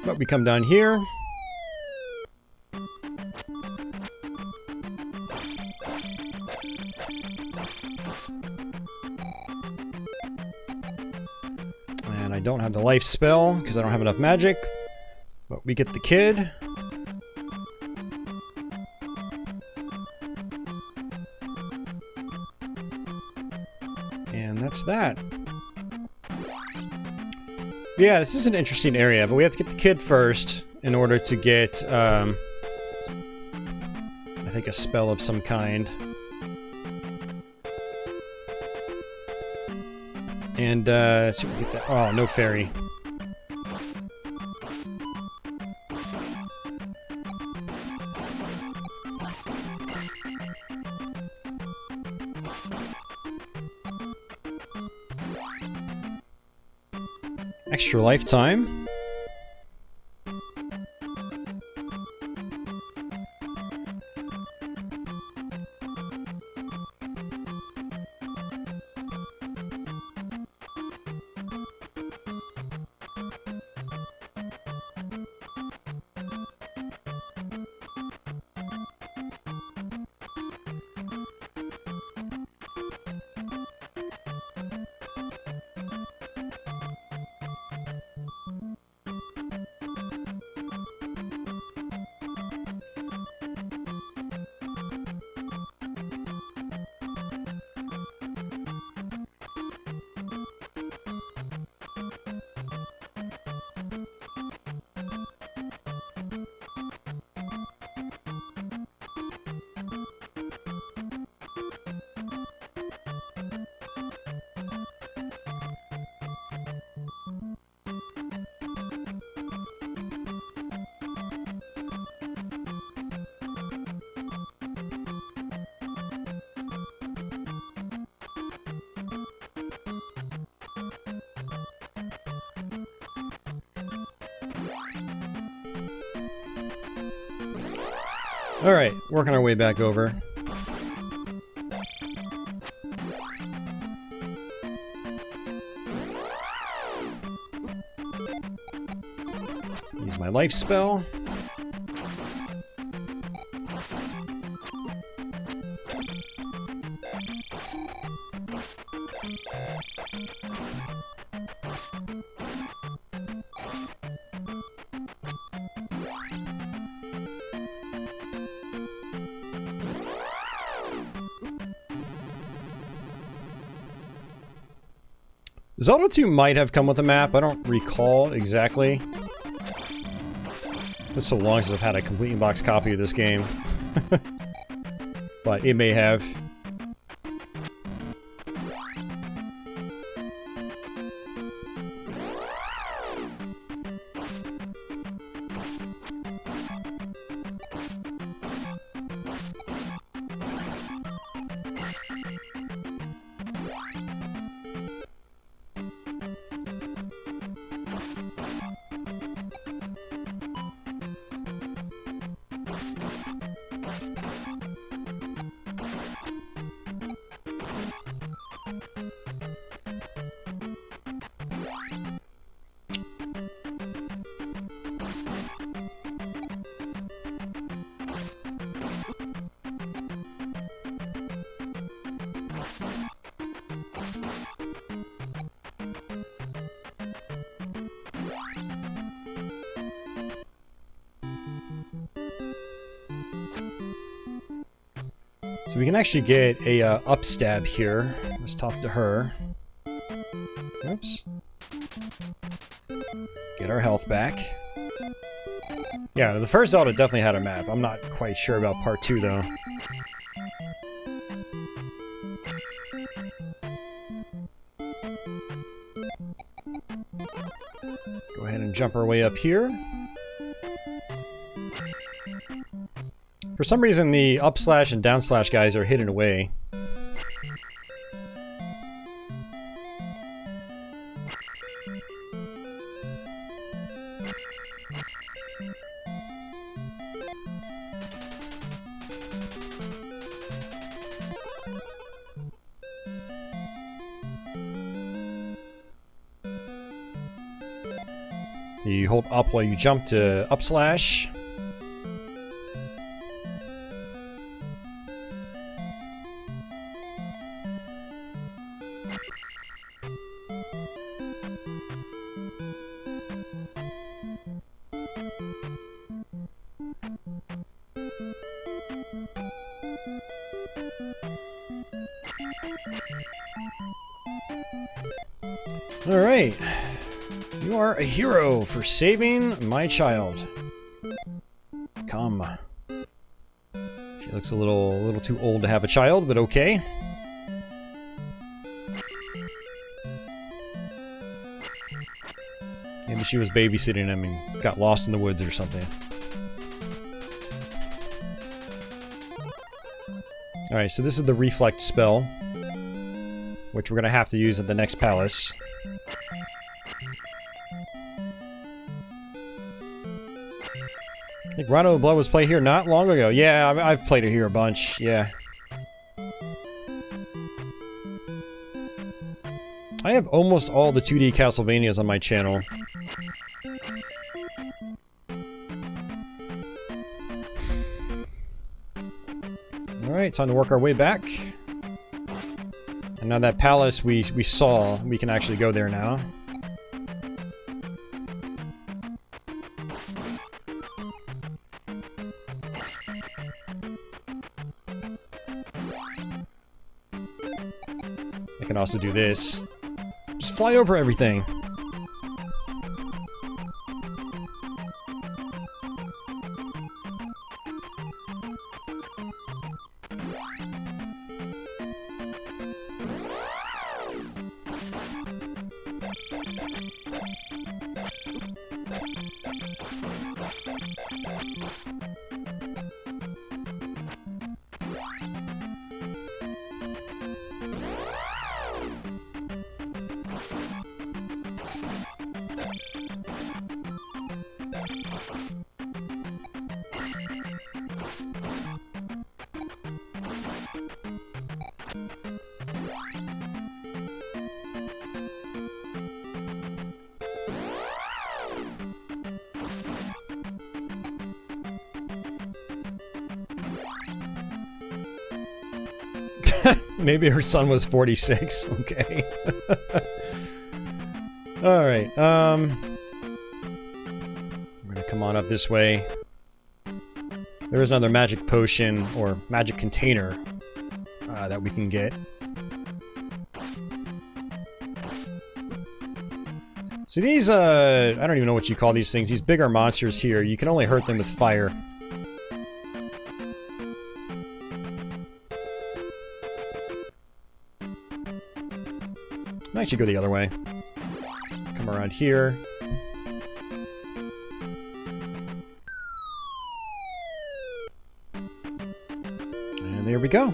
But we come down here. And I don't have the life spell because I don't have enough magic. But we get the kid. That's that. Yeah, this is an interesting area, but we have to get the kid first in order to get, I think a spell of some kind. And, let's see if we get that. Oh, no fairy. Extra lifetime. Alright, working our way back over. Use my life spell. Zelda 2 might have come with a map, I don't recall exactly. It's so long since I've had a complete in-box copy of this game. But it may have. So we can actually get a up stab here. Let's talk to her. Oops. Get our health back. Yeah, the first Zelda definitely had a map. I'm not quite sure about part 2 though. Go ahead and jump our way up here. For some reason, the up slash and down slash guys are hidden away. You hold up while you jump to up slash. Alright. You are a hero for saving my child. Come. She looks a little too old to have a child, but okay. Maybe she was babysitting him and got lost in the woods or something. Alright, so this is the reflect spell, which we're going to have to use at the next palace. I think Rondo of Blood was played here not long ago. Yeah, I've played it here a bunch, yeah. I have almost all the 2D Castlevanias on my channel. Alright, time to work our way back. And now that palace we saw, we can actually go there now. I can also do this. Just fly over everything. Maybe her son was 46. Okay. Alright, we're gonna come on up this way. There is another magic potion, or magic container, that we can get. So these, I don't even know what you call these things. These bigger monsters here, you can only hurt them with fire. I'll actually go the other way. Come around here. And there we go.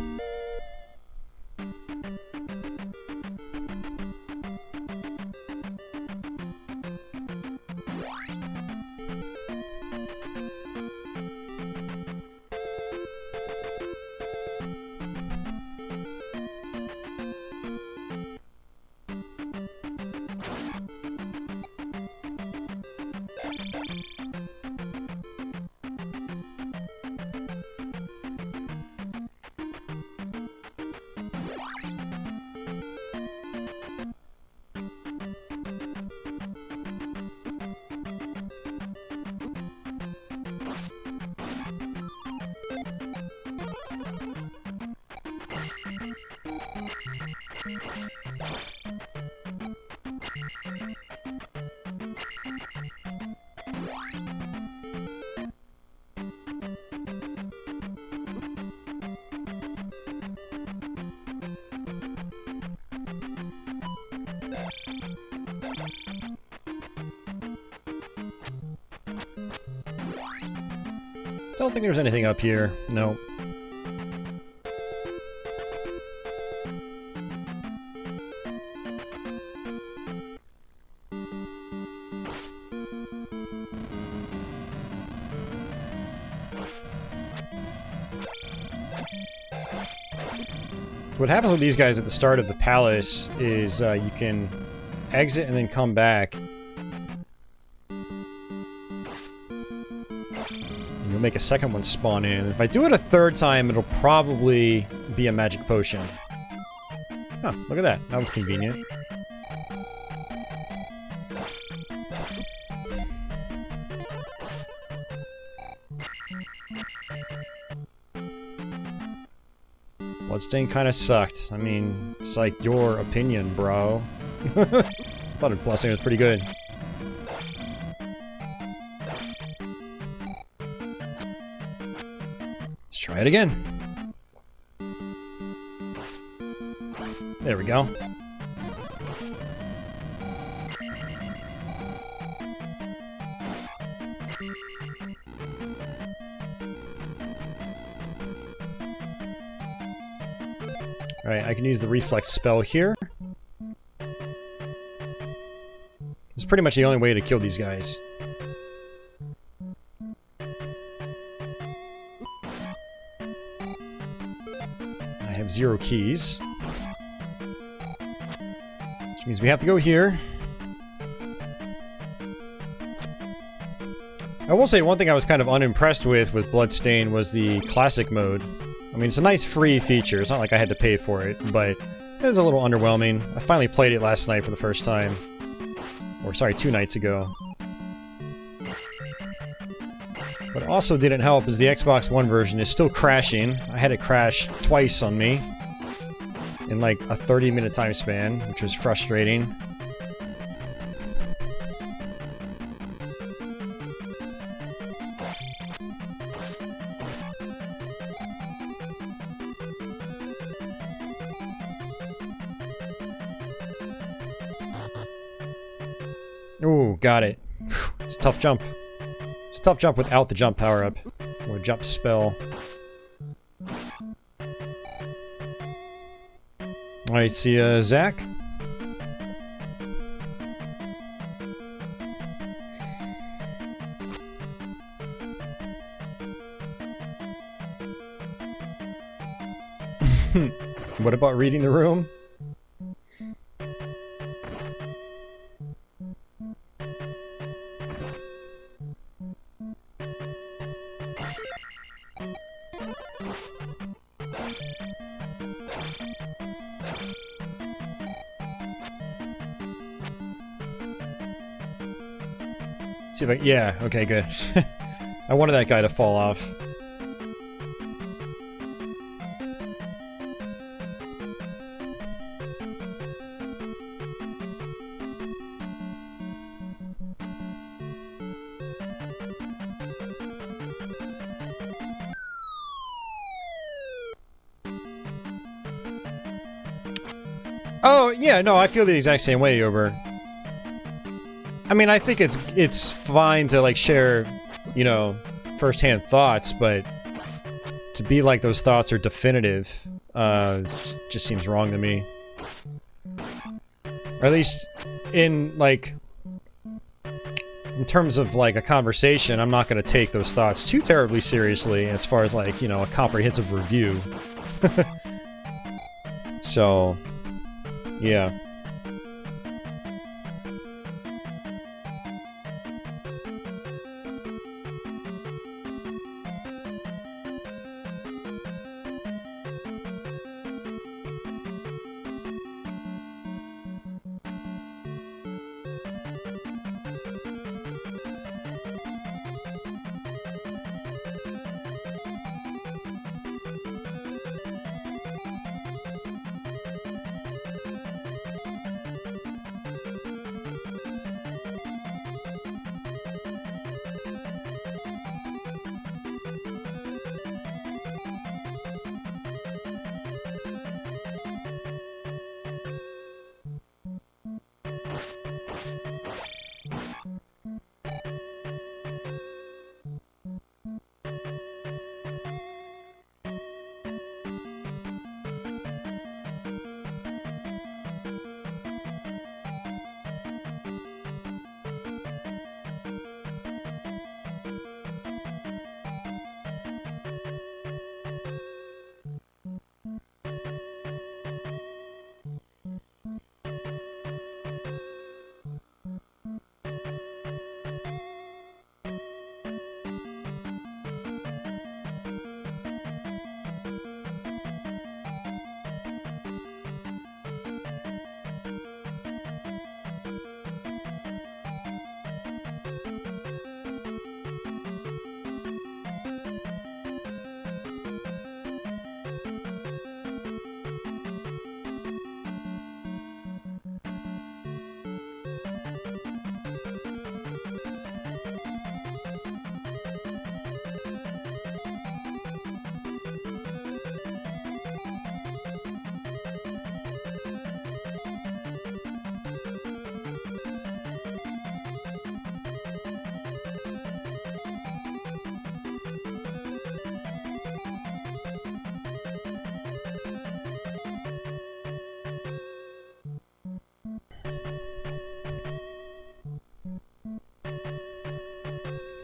Don't think there's anything up here. No. What happens with these guys at the start of the palace is you can exit and then come back. You'll make a second one spawn in. If I do it a third time, it'll probably be a magic potion. Huh, look at that. That was convenient. Bloodstain kind of sucked. I mean, it's like your opinion, bro. I thought Bloodstain was pretty good. Let's try it again. There we go. Alright, I can use the reflex spell here. It's pretty much the only way to kill these guys. I have 0 keys. Which means we have to go here. I will say one thing I was kind of unimpressed with Bloodstain was the classic mode. I mean, it's a nice free feature. It's not like I had to pay for it, but it was a little underwhelming. I finally played it last night for the first time. Or, sorry, 2 nights ago. What also didn't help is the Xbox One version is still crashing. I had it crash twice on me in like a 30-minute time span, which was frustrating. Ooh, got it. It's a tough jump. It's a tough jump without the jump power-up. Or jump spell. Alright, see ya, Zach. What about reading the room? See if I... Yeah, okay, good. I wanted that guy to fall off. Oh, yeah, no, I feel the exact same way, Yober. I mean, I think it's fine to, like, share, you know, first-hand thoughts, but to be like those thoughts are definitive, it just seems wrong to me. Or at least in, like, in terms of, like, a conversation, I'm not going to take those thoughts too terribly seriously as far as, like, you know, a comprehensive review. So... yeah.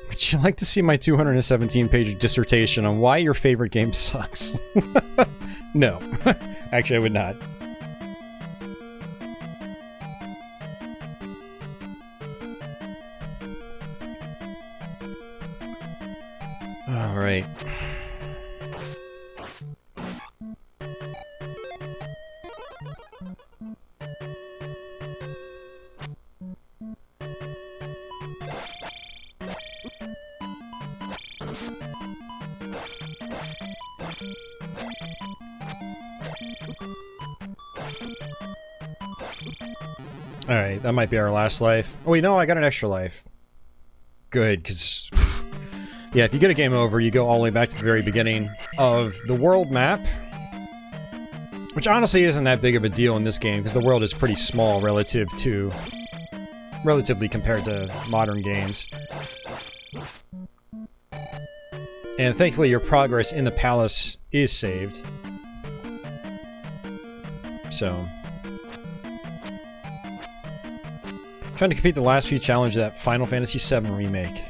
Would you like to see my 217-page dissertation on why your favorite game sucks? No. Actually, I would not. Alright. Alright, that might be our last life. Oh wait, no, I got an extra life. Good, because... yeah, if you get a game over, you go all the way back to the very beginning of the world map. Which honestly isn't that big of a deal in this game, because the world is pretty small relatively compared to modern games. And thankfully your progress in the palace is saved. So... trying to complete the last few challenges of that Final Fantasy VII remake.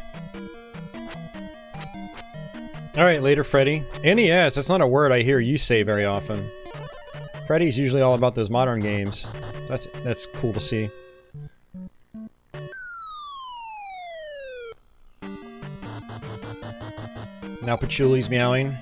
Alright, later, Freddy. NES, that's not a word I hear you say very often. Freddy's usually all about those modern games. That's cool to see. Now Patchouli's meowing.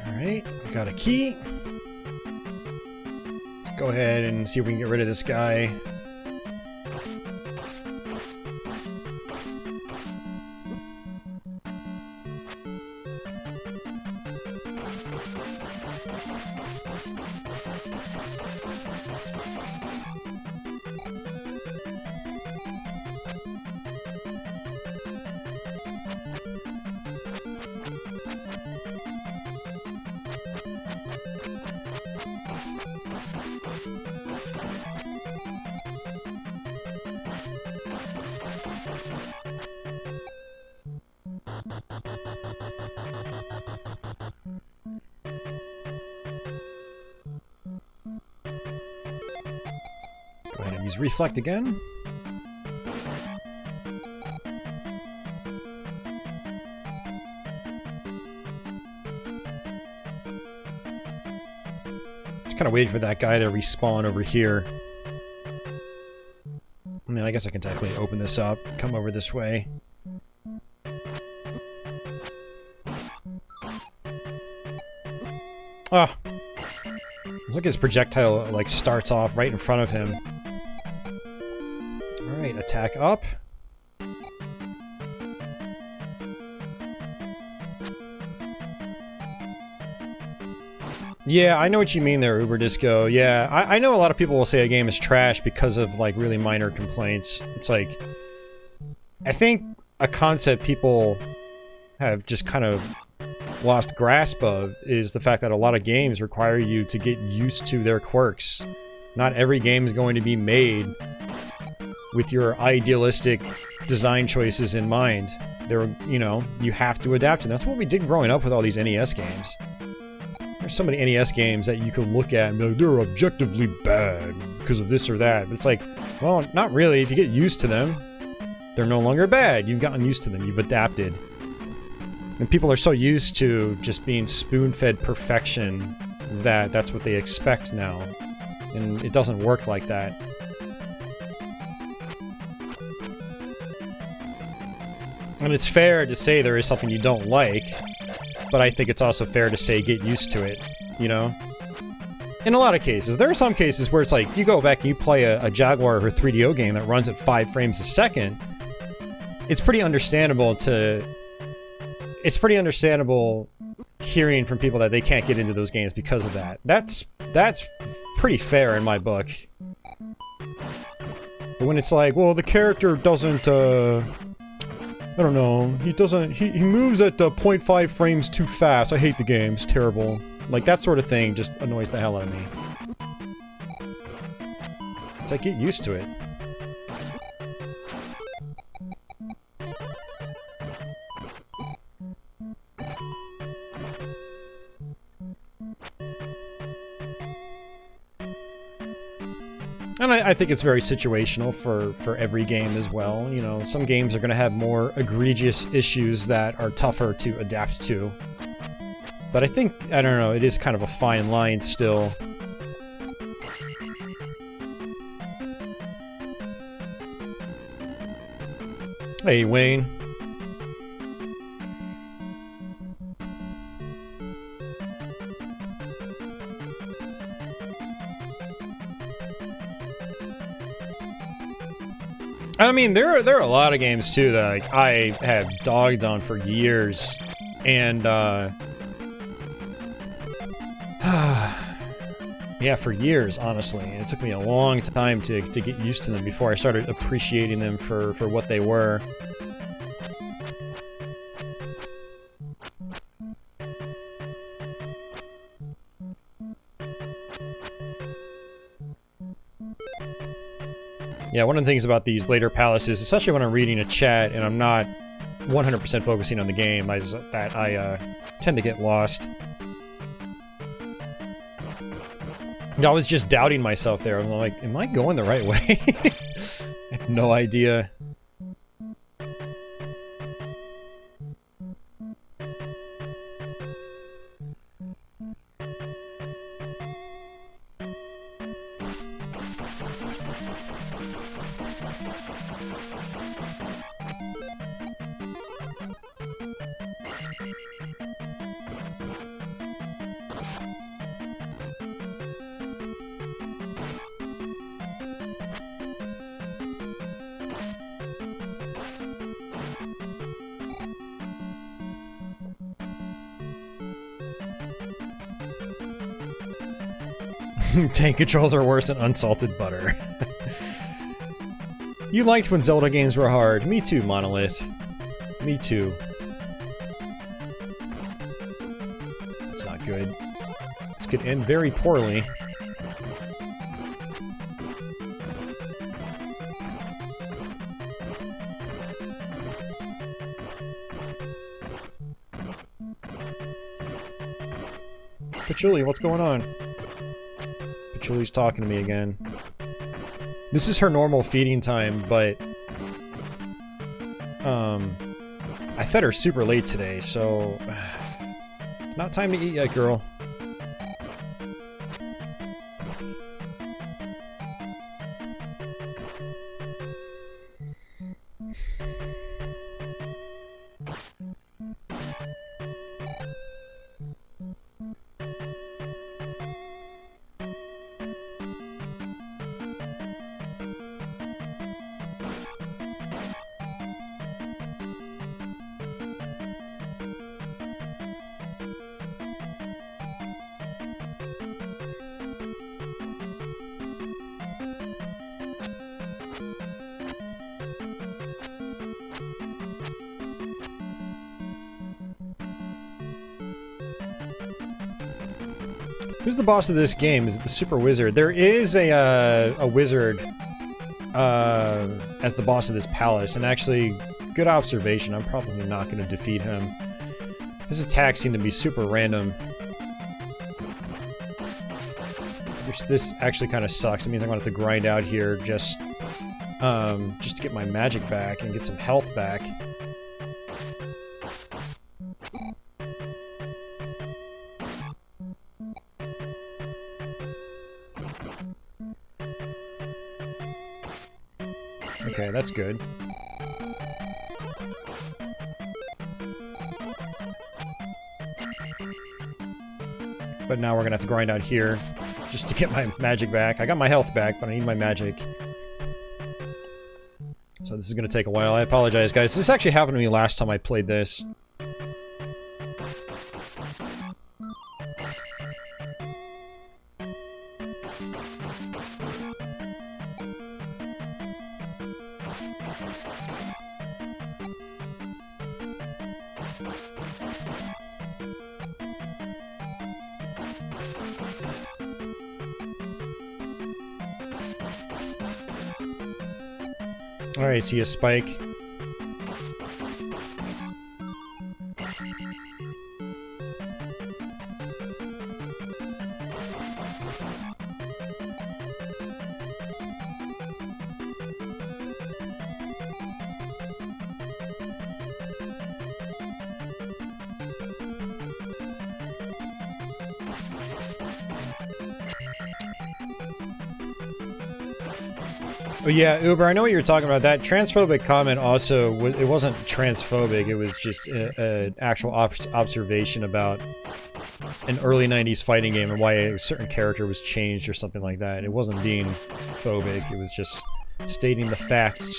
Alright, we got a key. Let's go ahead and see if we can get rid of this guy. Go ahead and use reflect again. Just kind of waiting for that guy to respawn over here. I mean, I guess I can technically open this up, come over this way. Oh! Looks like his projectile, like, starts off right in front of him. Alright, attack up. Yeah, I know what you mean there, Uber Disco. Yeah, I know a lot of people will say a game is trash because of, like, really minor complaints. It's like... I think a concept people have just kind of lost grasp of is the fact that a lot of games require you to get used to their quirks. Not every game is going to be made with your idealistic design choices in mind. There, you know, you have to adapt, and that's what we did growing up with all these NES games. There's so many NES games that you could look at and be like, they're objectively bad because of this or that. But it's like, well, not really. If you get used to them, they're no longer bad. You've gotten used to them. You've adapted. And people are so used to just being spoon-fed perfection that that's what they expect now. And it doesn't work like that. And it's fair to say there is something you don't like, but I think it's also fair to say get used to it, you know? In a lot of cases. There are some cases where it's like, you go back and you play a Jaguar or 3DO game that runs at 5 frames a second, it's pretty understandable to... It's pretty understandable hearing from people that they can't get into those games because of that. That's pretty fair in my book. But when it's like, well, the character doesn't, I don't know, he moves at 0.5 frames too fast, I hate the game, it's terrible. Like, that sort of thing just annoys the hell out of me. It's like, get used to it. And I think it's very situational for every game as well. You know, some games are going to have more egregious issues that are tougher to adapt to. But I think, I don't know, it is kind of a fine line still. Hey, Wayne. I mean, there are a lot of games too that like, I have dogged on for years, and yeah, for years, honestly. And it took me a long time to get used to them before I started appreciating them for what they were. Yeah, one of the things about these later palaces, especially when I'm reading a chat and I'm not 100% focusing on the game, is that I tend to get lost. I was just doubting myself there. I'm like, am I going the right way? I have no idea. Tank controls are worse than unsalted butter. You liked when Zelda games were hard. Me too, Monolith. Me too. That's not good. This could end very poorly. Patchouli, what's going on? Patchouli's talking to me again. This is her normal feeding time, but I fed her super late today, so it's not time to eat yet, girl. Who's the boss of this game? Is it the Super Wizard? There is a wizard as the boss of this palace, and actually, good observation. I'm probably not going to defeat him. His attacks seem to be super random. Which this actually kind of sucks. It means I'm going to have to grind out here just to get my magic back and get some health back. Okay, that's good. But now we're gonna have to grind out here just to get my magic back. I got my health back, but I need my magic. So this is gonna take a while. I apologize, guys. This actually happened to me last time I played this. Alright, see a spike. Oh yeah, Uber, I know what you're talking about. That transphobic comment also, it wasn't transphobic, it was just an actual observation about an early 90s fighting game and why a certain character was changed or something like that. It wasn't being phobic, it was just stating the facts.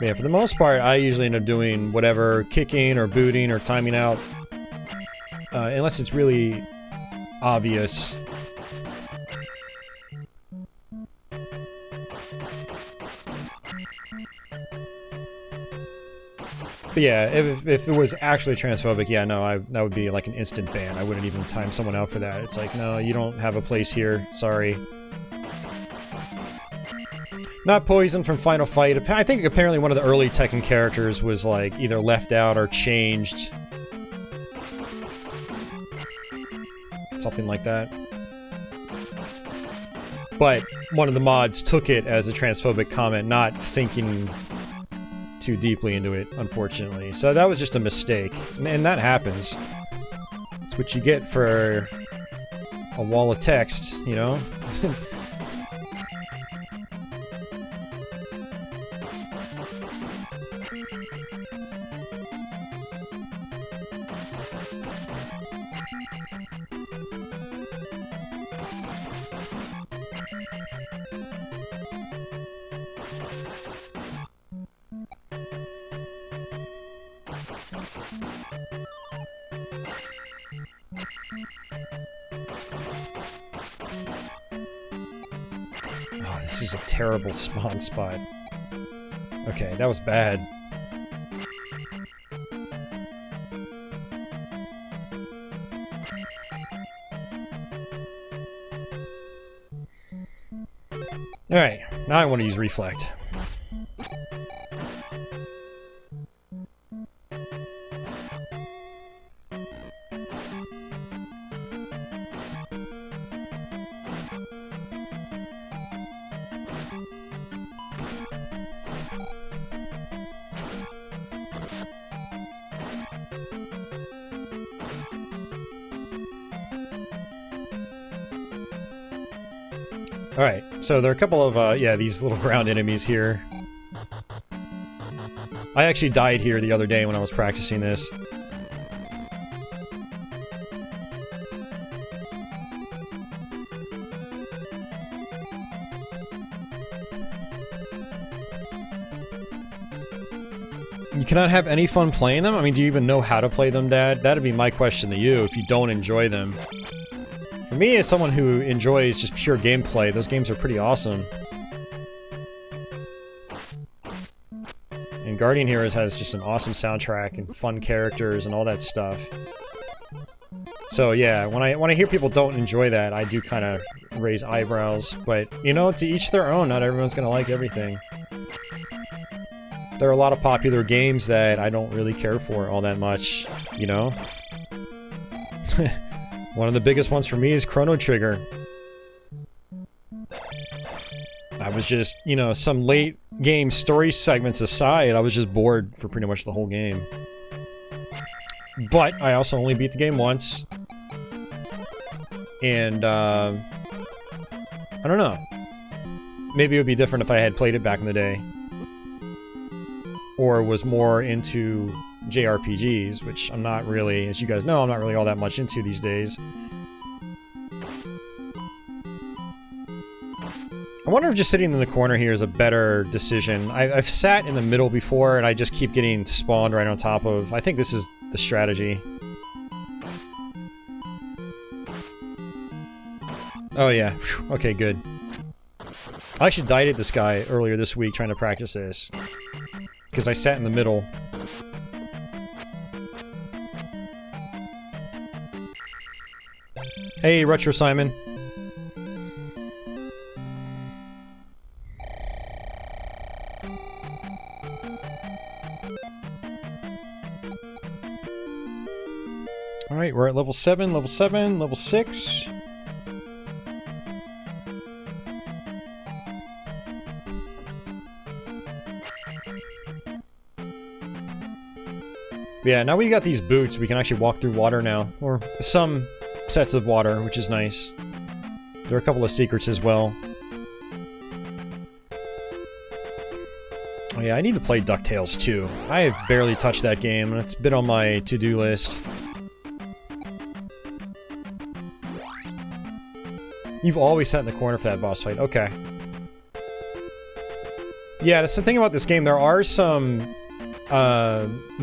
Yeah, for the most part, I usually end up doing whatever, kicking or booting or timing out. Unless it's really obvious. But yeah, if it was actually transphobic, yeah, no, that would be like an instant ban. I wouldn't even time someone out for that. It's like, no, you don't have a place here. Sorry. Not Poison from Final Fight. I think apparently one of the early Tekken characters was like either left out or changed. Something like that. But one of the mods took it as a transphobic comment, not thinking too deeply into it, unfortunately. So that was just a mistake. And that happens. It's what you get for a wall of text, you know? Oh, this is a terrible spawn spot. Okay, that was bad. Alright, now I want to use Reflect. Alright, so there are a couple of, yeah, these little ground enemies here. I actually died here the other day when I was practicing this. You cannot have any fun playing them? I mean, do you even know how to play them, Dad? That'd be my question to you if you don't enjoy them. For me, as someone who enjoys just pure gameplay, those games are pretty awesome. And Guardian Heroes has just an awesome soundtrack and fun characters and all that stuff. So yeah, when I hear people don't enjoy that, I do kind of raise eyebrows. But, you know, to each their own, not everyone's gonna like everything. There are a lot of popular games that I don't really care for all that much, you know? One of the biggest ones for me is Chrono Trigger. I was just, you know, some late game story segments aside, I was just bored for pretty much the whole game. But I also only beat the game once. And, I don't know. Maybe it would be different if I had played it back in the day. Or was more into JRPGs, which I'm not really, as you guys know, I'm not really all that much into these days. I wonder if just sitting in the corner here is a better decision. I've sat in the middle before, and I just keep getting spawned right on top of... I think this is the strategy. Oh yeah, whew. Okay, good. I actually died at this guy earlier this week trying to practice this. Because I sat in the middle. Hey, Retro Simon. Alright, we're at level 7, level 7, level 6. Yeah, now we got these boots, we can actually walk through water now. Or some sets of water, which is nice. There are a couple of secrets as well. Oh yeah, I need to play DuckTales 2. I have barely touched that game, and it's been on my to-do list. You've always sat in the corner for that boss fight. Okay. Yeah, that's the thing about this game. There are some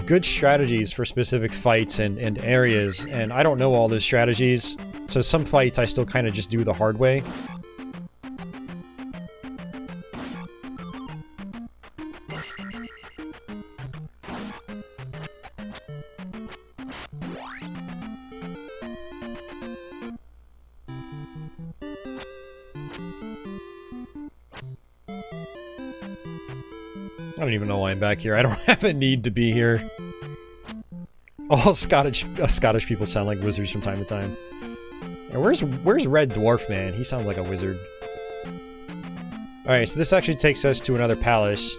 good strategies for specific fights and areas, and I don't know all those strategies, so some fights I still kind of just do the hard way. I don't even know why I'm back here. I don't have a need to be here. All Scottish people sound like wizards from time to time. And where's Red Dwarf, man? He sounds like a wizard. Alright, so this actually takes us to another palace.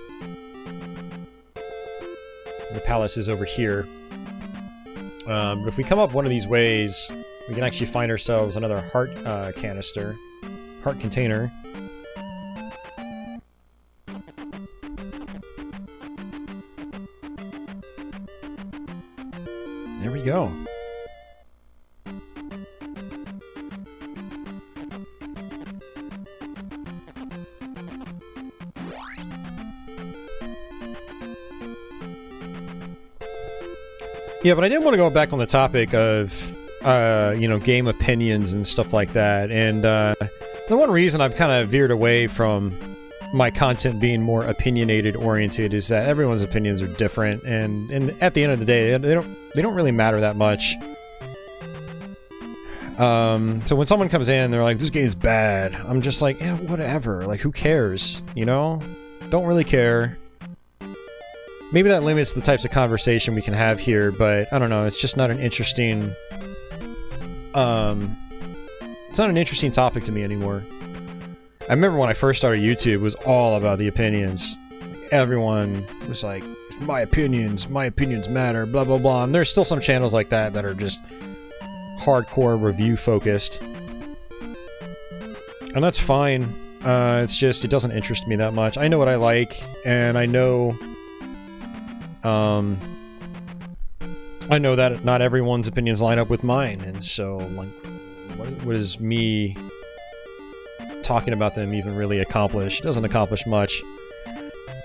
The palace is over here. But if we come up one of these ways, we can actually find ourselves another heart canister. Heart container. There we go. Yeah, but I did want to go back on the topic of you know, game opinions and stuff like that. And the one reason I've kind of veered away from my content being more opinionated oriented is that everyone's opinions are different, and at the end of the day, they don't really matter that much. So when someone comes in and they're like, this game's bad, I'm just like, yeah, whatever, like, who cares, you know? Don't really care. Maybe that limits the types of conversation we can have here, but I don't know, it's just not an interesting, it's not an interesting topic to me anymore. I remember when I first started YouTube, it was all about the opinions. Everyone was like, my opinions matter, blah blah blah, and there's still some channels like that that are just hardcore review focused. And that's fine. It's just, it doesn't interest me that much. I know what I like, and I know that not everyone's opinions line up with mine, and so, like, what is me talking about them even really accomplish? It doesn't accomplish much.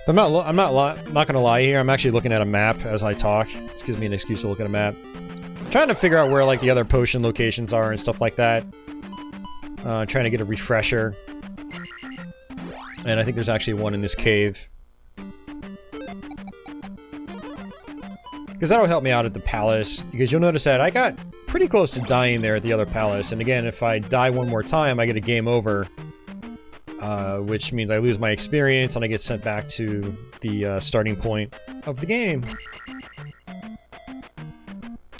I'm not gonna lie here, I'm actually looking at a map as I talk. This gives me an excuse to look at a map. I'm trying to figure out where, like, the other potion locations are and stuff like that. Trying to get a refresher. And I think there's actually one in this cave. Because that'll help me out at the palace, because you'll notice that I got pretty close to dying there at the other palace, and again, if I die one more time, I get a game over. Which means I lose my experience, and I get sent back to the starting point of the game.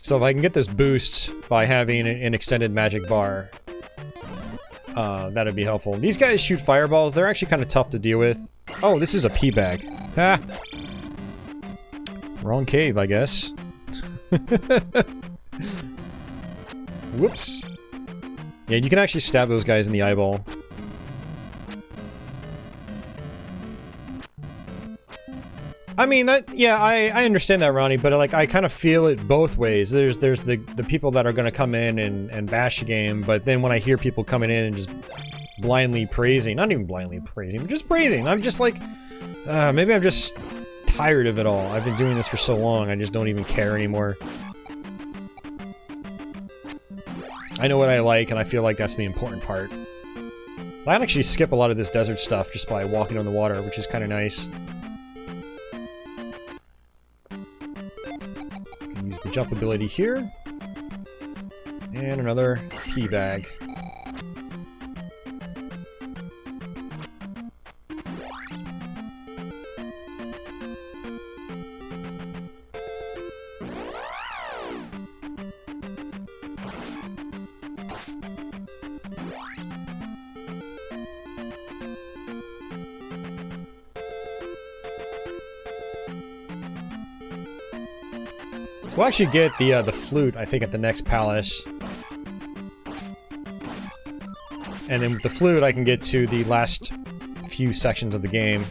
So if I can get this boost by having an extended magic bar, that'd be helpful. These guys shoot fireballs, they're actually kind of tough to deal with. Oh, this is a pea bag. Ha! Wrong cave, I guess. Whoops. Yeah, you can actually stab those guys in the eyeball. I mean, that, yeah, I understand that, Ronnie, but, like, I kind of feel it both ways. There's the people that are going to come in and bash the game, but then when I hear people coming in and just blindly praising, not even blindly praising, but just praising, I'm just like, maybe I'm just tired of it all. I've been doing this for so long, I just don't even care anymore. I know what I like, and I feel like that's the important part. I can actually skip a lot of this desert stuff just by walking on the water, which is kind of nice. Use the jump ability here. And another pea bag. We'll actually get the flute, I think, at the next palace. And then with the flute, I can get to the last few sections of the game.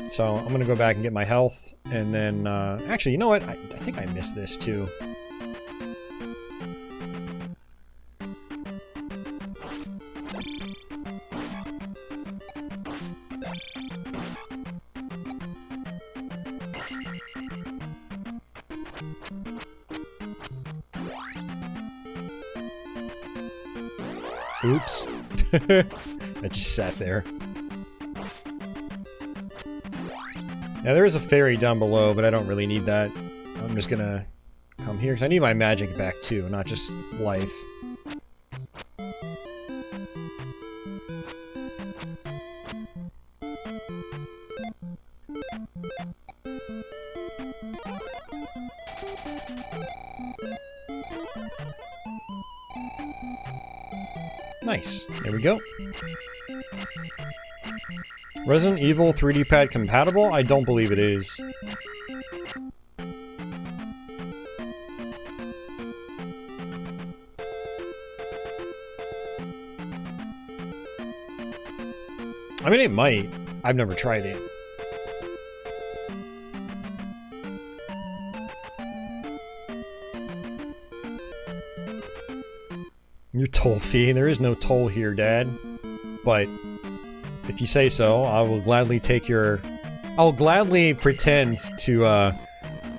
So I'm gonna go back and get my health, and then, actually, you know what? I think I missed this, too. Oops. I just sat there. Now there is a fairy down below, but I don't really need that. I'm just gonna come here, because I need my magic back too, not just life. Nice. There we go. Resident Evil 3D pad compatible? I don't believe it is. I mean, it might. I've never tried it. Your toll fee? There is no toll here, Dad. But if you say so, I will gladly take your... I'll gladly pretend to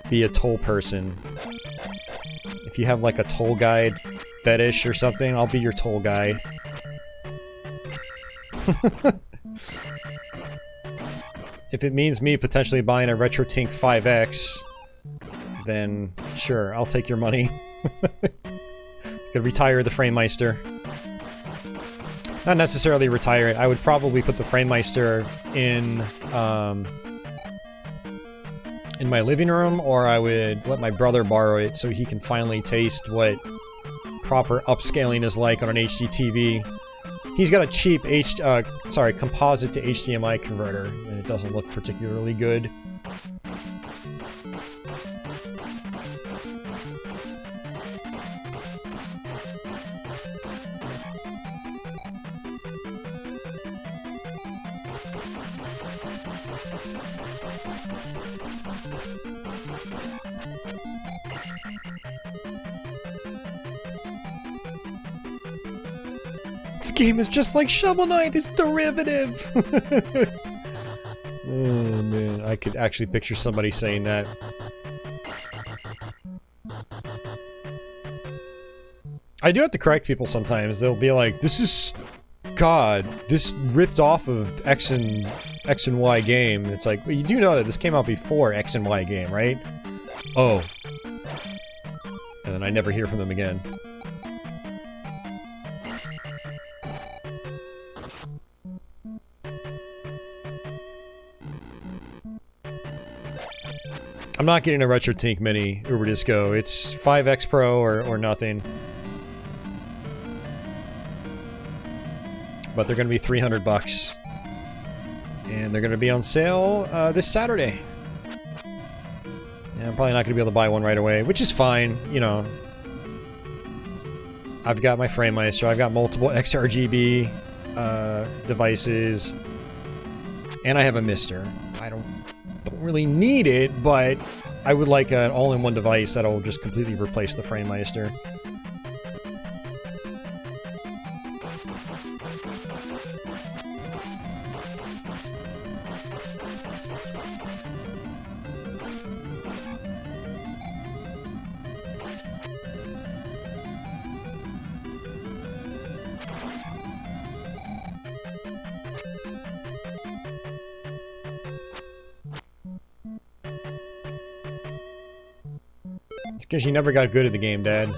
be a toll person. If you have like a toll guide fetish or something, I'll be your toll guide. If it means me potentially buying a RetroTink 5X, then sure, I'll take your money. Could retire the Framemeister. Not necessarily retire it. I would probably put the Framemeister in my living room, or I would let my brother borrow it so he can finally taste what proper upscaling is like on an HD TV. He's got a cheap composite to HDMI converter, and it doesn't look particularly good. This game is just like Shovel Knight, it's derivative! Oh man, I could actually picture somebody saying that. I do have to correct people sometimes. They'll be like, this is... God, this ripped off of X and Y game. It's like, well, you do know that this came out before X and Y game, right? Oh. And then I never hear from them again. I'm not getting a RetroTink Mini Uber Disco. It's 5X Pro or nothing. But they're going to be $300. And they're going to be on sale this Saturday. And I'm probably not going to be able to buy one right away, which is fine, you know. I've got my Framemeister, I've got multiple XRGB devices, and I have a Mister. I don't really need it, but I would like an all-in-one device that'll just completely replace the Framemeister. It's because you never got good at the game, Dad.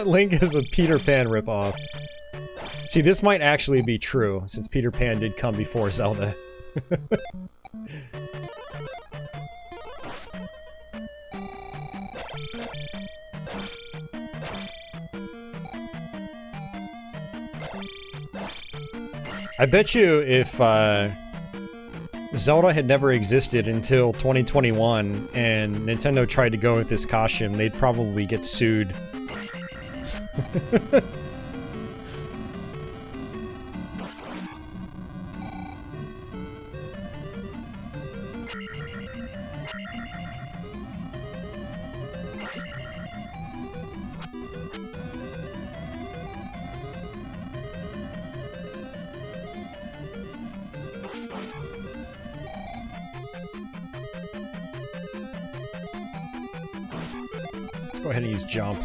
Link is a Peter Pan ripoff. See, this might actually be true, since Peter Pan did come before Zelda. I bet you if Zelda had never existed until 2021 and Nintendo tried to go with this costume, they'd probably get sued. Let's go ahead and use jump.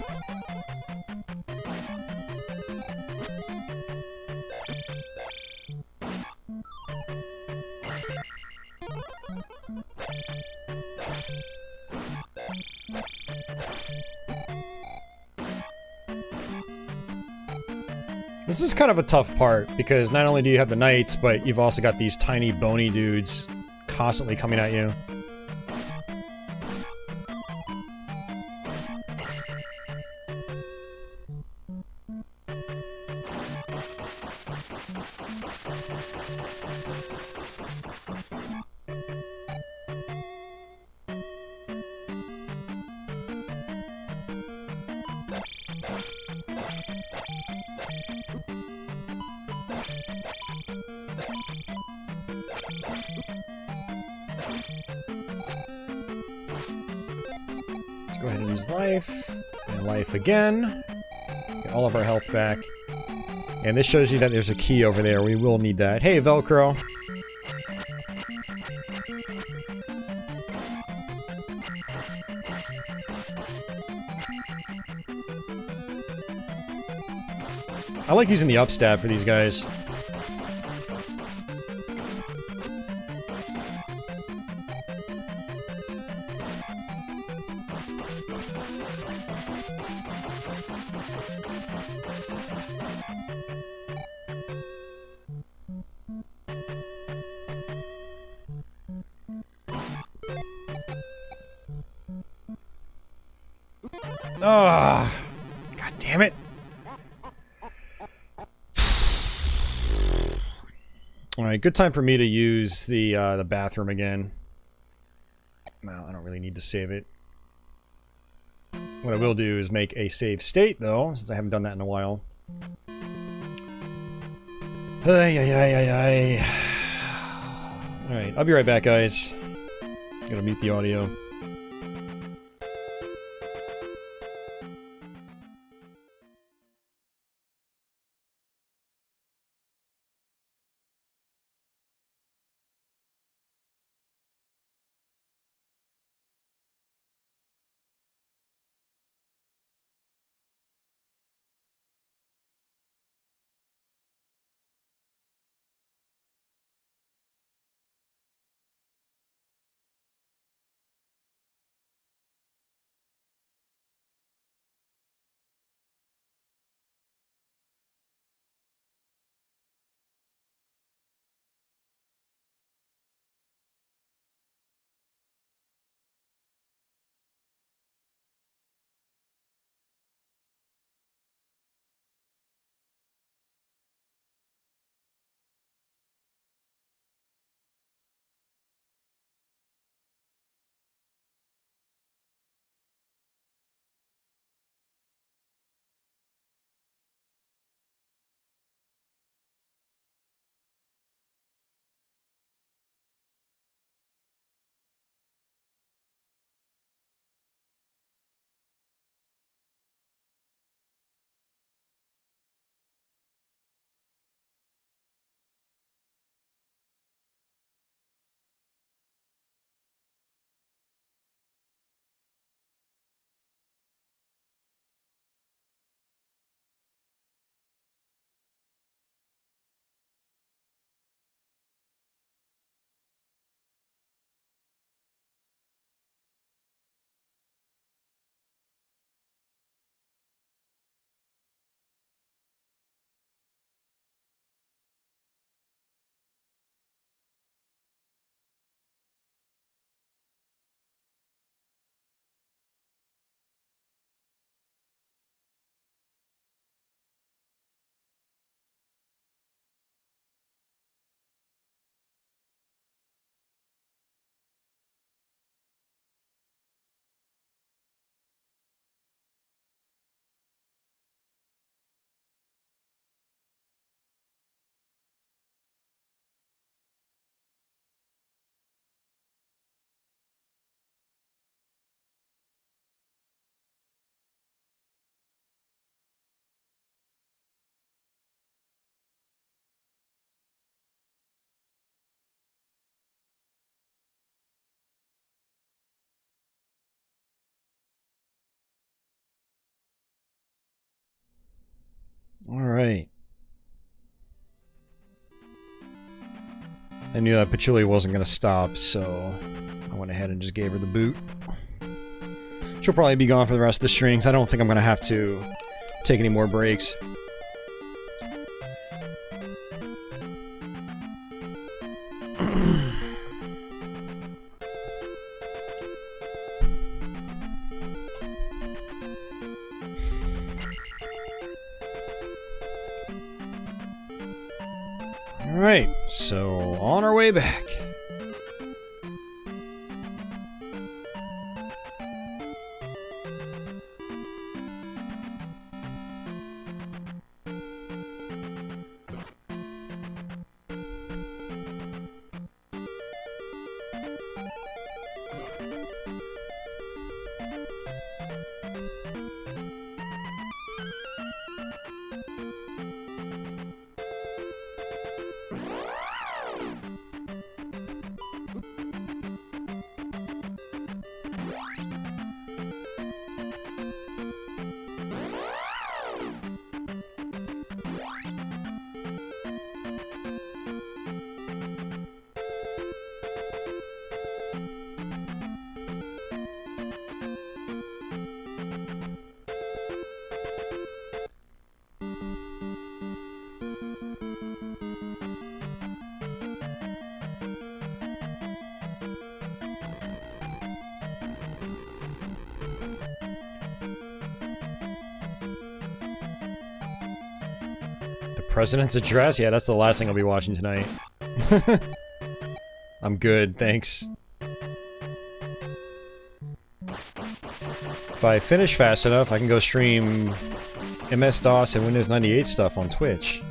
This is kind of a tough part, because not only do you have the knights, but you've also got these tiny bony dudes constantly coming at you. Let's go ahead and use life. And life again. Get all of our health back. And this shows you that there's a key over there. We will need that. Hey, Velcro. I like using the up stab for these guys. Ah, God damn it. Alright, good time for me to use the bathroom again. Well, I don't really need to save it. What I will do is make a save state, though, since I haven't done that in a while. Alright, I'll be right back, guys. Gotta mute the audio. Alright. I knew that Patchouli wasn't going to stop, so I went ahead and just gave her the boot. She'll probably be gone for the rest of the stream, 'cause I don't think I'm going to have to take any more breaks. Alright, so on our way back. President's address? Yeah, that's the last thing I'll be watching tonight. I'm good, thanks. If I finish fast enough, I can go stream MS-DOS and Windows 98 stuff on Twitch.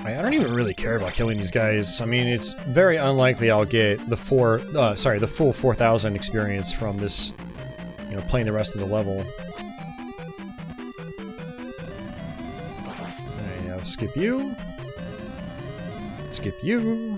I don't even really care about killing these guys. I mean, it's very unlikely I'll get the the full 4,000 experience from this, you know, playing the rest of the level. Alright, now skip you. Skip you.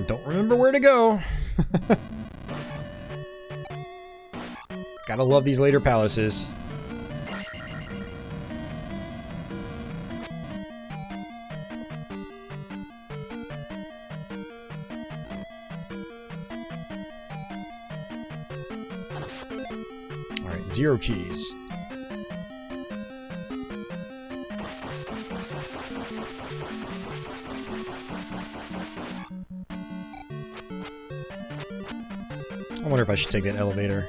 Don't remember where to go. Gotta love these later palaces. Alright, 0 keys. I wonder if I should take that elevator.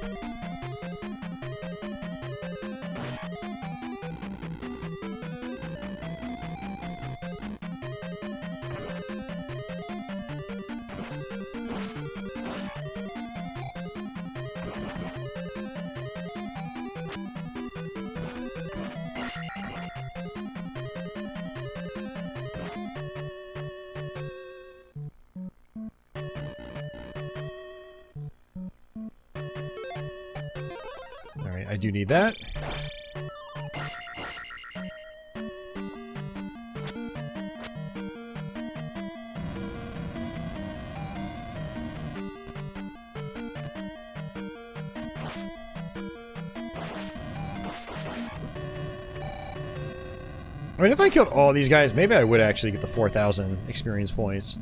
I do need that. I mean, if I killed all these guys, maybe I would actually get the 4,000 experience points.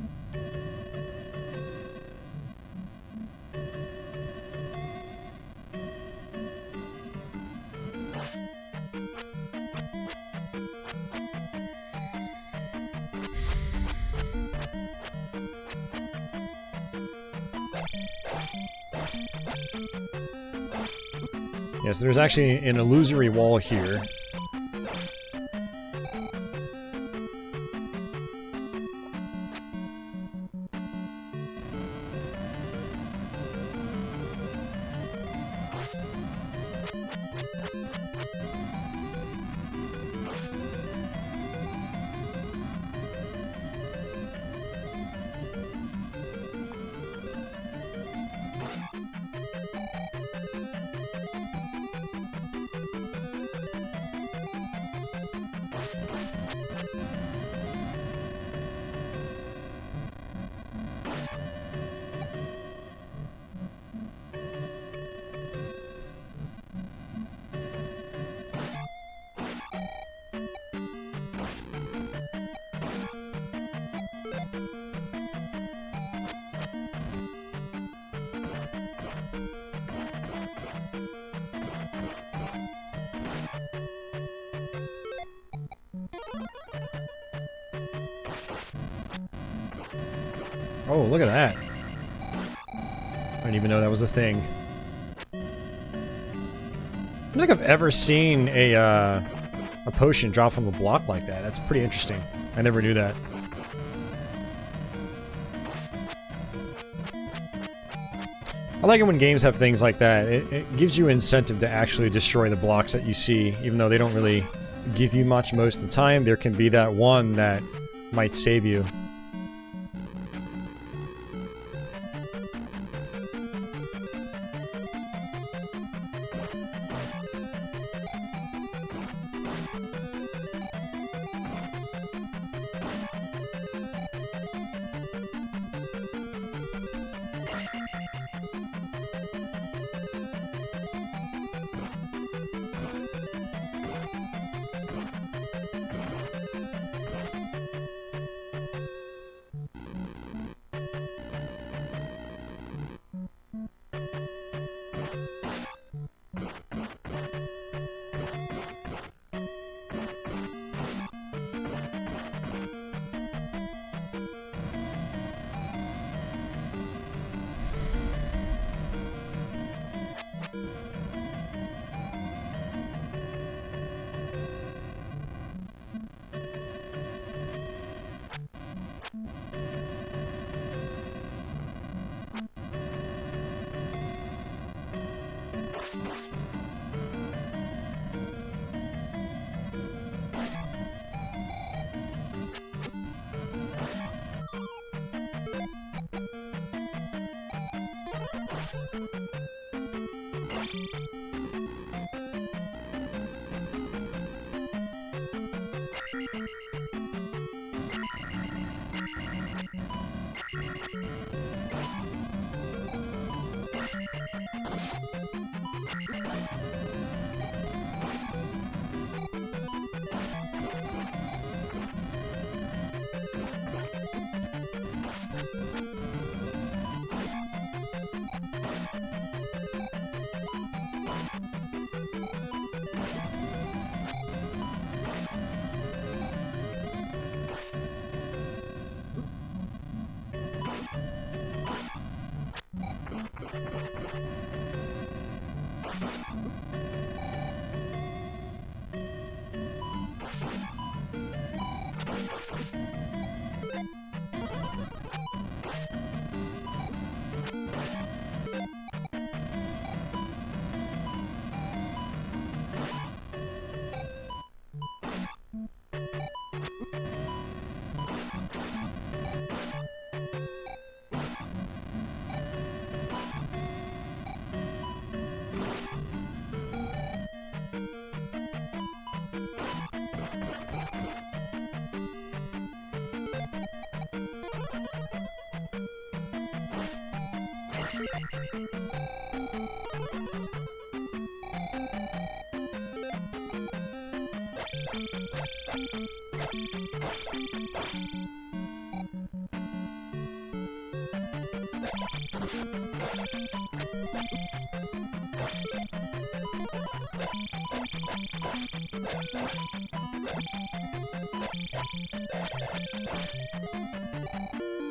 Yes, there's actually an illusory wall here. Oh, look at that. I didn't even know that was a thing. I don't think I've ever seen a potion drop from a block like that. That's pretty interesting. I never knew that. I like it when games have things like that. It gives you incentive to actually destroy the blocks that you see, even though they don't really give you much most of the time, there can be that one that might save you.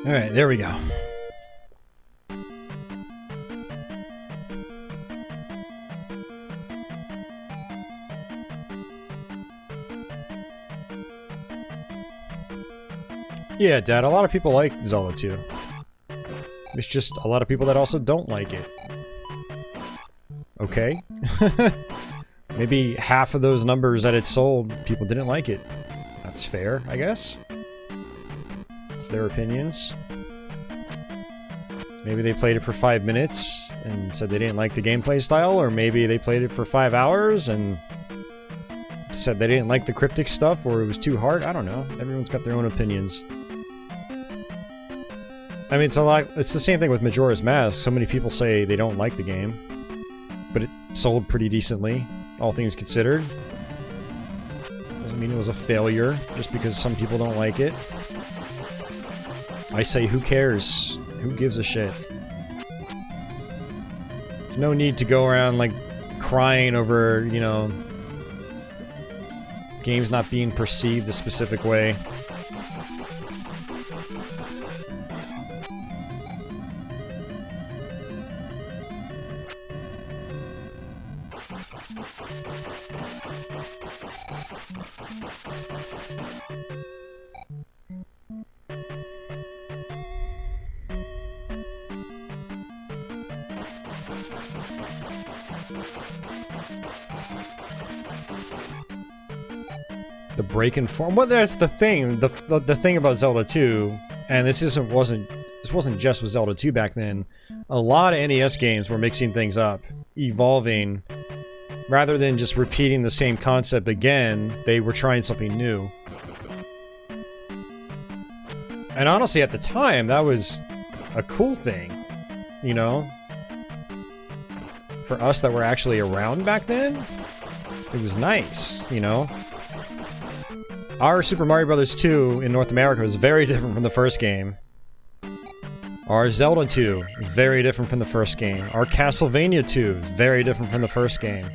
Alright, there we go. Yeah, Dad, a lot of people like Zelda 2. There's just a lot of people that also don't like it. Okay. Maybe half of those numbers that it sold, people didn't like it. That's fair, I guess. It's their opinions. Maybe they played it for 5 minutes and said they didn't like the gameplay style, or maybe they played it for 5 hours and said they didn't like the cryptic stuff, or it was too hard. I don't know. Everyone's got their own opinions. I mean, it's the same thing with Majora's Mask. So many people say they don't like the game, but it sold pretty decently, all things considered. Doesn't mean it was a failure just because some people don't like it. I say, who cares? Who gives a shit? There's no need to go around, like, crying over, you know, games not being perceived a specific way. break-in form. Well, that's the thing. The thing about Zelda 2, and this wasn't just with Zelda 2 back then. A lot of NES games were mixing things up, evolving. Rather than just repeating the same concept again, they were trying something new. And honestly, at the time, that was a cool thing, you know? For us that were actually around back then, it was nice, you know? Our Super Mario Bros. 2 in North America was very different from the first game. Our Zelda 2, very different from the first game. Our Castlevania 2 is very different from the first game.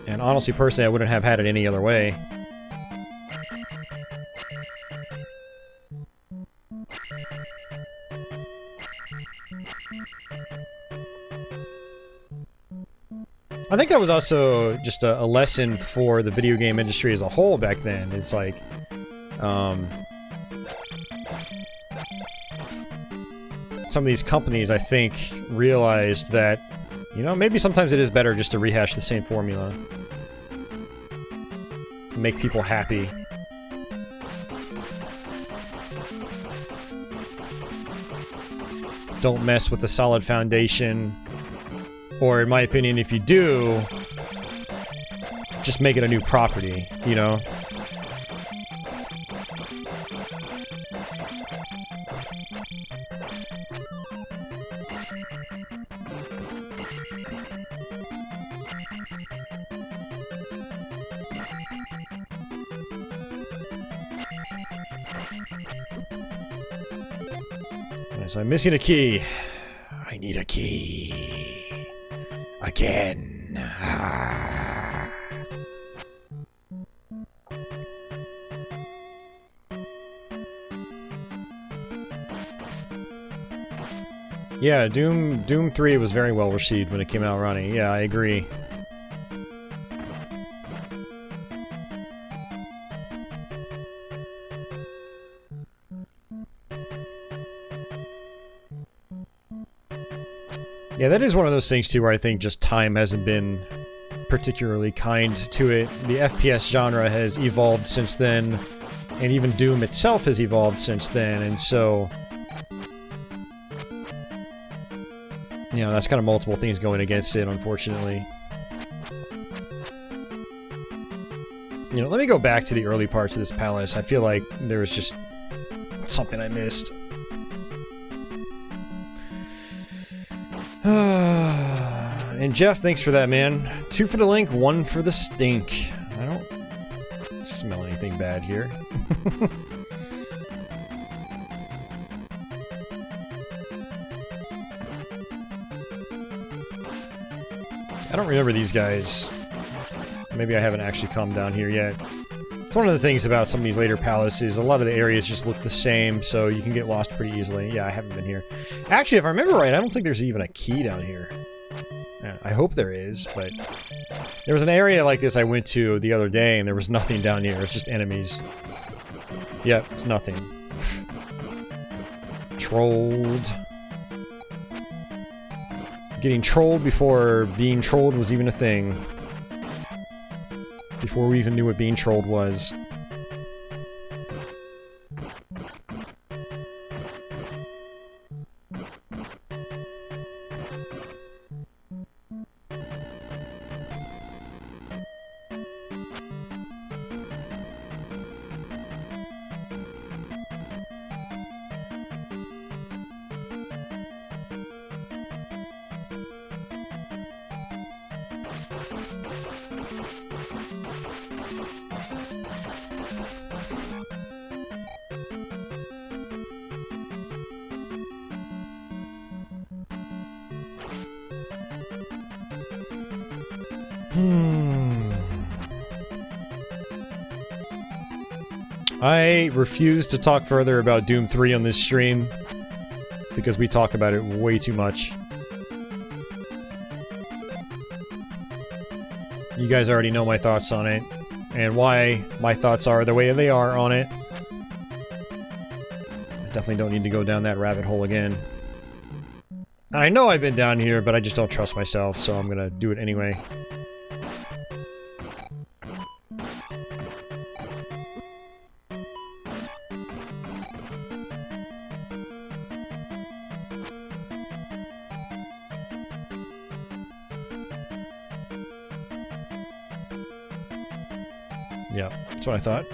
And honestly, personally, I wouldn't have had it any other way. I think that was also just a lesson for the video game industry as a whole back then. It's like, some of these companies, I think, realized that, you know, maybe sometimes it is better just to rehash the same formula. Make people happy. Don't mess with the solid foundation. Or, in my opinion, if you do, just make it a new property, you know? So I'm missing a key. I need a key. Again. Ah. Yeah, Doom 3 was very well received when it came out running. Yeah, I agree. Yeah, that is one of those things, too, where I think just time hasn't been particularly kind to it. The FPS genre has evolved since then, and even Doom itself has evolved since then, and so... you know, that's kind of multiple things going against it, unfortunately. You know, let me go back to the early parts of this palace. I feel like there was just something I missed. And Jeff, thanks for that, man. 2 for the link, 1 for the stink. I don't smell anything bad here. I don't remember these guys. Maybe I haven't actually come down here yet. It's one of the things about some of these later palaces. A lot of the areas just look the same, so you can get lost pretty easily. Yeah, I haven't been here. Actually, if I remember right, I don't think there's even a key down here. I hope there is, but... there was an area like this I went to the other day, and there was nothing down here. It's just enemies. Yep, it's nothing. Trolled. Getting trolled before being trolled was even a thing. Before we even knew what being trolled was. I refuse to talk further about Doom 3 on this stream, because we talk about it way too much. You guys already know my thoughts on it, and why my thoughts are the way they are on it. I definitely don't need to go down that rabbit hole again. And I know I've been down here, but I just don't trust myself, so I'm gonna do it anyway. Yeah, that's what I thought.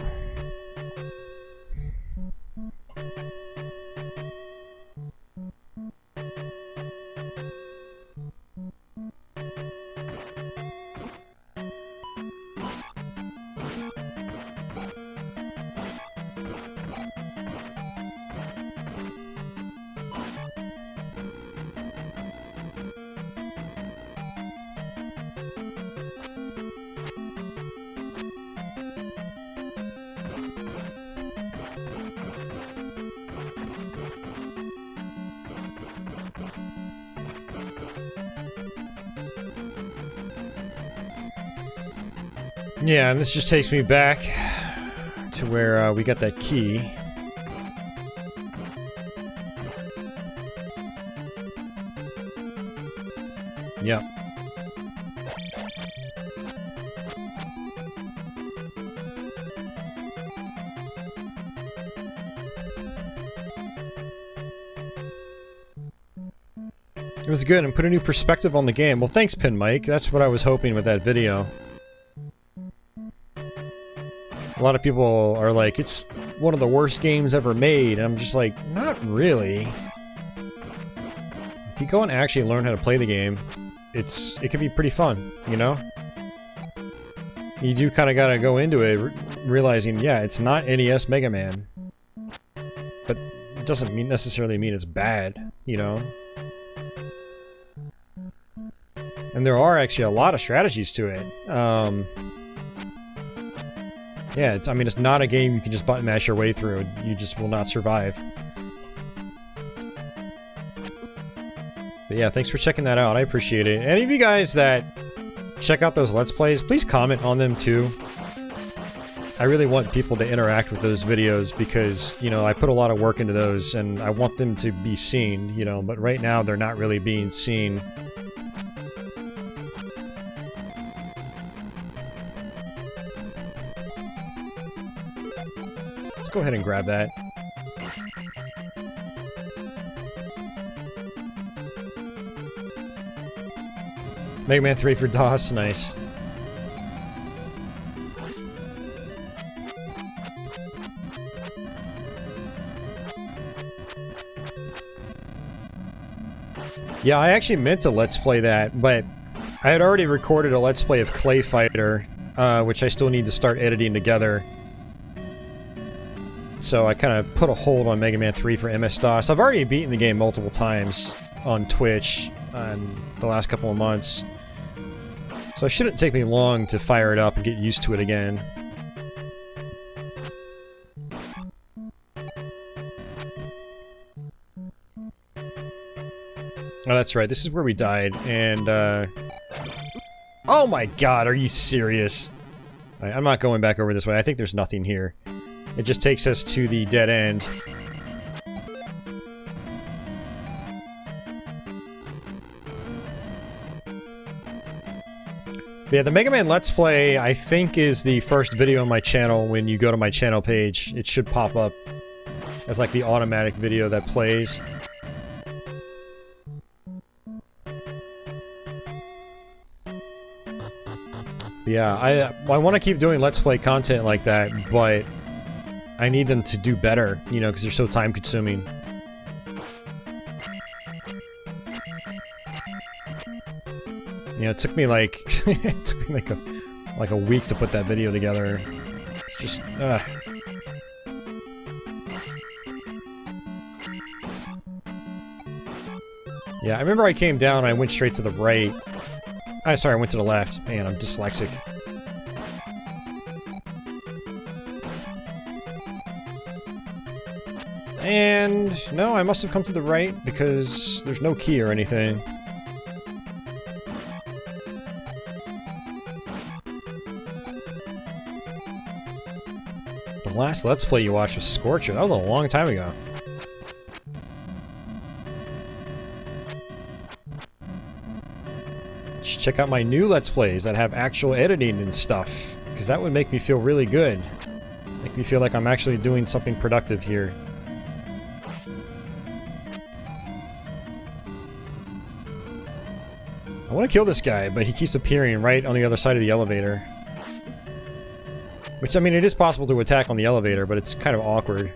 Yeah, and this just takes me back to where we got that key. Yep. It was good and put a new perspective on the game. Well, thanks, Pin Mike. That's what I was hoping with that video. A lot of people are like, it's one of the worst games ever made. And I'm just like, not really. If you go and actually learn how to play the game, it can be pretty fun, you know? You do kind of gotta go into it realizing, yeah, it's not NES Mega Man. But it doesn't necessarily mean it's bad, you know? And there are actually a lot of strategies to it. Yeah, I mean, it's not a game you can just button mash your way through. You just will not survive. But yeah, thanks for checking that out. I appreciate it. Any of you guys that check out those Let's Plays, please comment on them too. I really want people to interact with those videos because, you know, I put a lot of work into those and I want them to be seen, you know, but right now they're not really being seen. Let's go ahead and grab that. Mega Man 3 for DOS, nice. Yeah, I actually meant to Let's Play that, but I had already recorded a Let's Play of Clay Fighter, which I still need to start editing together. So I kind of put a hold on Mega Man 3 for MS-DOS. I've already beaten the game multiple times on Twitch in the last couple of months. So it shouldn't take me long to fire it up and get used to it again. Oh, that's right. This is where we died, and, oh my god, are you serious? Right, I'm not going back over this way. I think there's nothing here. It just takes us to the dead end. But yeah, the Mega Man Let's Play, I think, is the first video on my channel. When you go to my channel page, it should pop up as like the automatic video that plays. Yeah, I want to keep doing Let's Play content like that, but I need them to do better, you know, because they're so time-consuming. You know, it took me like it took me like a week to put that video together. It's just yeah, I remember I came down and I went straight to the right. Sorry, I went to the left. Man, I'm dyslexic. And no, I must have come to the right because there's no key or anything. The last Let's Play you watched was Scorcher. That was a long time ago. Check out my new Let's Plays that have actual editing and stuff, because that would make me feel really good. Make me feel like I'm actually doing something productive here. I want to kill this guy, but he keeps appearing right on the other side of the elevator. Which, I mean, it is possible to attack on the elevator, but it's kind of awkward.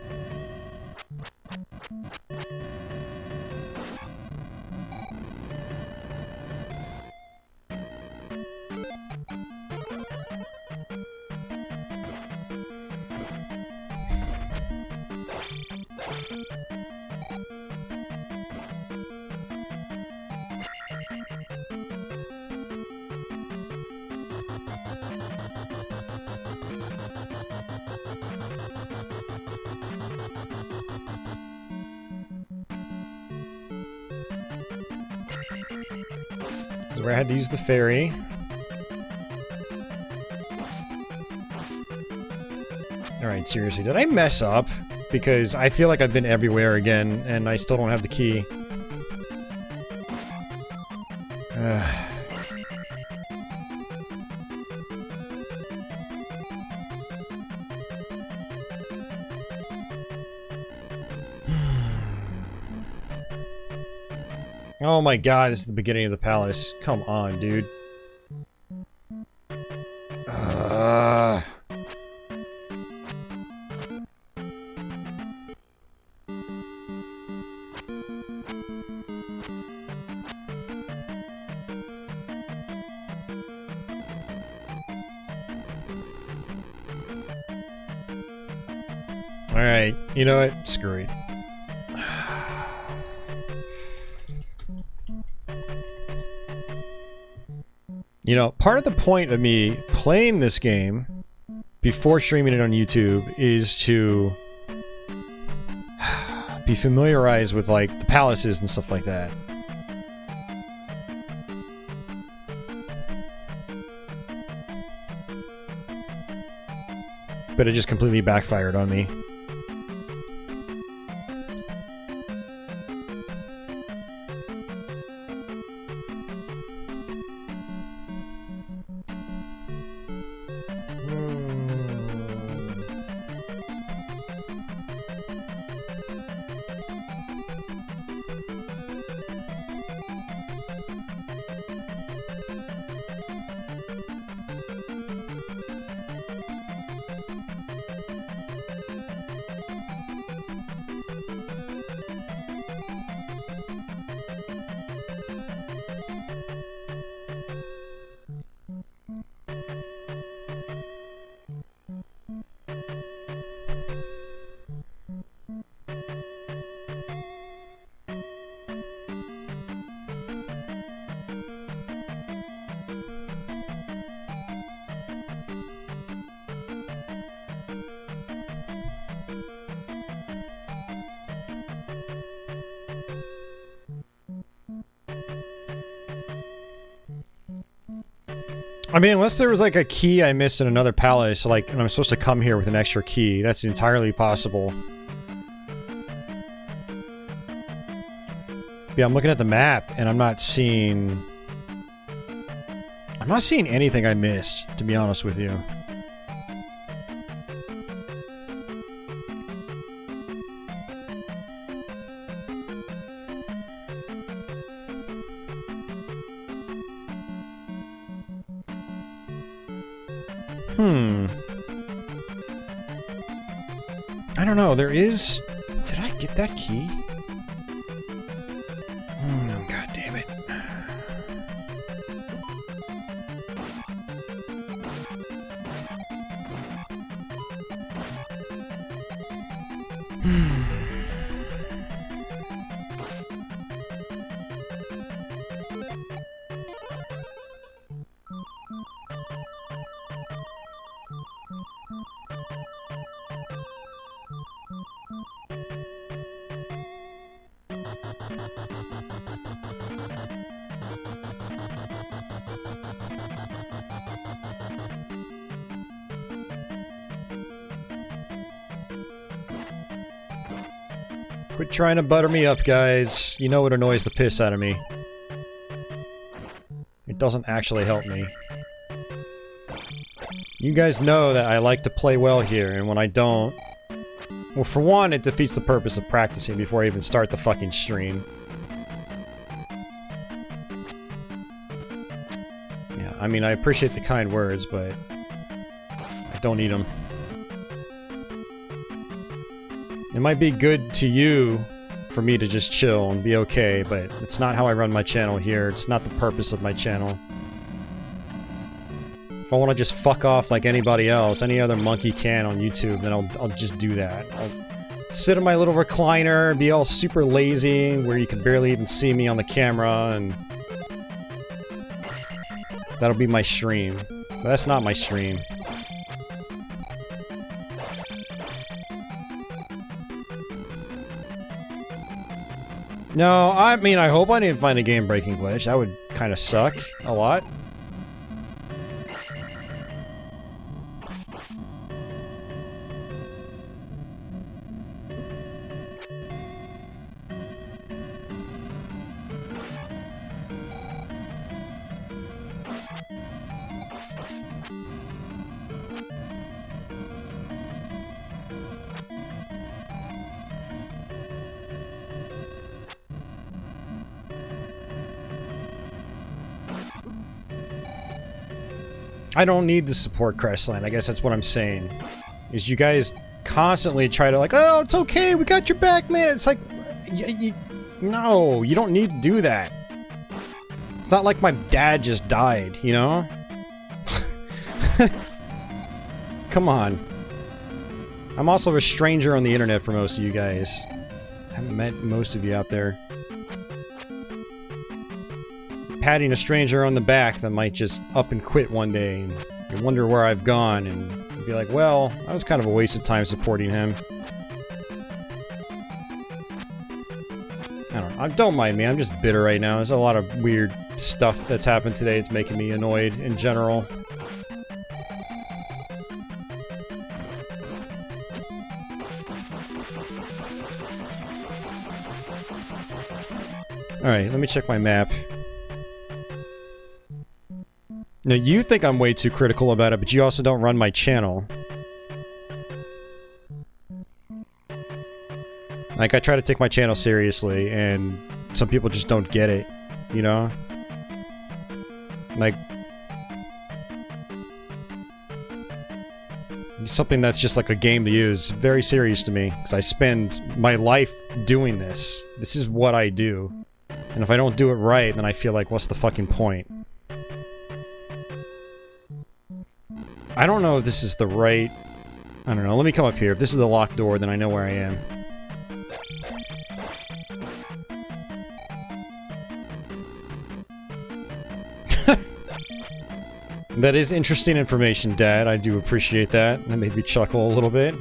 This is where I had to use the ferry. Alright, seriously, did I mess up? Because I feel like I've been everywhere again, and I still don't have the key. Oh my god, this is the beginning of the palace. Come on, dude. Alright, you know what? Screw it. You know, part of the point of me playing this game before streaming it on YouTube is to be familiarized with, like, the palaces and stuff like that. But it just completely backfired on me. I mean, unless there was like a key I missed in another palace, like, and I'm supposed to come here with an extra key, that's entirely possible. Yeah, I'm looking at the map, and I'm not seeing anything I missed, to be honest with you. I don't know, there is... Did I get that key? Oh, god damn it. Quit trying to butter me up, guys. You know it annoys the piss out of me. It doesn't actually help me. You guys know that I like to play well here, and when I don't... Well, for one, it defeats the purpose of practicing before I even start the fucking stream. Yeah, I mean, I appreciate the kind words, but... I don't eat them. It might be good to you for me to just chill and be okay, but it's not how I run my channel here. It's not the purpose of my channel. If I want to just fuck off like anybody else, any other monkey can on YouTube, then I'll just do that. I'll sit in my little recliner and be all super lazy, where you can barely even see me on the camera, and that'll be my stream. But that's not my stream. No, I mean, I hope I didn't find a game-breaking glitch. That would kind of suck a lot. I don't need the support, Crestland. I guess that's what I'm saying. Is you guys constantly try to like, oh, it's okay, we got your back, man. It's like, no, you don't need to do that. It's not like my dad just died, you know? Come on. I'm also a stranger on the internet for most of you guys. I haven't met most of you out there. Patting a stranger on the back that might just up and quit one day and you wonder where I've gone and be like, well, that was kind of a waste of time supporting him. I don't know. Don't mind me, I'm just bitter right now. There's a lot of weird stuff that's happened today. It's making me annoyed in general. Alright, let me check my map. Now, you think I'm way too critical about it, but you also don't run my channel. Like, I try to take my channel seriously, and some people just don't get it, you know? Like... something that's just like a game to use, very serious to me, because I spend my life doing this. This is what I do. And if I don't do it right, then I feel like, what's the fucking point? I don't know if this is the right... I don't know, let me come up here. If this is the locked door, then I know where I am. That is interesting information, Dad. I do appreciate that. That made me chuckle a little bit.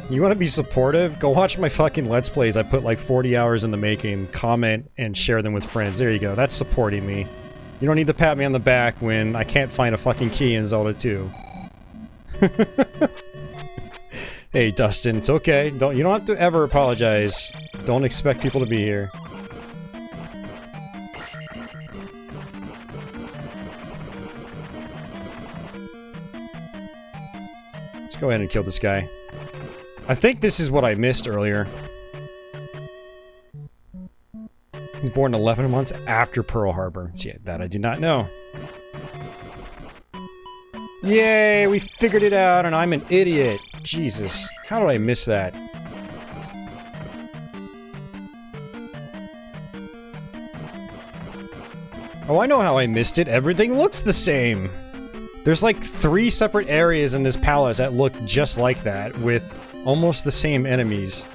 You want to be supportive? Go watch my fucking Let's Plays. I put like 40 hours in the making. Comment and share them with friends. There you go. That's supporting me. You don't need to pat me on the back when I can't find a fucking key in Zelda 2. Hey, Dustin, it's okay. You don't have to ever apologize. Don't expect people to be here. Let's go ahead and kill this guy. I think this is what I missed earlier. He's born 11 months after Pearl Harbor. See, that I did not know. Yay, we figured it out and I'm an idiot. Jesus, how did I miss that? Oh, I know how I missed it. Everything looks the same. There's like 3 separate areas in this palace that look just like that, with almost the same enemies.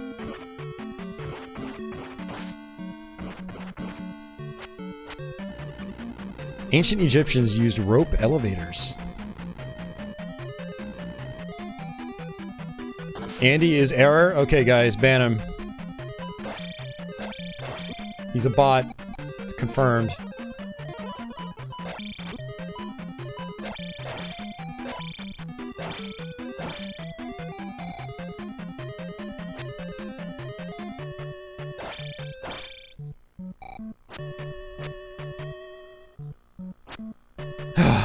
Ancient Egyptians used rope elevators. Andy is error? Okay, guys, ban him. He's a bot. It's confirmed.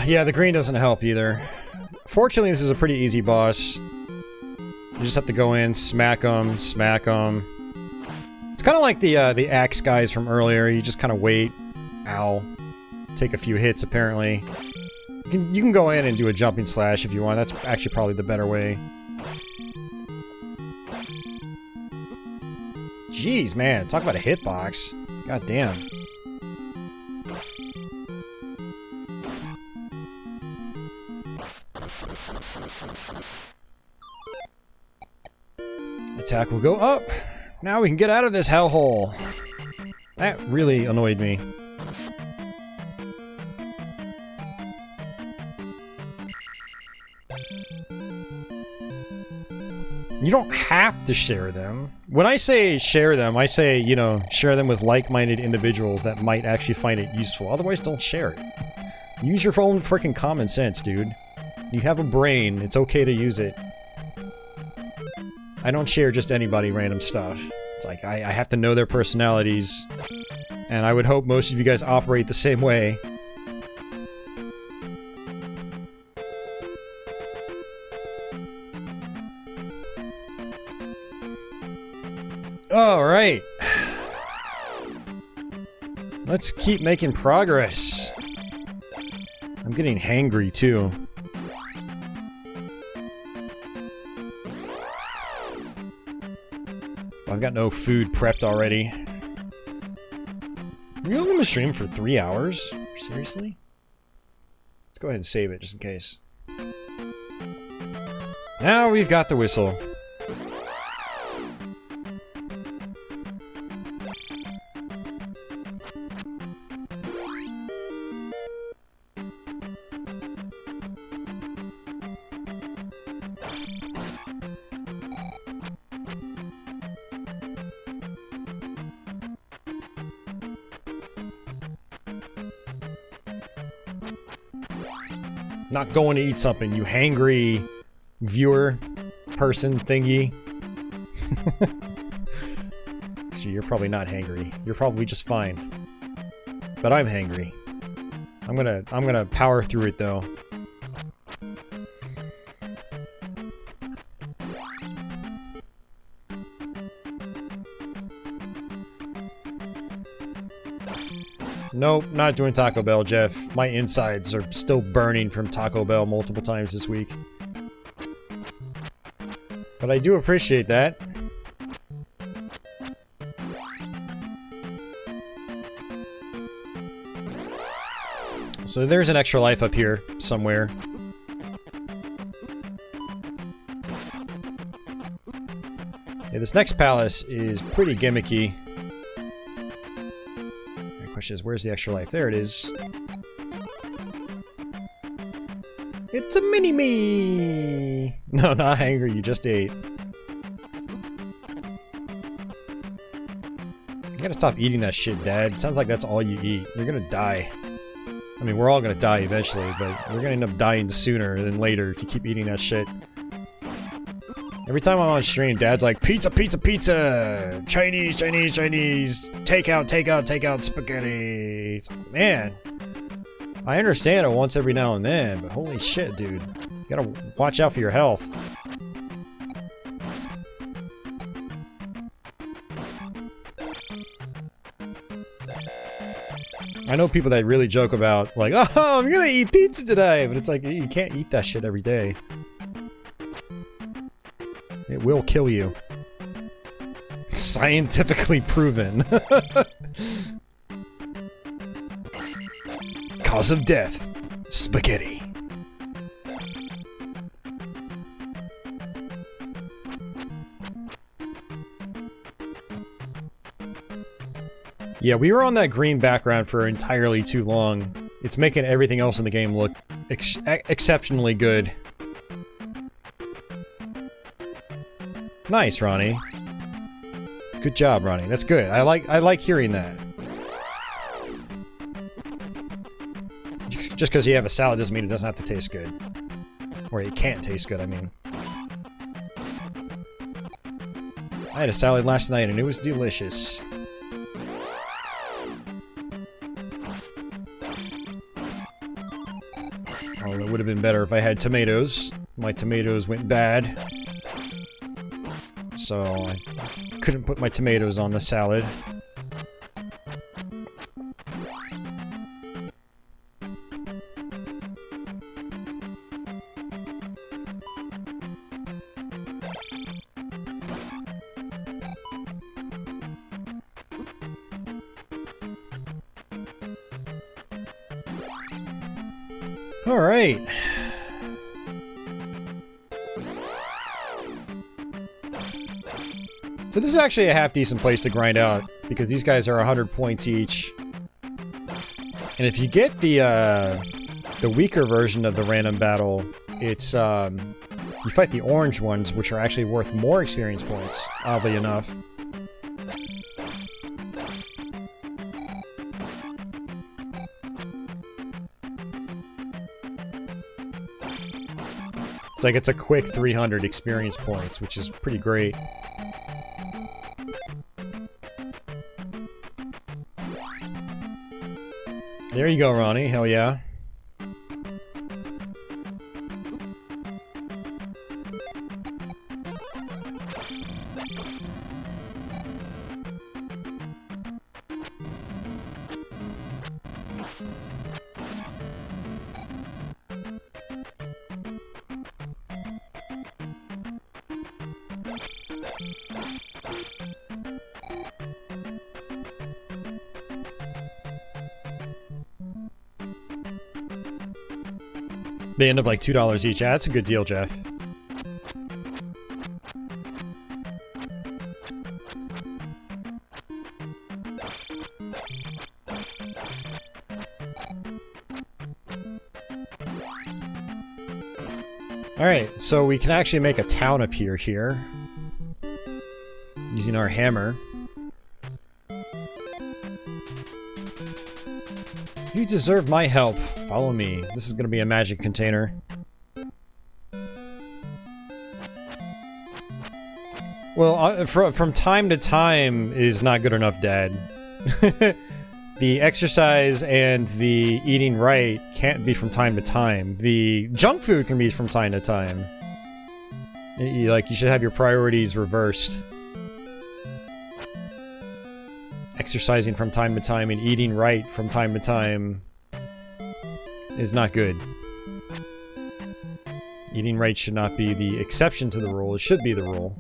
Yeah, the green doesn't help either. Fortunately, this is a pretty easy boss. You just have to go in, smack them, smack them. It's kind of like the axe guys from earlier. You just kind of wait. Ow. Take a few hits, apparently. You can go in and do a jumping slash if you want. That's actually probably the better way. Jeez, man. Talk about a hitbox. God damn. Attack will go up. Now we can get out of this hellhole. That really annoyed me. You don't have to share them. When I say share them, I say, you know, share them with like-minded individuals that might actually find it useful. Otherwise, don't share it. Use your own freaking common sense, dude. You have a brain. It's okay to use it. I don't share just anybody random stuff. It's like, I have to know their personalities. And I would hope most of you guys operate the same way. Alright. Let's keep making progress. I'm getting hangry too. I've got no food prepped already. Are you going to stream for 3 hours? Seriously? Let's go ahead and save it just in case. Now we've got the whistle. Not going to eat something, you hangry viewer person thingy. Actually, you're probably not hangry. You're probably just fine. But I'm hangry. I'm gonna power through it though. Nope, not doing Taco Bell, Jeff. My insides are still burning from Taco Bell multiple times this week. But I do appreciate that. So there's an extra life up here somewhere. Yeah, this next palace is pretty gimmicky. Question is, where's the extra life? There it is. It's a mini-me! No, not hungry, you just ate. You gotta stop eating that shit, Dad. It sounds like that's all you eat. You're gonna die. I mean, we're all gonna die eventually, but we're gonna end up dying sooner than later if you keep eating that shit. Every time I'm on stream, Dad's like, pizza, pizza, pizza! Chinese, Chinese, Chinese! Takeout, takeout, takeout, spaghetti! It's like, man, I understand it once every now and then, but holy shit, dude. You gotta watch out for your health. I know people that really joke about, like, oh, I'm gonna eat pizza today! But it's like, you can't eat that shit every day. It will kill you. Scientifically proven. Cause of death. Spaghetti. Yeah, we were on that green background for entirely too long. It's making everything else in the game look exceptionally good. Nice, Ronnie. Good job, Ronnie. That's good. I like hearing that. Just because you have a salad doesn't mean it doesn't have to taste good. Or it can't taste good, I mean. I had a salad last night and it was delicious. would have been better if I had tomatoes. My tomatoes went bad. So I couldn't put my tomatoes on the salad. All right. So this is actually a half-decent place to grind out, because these guys are 100 points each. And if you get the weaker version of the random battle, it's, you fight the orange ones, which are actually worth more experience points, oddly enough. It's like it's a quick 300 experience points, which is pretty great. There you go, Ronnie. Hell yeah. They end up like $2 each. Yeah, that's a good deal, Jeff. Alright, so we can actually make a town appear here using our hammer. You deserve my help. Follow me. This is gonna be a magic container. Well, from time to time is not good enough, Dad. The exercise and the eating right can't be from time to time. The junk food can be from time to time. You should have your priorities reversed. Exercising from time to time and eating right from time to time is not good. Eating right should not be the exception to the rule, it should be the rule.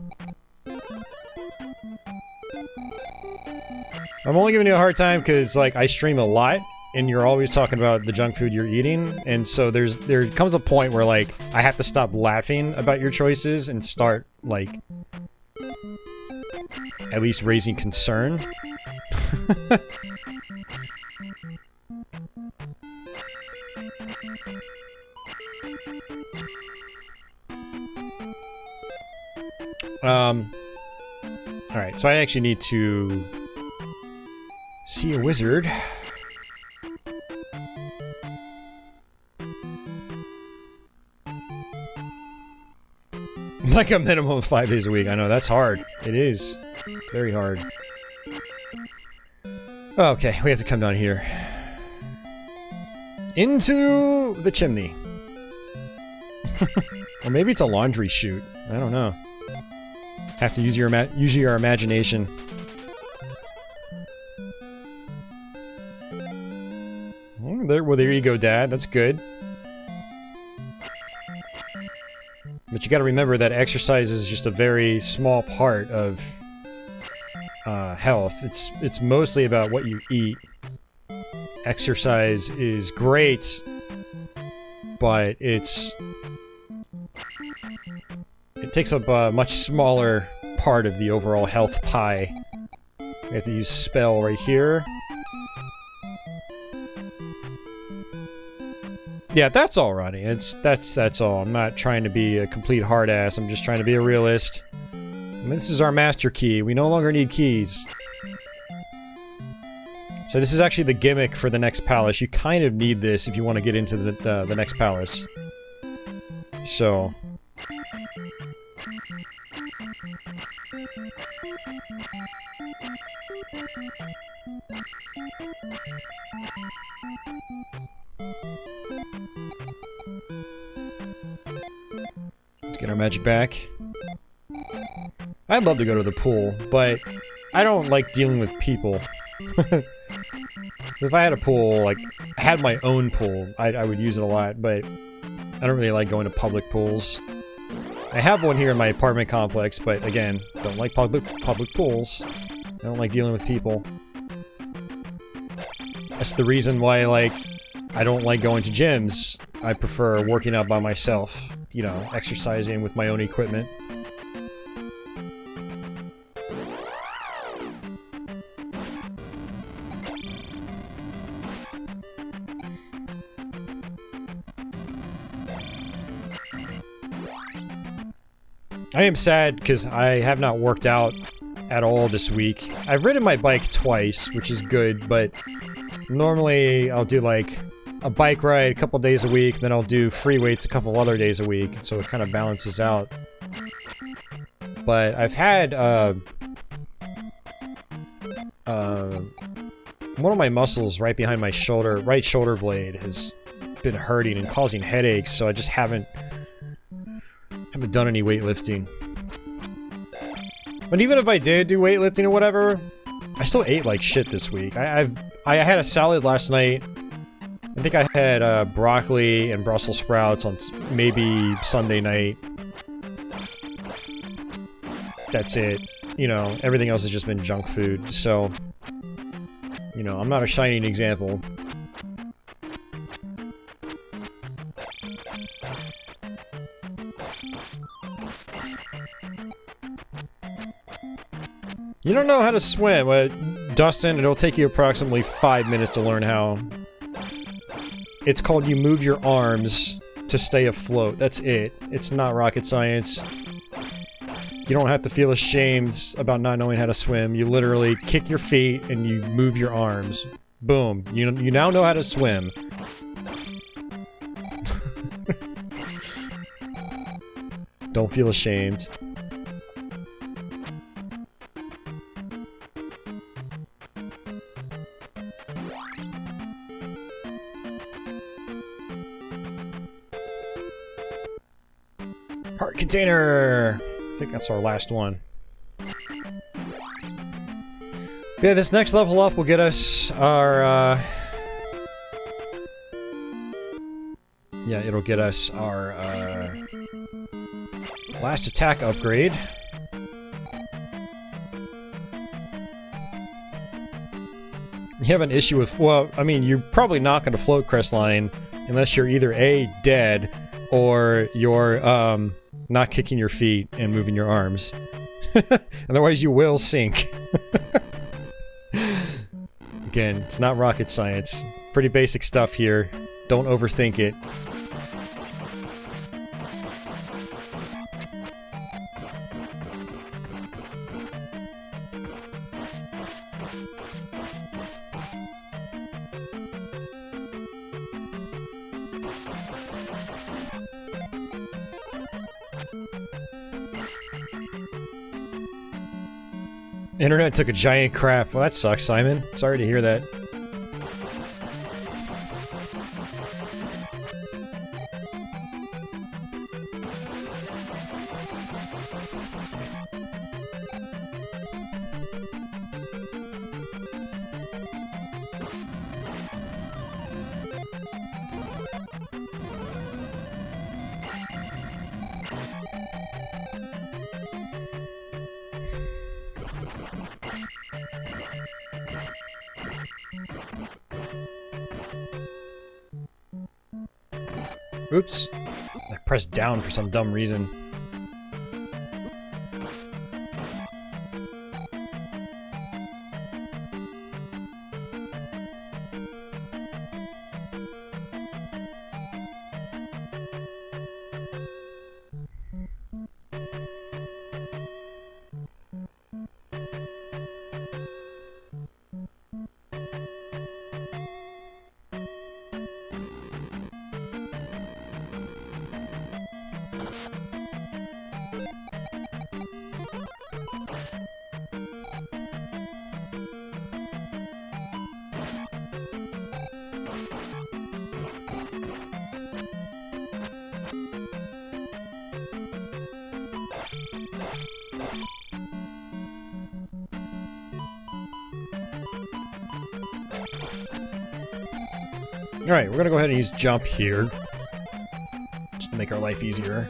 I'm only giving you a hard time because, like, I stream a lot, and you're always talking about the junk food you're eating, and so there comes a point where, like, I have to stop laughing about your choices and start, like, at least raising concern. Alright, so I actually need to see a wizard. Like a minimum of 5 days a week. I know, that's hard. It is. Very hard. Okay, we have to come down here. Into the chimney. Or maybe it's a laundry chute. I don't know. Have to use your imagination. Well, there you go, Dad. That's good. But you gotta remember that exercise is just a very small part of health. It's mostly about what you eat. Exercise is great, but it takes up a much smaller part of the overall health pie. We have to use spell right here. Yeah, that's all, Ronnie. That's all. I'm not trying to be a complete hard ass. I'm just trying to be a realist. And this is our master key. We no longer need keys. So this is actually the gimmick for the next palace. You kind of need this if you want to get into the next palace. So... Let's get our magic back. I'd love to go to the pool, but I don't like dealing with people. If I had a pool, like, I had my own pool, I would use it a lot, but I don't really like going to public pools. I have one here in my apartment complex, but again, don't like public pools. I don't like dealing with people. That's the reason why, like, I don't like going to gyms. I prefer working out by myself, you know, exercising with my own equipment. I am sad because I have not worked out at all this week. I've ridden my bike twice, which is good, but normally I'll do like a bike ride a couple days a week, then I'll do free weights a couple other days a week, so it kind of balances out. But I've had one of my muscles right behind my shoulder, right shoulder blade, has been hurting and causing headaches, so I just haven't done any weightlifting. But even if I did do weightlifting or whatever, I still ate like shit this week. I had a salad last night. I think I had broccoli and Brussels sprouts on maybe Sunday night. That's it. You know, everything else has just been junk food, so... You know, I'm not a shining example. You don't know how to swim. Dustin, it'll take you approximately 5 minutes to learn how. It's called you move your arms to stay afloat. That's it. It's not rocket science. You don't have to feel ashamed about not knowing how to swim. You literally kick your feet and you move your arms. Boom. You now know how to swim. Don't feel ashamed. Heart container! I think that's our last one. Yeah, this next level up will get us our, yeah, it'll get us our, last attack upgrade. You have an issue with, well, I mean, you're probably not going to float Crestline unless you're either A, dead, or you're, not kicking your feet and moving your arms. Otherwise you will sink. Again, it's not rocket science. Pretty basic stuff here. Don't overthink it. Internet took a giant crap. Well, that sucks, Simon. Sorry to hear that. Oops. I pressed down for some dumb reason. Alright, we're gonna go ahead and use jump here. Just to make our life easier.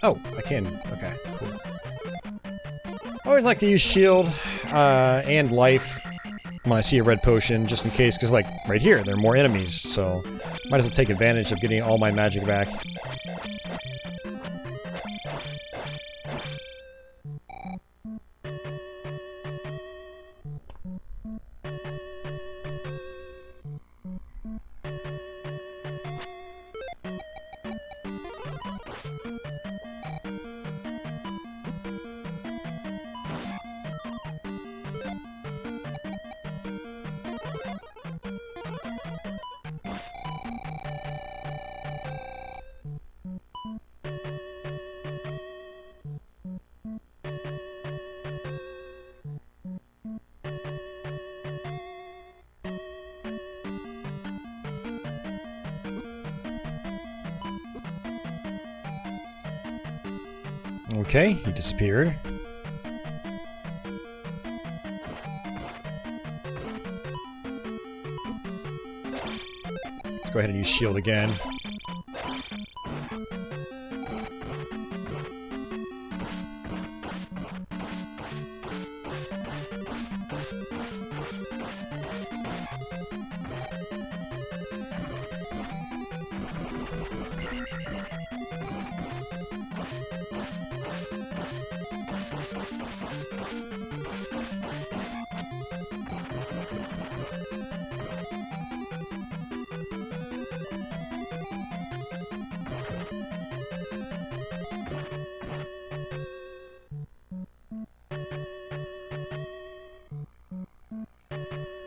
Oh, I can. Okay, cool. Always like to use shield and life when I see a red potion, just in case, because, like, right here, there are more enemies, so might as well take advantage of getting all my magic back. Okay, he disappeared. Let's go ahead and use shield again.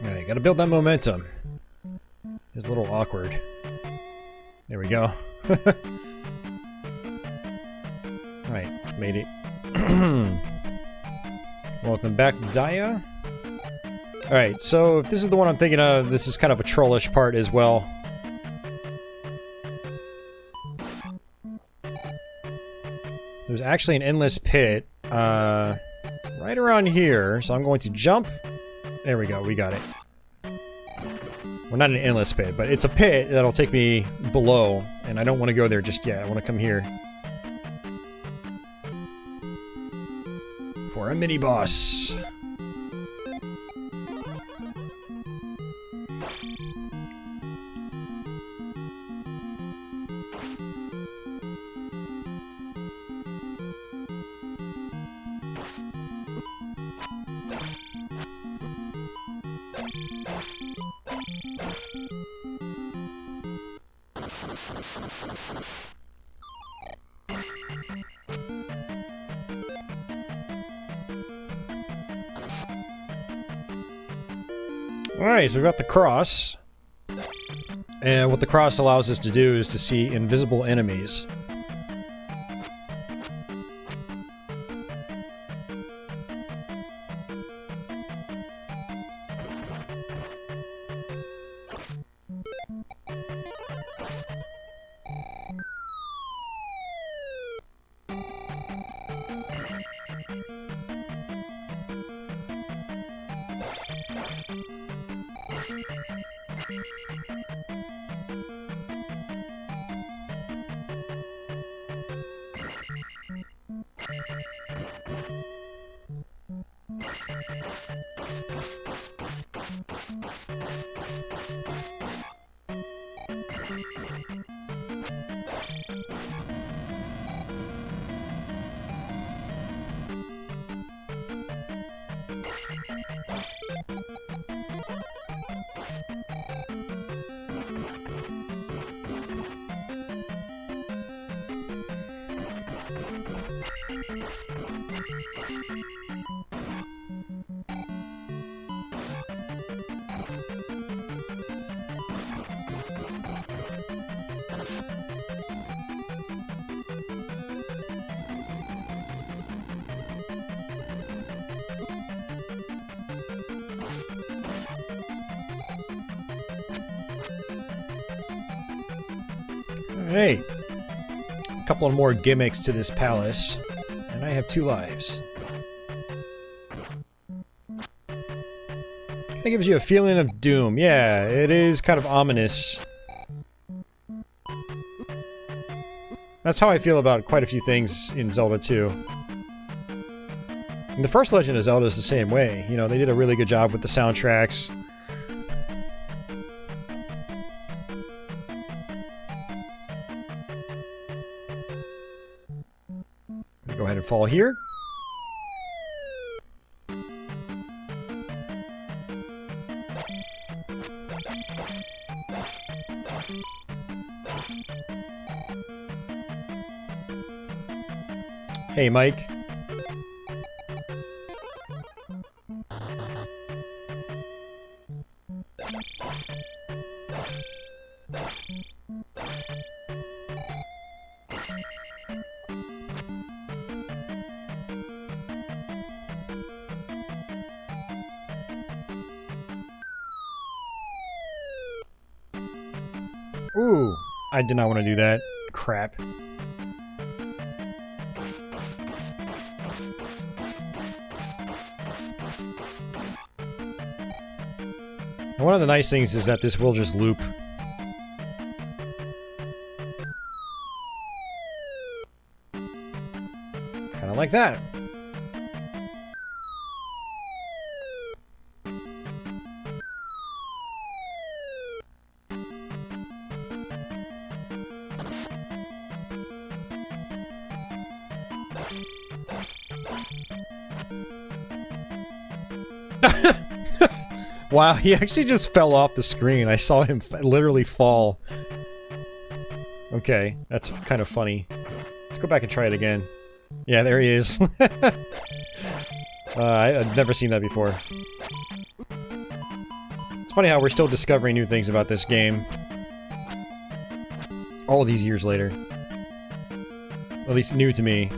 Alright, gotta build that momentum. It's a little awkward. There we go. Alright, made it. Welcome back, Daya. Alright, so if this is the one I'm thinking of, this is kind of a trollish part as well. There's actually an endless pit right around here, so I'm going to jump. There we go, we got it. Well, not an endless pit, but it's a pit that'll take me below, and I don't want to go there just yet. I want to come here for a mini-boss. Alright, so we've got the cross. And what the cross allows us to do is to see invisible enemies. Alright. A couple of more gimmicks to this palace. And I have 2 lives. It gives you a feeling of doom. Yeah, it is kind of ominous. That's how I feel about quite a few things in Zelda 2. And the first Legend of Zelda is the same way. You know, they did a really good job with the soundtracks. Go ahead and fall here. Hey, Mike. Ooh, I did not want to do that. Crap. One of the nice things is that this will just loop. Kinda like that. Wow, he actually just fell off the screen. I saw him literally fall. Okay, that's kind of funny. Let's go back and try it again. Yeah, there he is. I've never seen that before. It's funny how we're still discovering new things about this game. All these years later. At least new to me.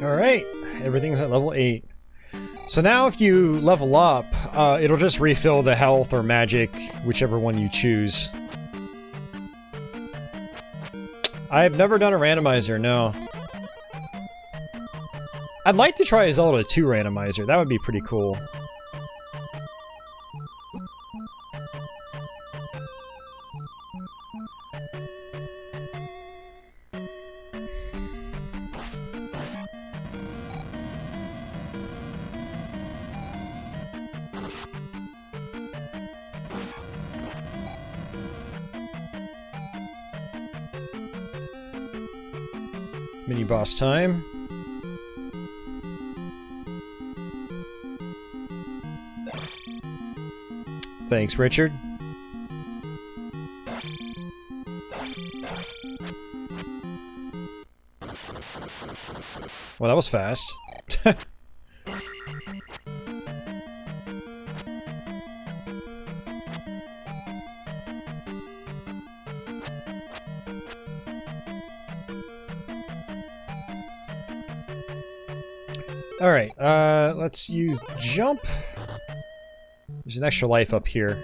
Alright, everything's at level 8. So now if you level up, it'll just refill the health or magic, whichever one you choose. I've never done a randomizer, no. I'd like to try a Zelda II randomizer, that would be pretty cool. Mini boss time. Thanks, Richard. Well, that was fast. Alright, let's use jump. There's an extra life up here.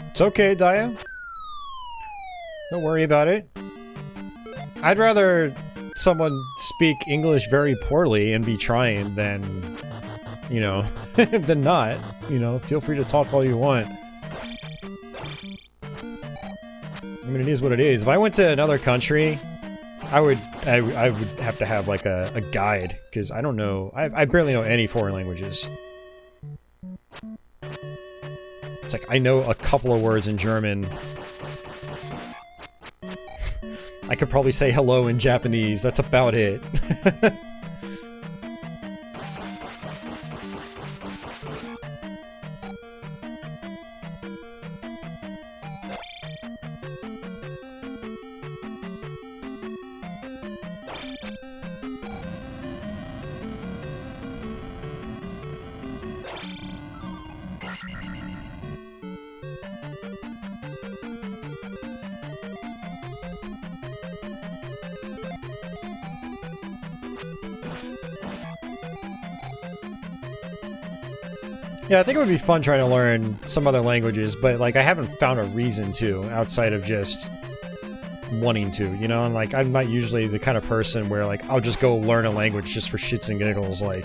It's okay, Daya. Don't worry about it. I'd rather someone speak English very poorly and be trying than, you know, than not. You know, feel free to talk all you want. I mean, it is what it is. If I went to another country, I would have to have like a guide, because I don't know, I barely know any foreign languages. It's like I know a couple of words in German. I could probably say hello in Japanese, that's about it. Yeah, I think it would be fun trying to learn some other languages, but, like, I haven't found a reason to, outside of just wanting to, you know? And, like, I'm not usually the kind of person where, like, I'll just go learn a language just for shits and giggles, like...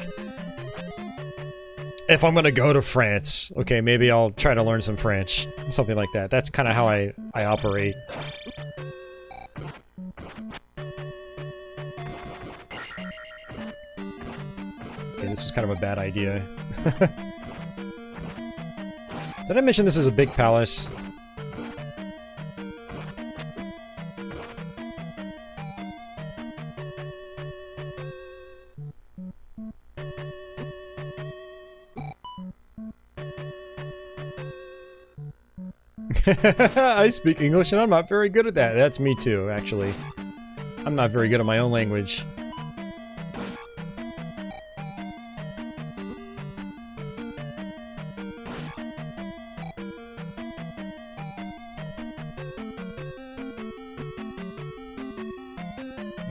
If I'm gonna go to France, okay, maybe I'll try to learn some French. Something like that. That's kind of how I operate. Okay, this was kind of a bad idea. Did I mention this is a big palace? I speak English and I'm not very good at that. That's me too, actually. I'm not very good at my own language.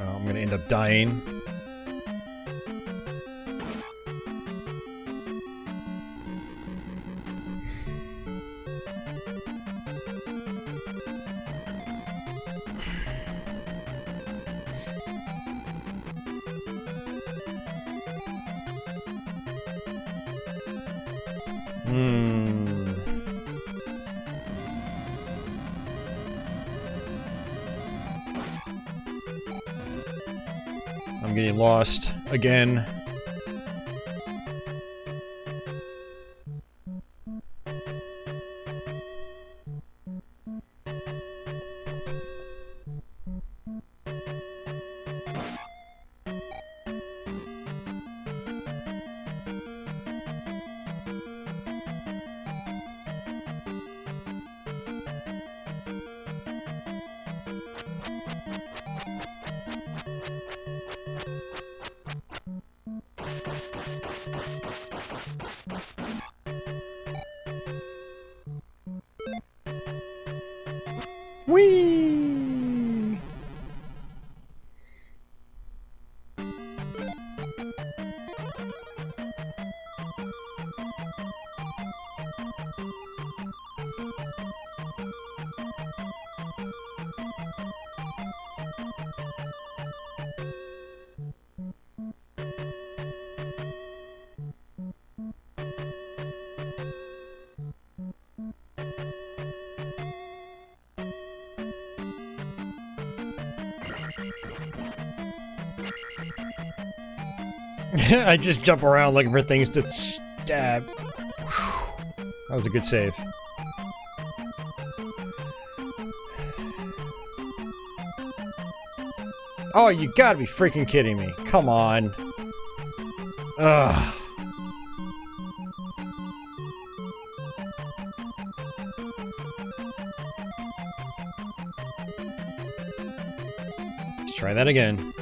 I'm gonna end up dying. I'm getting lost again. Whee! I just jump around looking for things to stab. Whew. That was a good save. Oh, you gotta be freaking kidding me. Come on. Ugh. Let's try that again.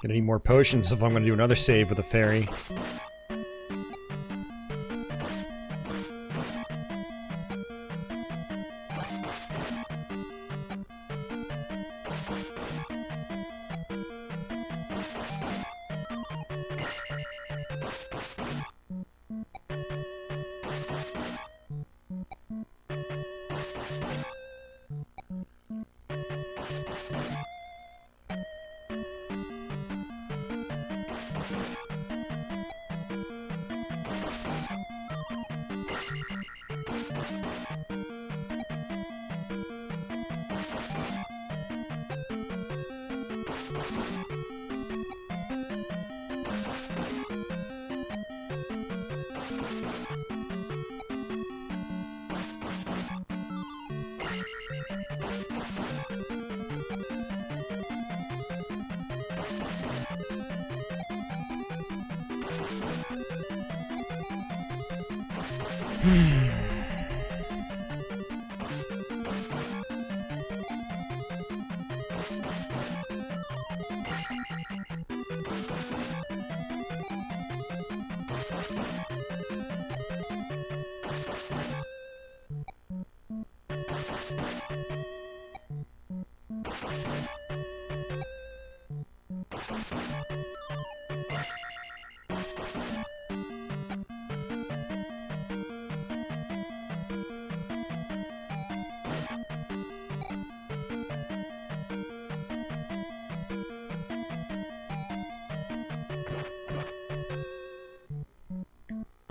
Gonna need more potions if I'm gonna do another save with a fairy.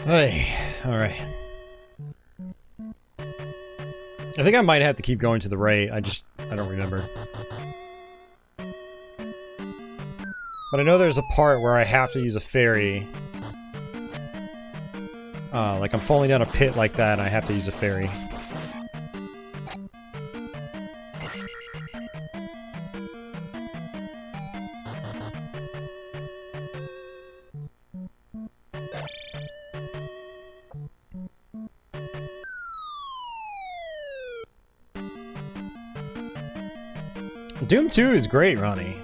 Hey, alright. I think I might have to keep going to the right, I don't remember. But I know there's a part where I have to use a ferry. Like I'm falling down a pit like that and I have to use a ferry. Doom 2 is great, Ronnie.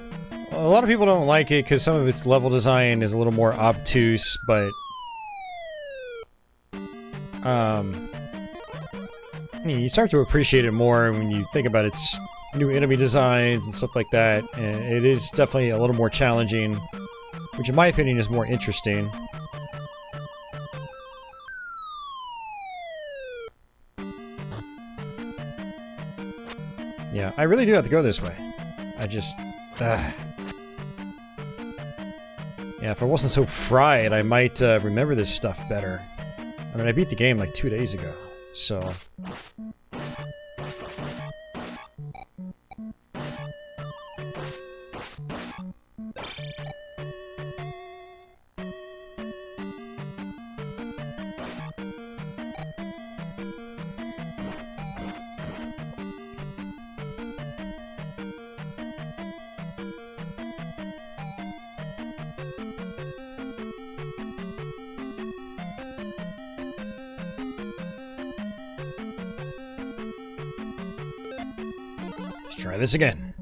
A lot of people don't like it because some of its level design is a little more obtuse, but... you start to appreciate it more when you think about its new enemy designs and stuff like that, and it is definitely a little more challenging, which in my opinion is more interesting. Yeah, I really do have to go this way. I just... Yeah, if I wasn't so fried, I might remember this stuff better. I mean, I beat the game like 2 days ago, so... Try this again.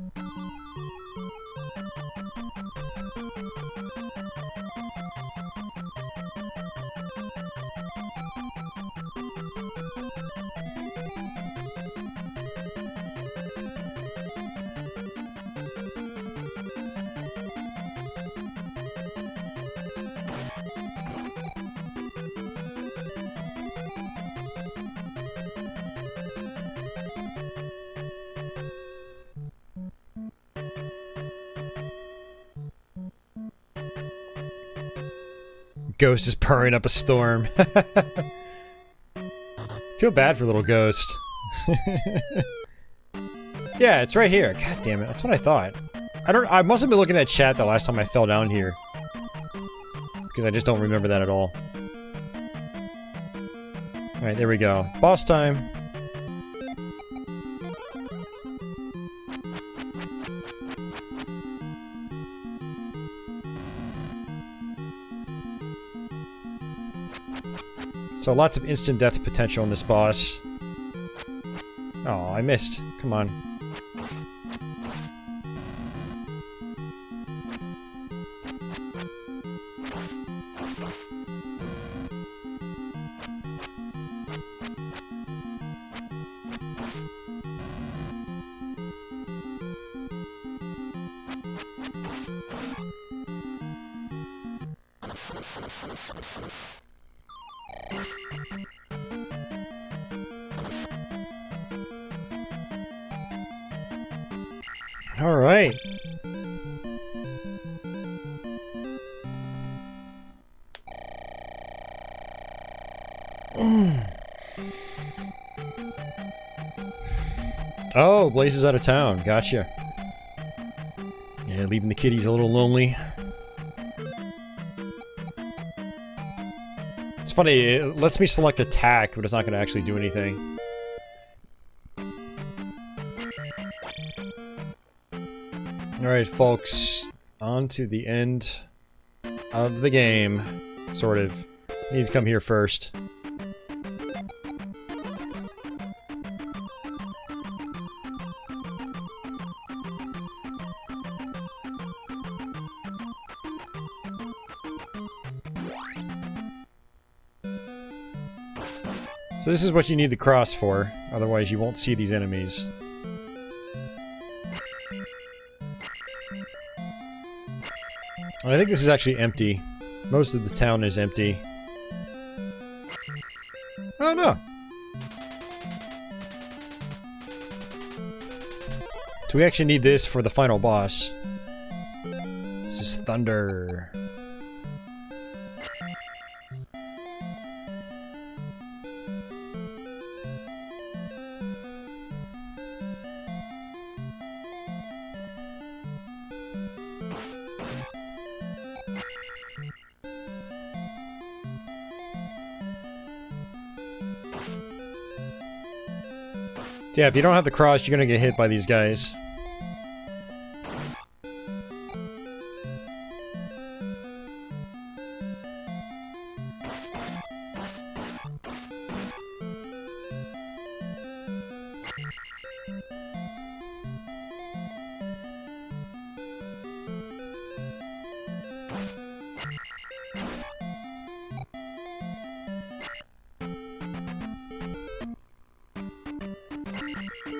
Ghost is purring up a storm. Feel bad for little Ghost. Yeah, it's right here. God damn it, that's what I thought. I must have been looking at chat the last time I fell down here. Because I just don't remember that at all. Alright, there we go. Boss time. So lots of instant death potential in this boss. Oh, I missed. Come on. All right. Oh, Blaze is out of town. Gotcha. Yeah, leaving the kiddies a little lonely. It's funny, it lets me select attack, but it's not going to actually do anything. Alright, folks. On to the end of the game. Sort of. You need to come here first. So this is what you need the cross for, otherwise you won't see these enemies. And I think this is actually empty. Most of the town is empty. Oh no! So we actually need this for the final boss. This is thunder. Yeah, if you don't have the cross, you're gonna get hit by these guys.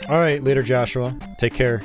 Alright, later Joshua. Take care.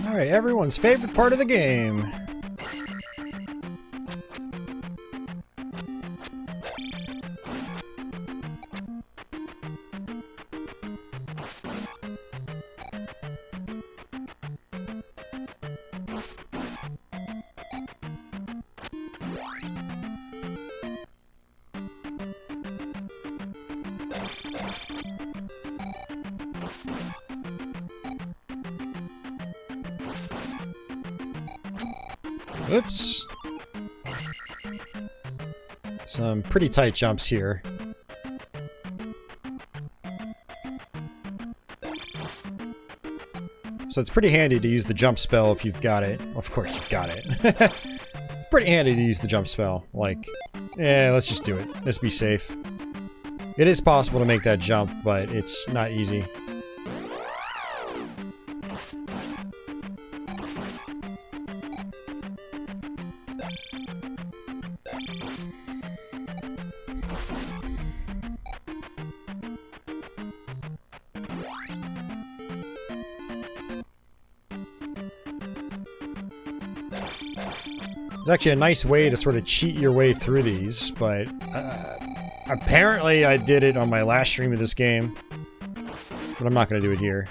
Alright, everyone's favorite part of the game. Oops. Some pretty tight jumps here. So it's pretty handy to use the jump spell if you've got it. Of course you've got it. It's pretty handy to use the jump spell. Like, yeah, let's just do it. Let's be safe. It is possible to make that jump, but it's not easy. It's actually a nice way to sort of cheat your way through these, but apparently I did it on my last stream of this game, but I'm not going to do it here.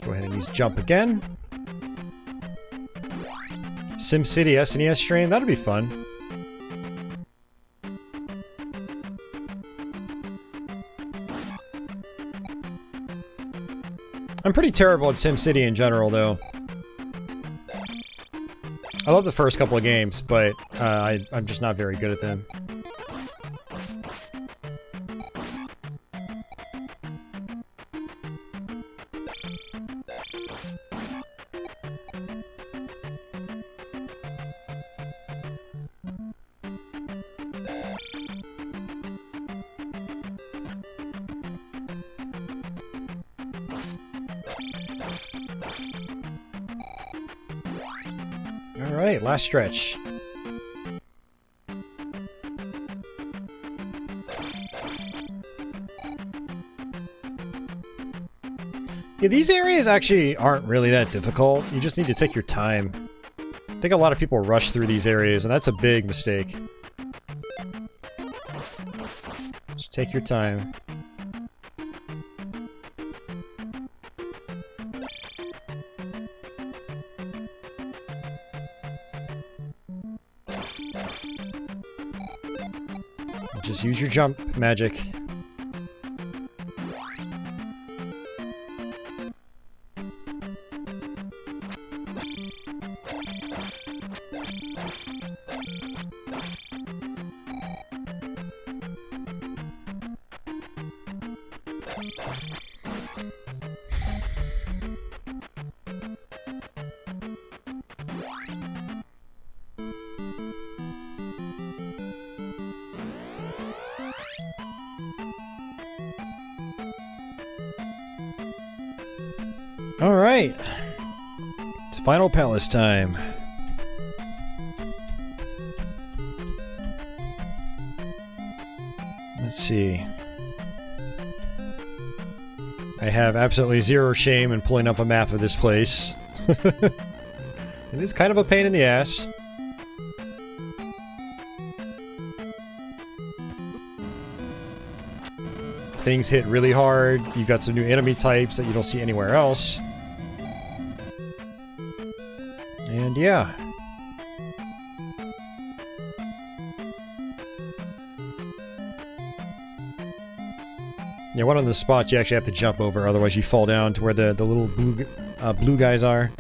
Go ahead and use jump again. SimCity SNES stream, that'd be fun. I'm pretty terrible at SimCity in general, though. I love the first couple of games, but I'm just not very good at them. Alright, last stretch. Yeah, these areas actually aren't really that difficult. You just need to take your time. I think a lot of people rush through these areas, and that's a big mistake. Just take your time. Just use your jump magic. Alright. It's final palace time. Let's see. I have absolutely zero shame in pulling up a map of this place. It is kind of a pain in the ass. Things hit really hard. You've got some new enemy types that you don't see anywhere else. And yeah. Yeah, one of the spots you actually have to jump over, otherwise you fall down to where the little blue guys are.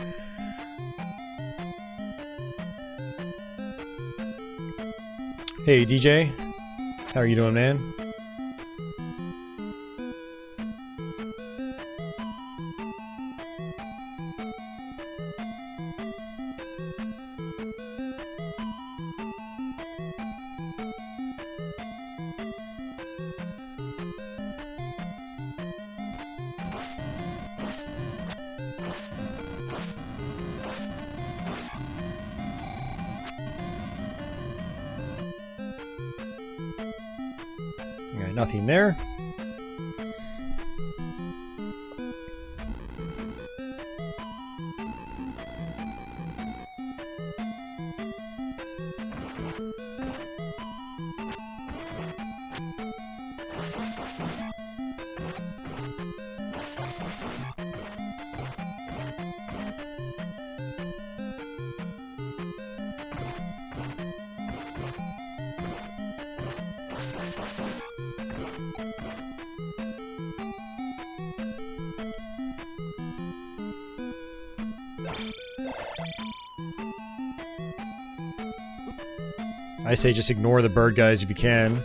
Hey DJ, how are you doing, man? Alright, nothing there. I say just ignore the bird guys if you can.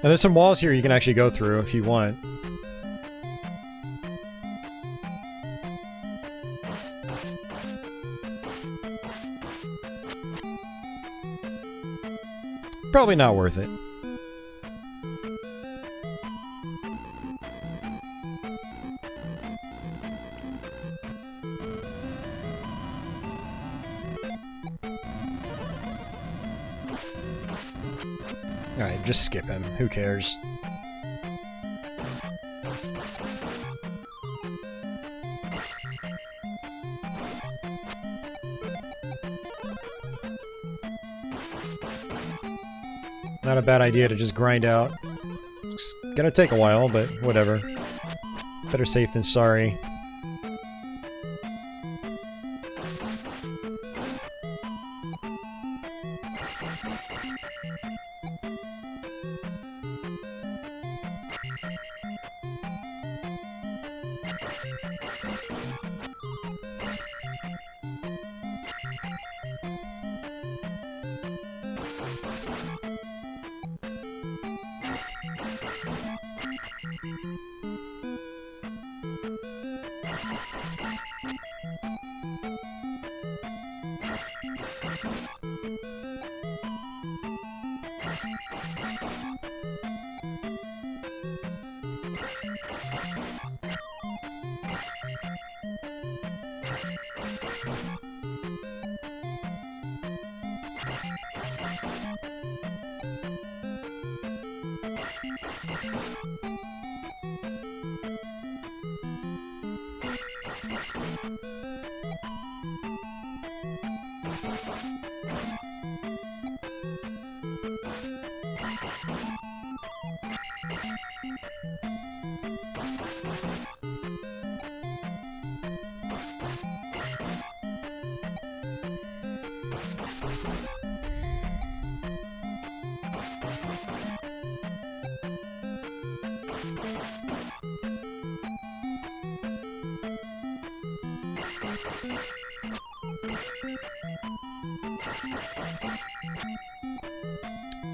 And there's some walls here you can actually go through if you want. Probably not worth it. Alright, just skip him. Who cares? Not a bad idea to just grind out. It's gonna take a while, but whatever. Better safe than sorry.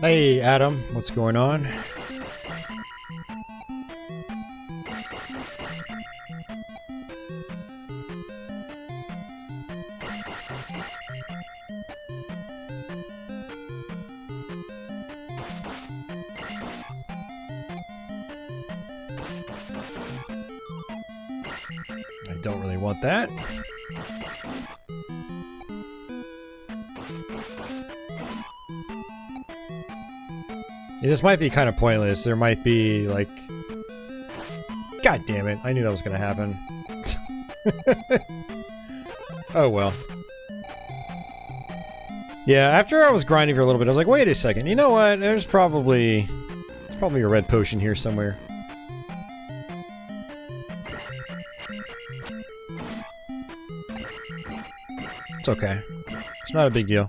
Hey, Adam, what's going on? I don't really want that. Yeah, this might be kind of pointless. There might be, like... God damn it, I knew that was gonna happen. Oh well. Yeah, after I was grinding for a little bit, I was like, wait a second, you know what? There's probably a red potion here somewhere. It's okay. It's not a big deal.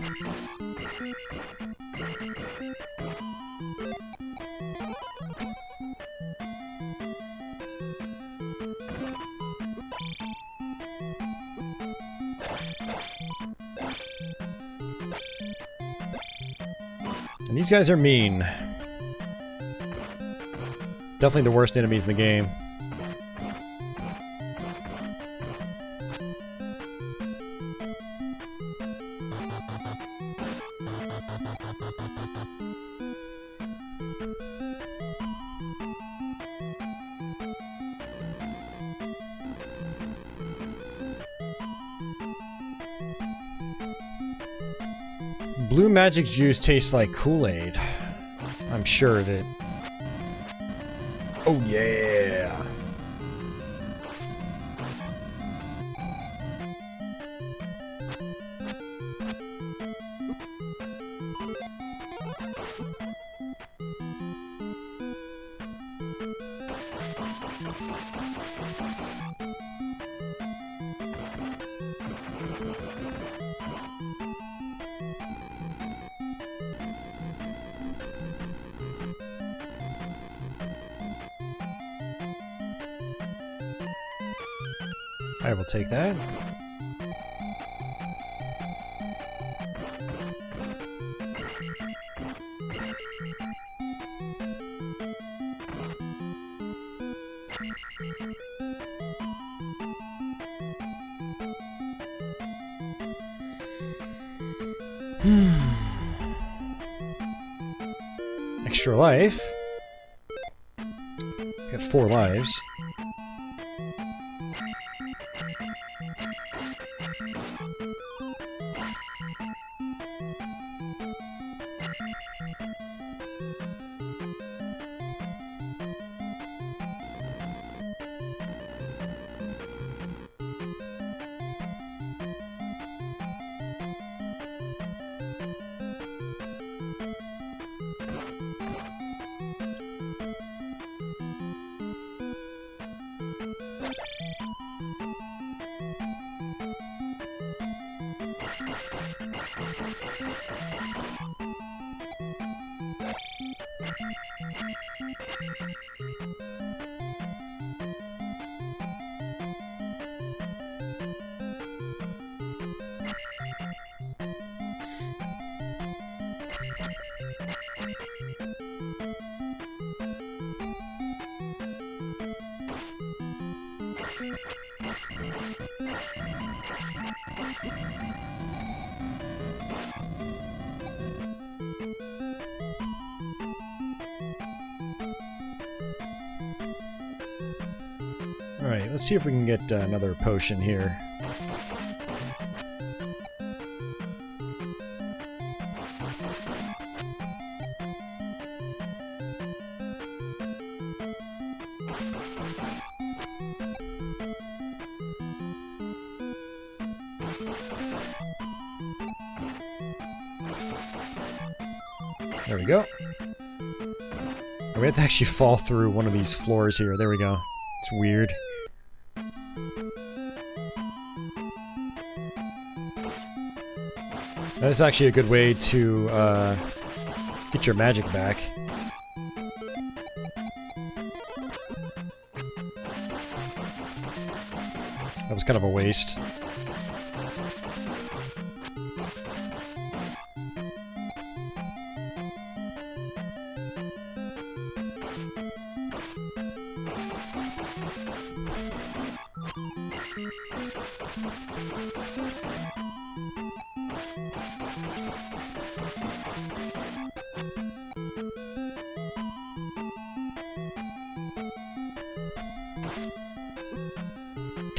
And these guys are mean. Definitely the worst enemies in the game. Blue magic juice tastes like Kool-Aid. I'm sure of it. Oh yeah! I will take that. Extra life. Got 4 lives. Alright, let's see if we can get another potion here. There we go. We have to actually fall through one of these floors here. There we go. It's weird. That is actually a good way to get your magic back. That was kind of a waste.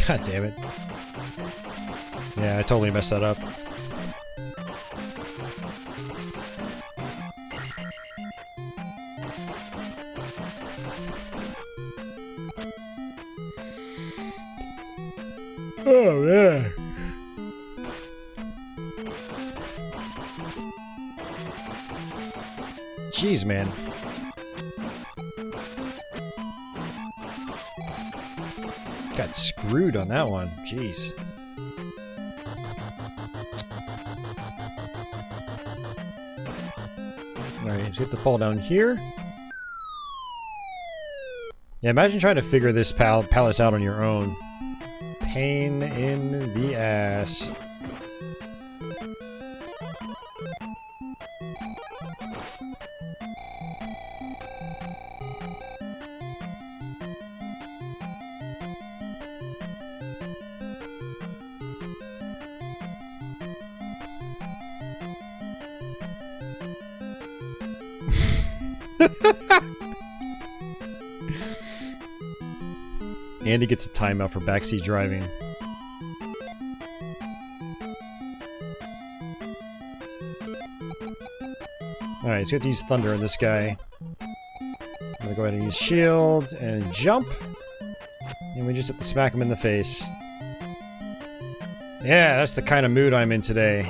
God damn it. Yeah, I totally messed that up. Oh, yeah. Jeez, man. Got screwed on that one. Jeez. Alright, so you have to fall down here. Yeah, imagine trying to figure this palace out on your own. Pain in the ass. Andy gets a timeout for backseat driving. Alright, so we have to use thunder on this guy. I'm gonna go ahead and use shield and jump. And we just have to smack him in the face. Yeah, that's the kind of mood I'm in today.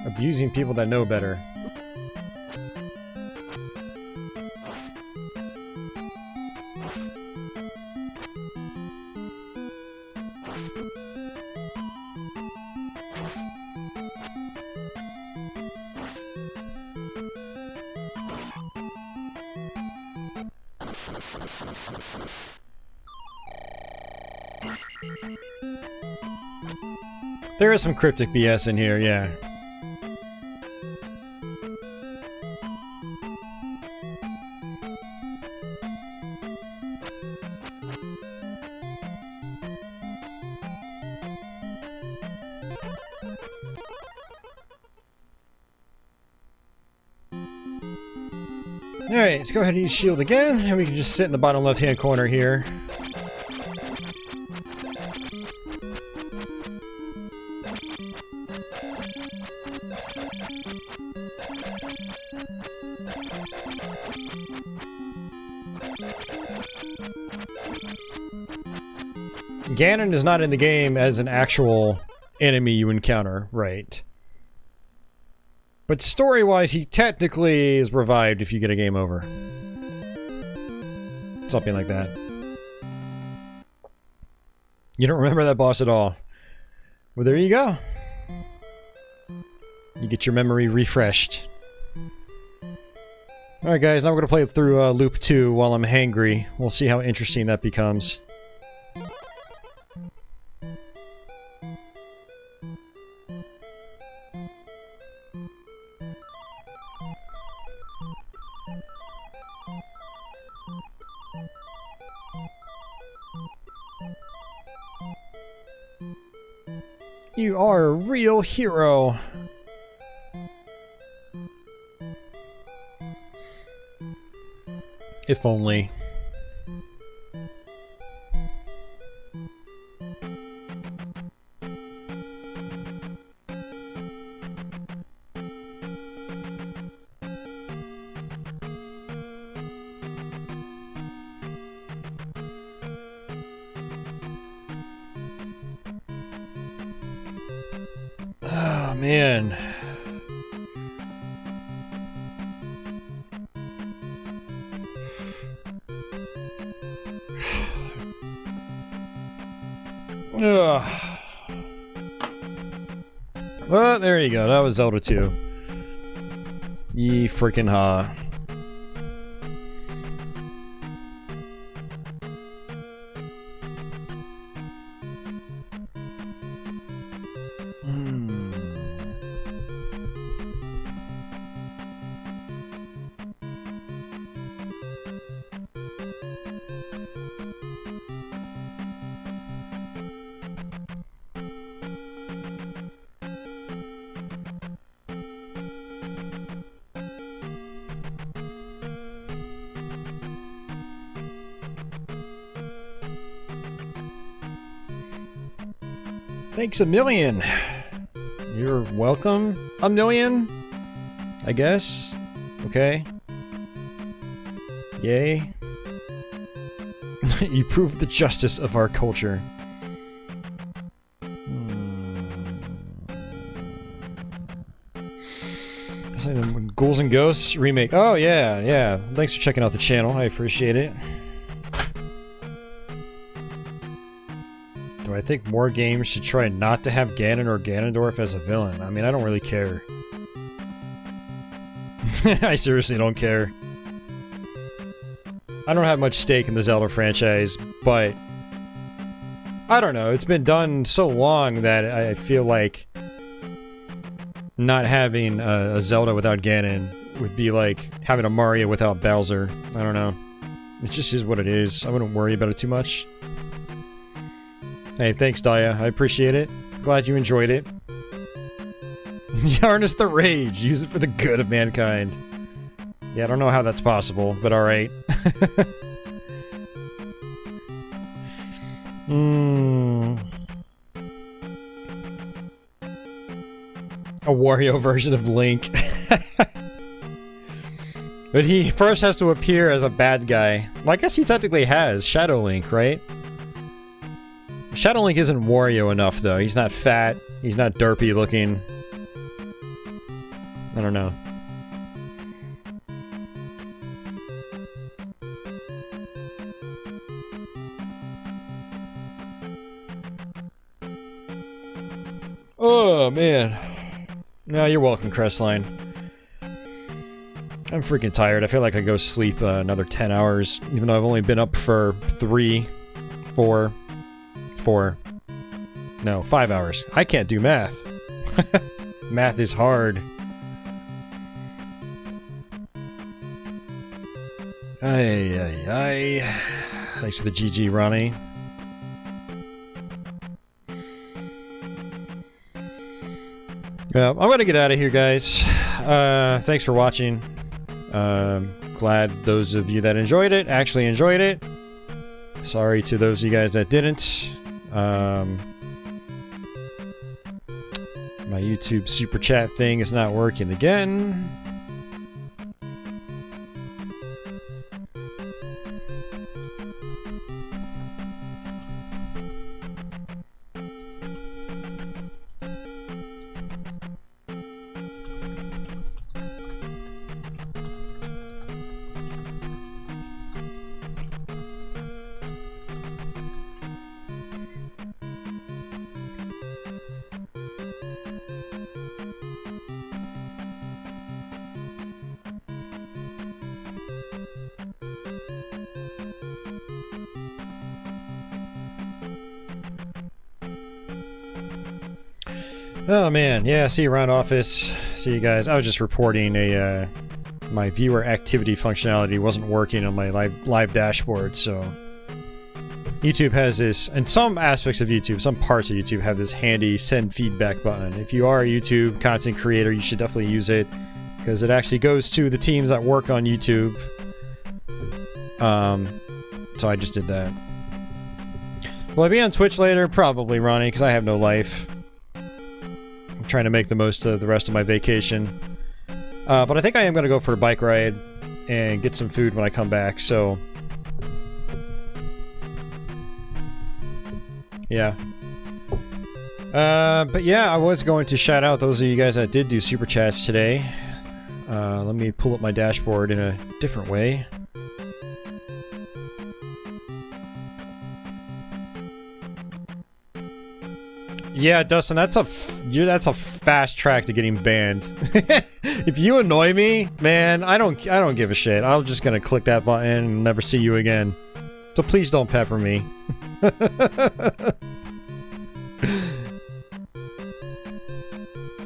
Abusing people that know better. There is some cryptic BS in here, yeah. Alright, let's go ahead and use shield again, and we can just sit in the bottom left-hand corner here. Ganon is not in the game as an actual enemy you encounter, right? But story-wise, he technically is revived if you get a game over. Something like that. You don't remember that boss at all. Well, there you go. You get your memory refreshed. Alright guys, now we're going to play through Loop 2 while I'm hangry. We'll see how interesting that becomes. You are a real hero. If only. Oh, man. Ugh. Well, there you go. That was Zelda 2. Ye freaking ha. Thanks a million. You're welcome. A million? I guess. Okay. Yay. You proved the justice of our culture. Ghouls and Ghosts remake. Oh yeah, yeah. Thanks for checking out the channel. I appreciate it. Do I think more games should try not to have Ganon or Ganondorf as a villain? I mean, I don't really care. I seriously don't care. I don't have much stake in the Zelda franchise, but I don't know. It's been done so long that I feel like not having a Zelda without Ganon would be like having a Mario without Bowser. I don't know. It just is what it is. I wouldn't worry about it too much. Hey, thanks, Daya. I appreciate it. Glad you enjoyed it. Harness the rage. Use it for the good of mankind. Yeah, I don't know how that's possible, but alright. A Wario version of Link. But he first has to appear as a bad guy. Well, I guess he technically has. Shadow Link, right? Shadow Link isn't Wario enough, though. He's not fat. He's not derpy looking. I don't know. Oh, man. No, you're welcome, Crestline. I'm freaking tired. I feel like I go sleep another 10 hours, even though I've only been up for 5 hours. I can't do math. Math is hard. Ay, ay, ay. Thanks for the GG, Ronnie. Yeah, I'm gonna get out of here, guys. Thanks for watching. Glad those of you that enjoyed it actually enjoyed it. Sorry to those of you guys that didn't. My YouTube super chat thing is not working again. Oh man, yeah, see you around office. See you guys. I was just reporting a, my viewer activity functionality wasn't working on my live dashboard, so... YouTube has this, and some aspects of YouTube, some parts of YouTube have this handy send feedback button. If you are a YouTube content creator, you should definitely use it, because it actually goes to the teams that work on YouTube. So I just did that. Will I be on Twitch later? Probably, Ronnie, because I have no life. I'm trying to make the most of the rest of my vacation. But I think I am going to go for a bike ride and get some food when I come back, so... Yeah. But yeah, I was going to shout out those of you guys that did do super chats today. Let me pull up my dashboard in a different way. Yeah, Dustin, that's a fast track to getting banned. If you annoy me, man, I don't give a shit. I'm just gonna click that button and never see you again. So please don't pepper me.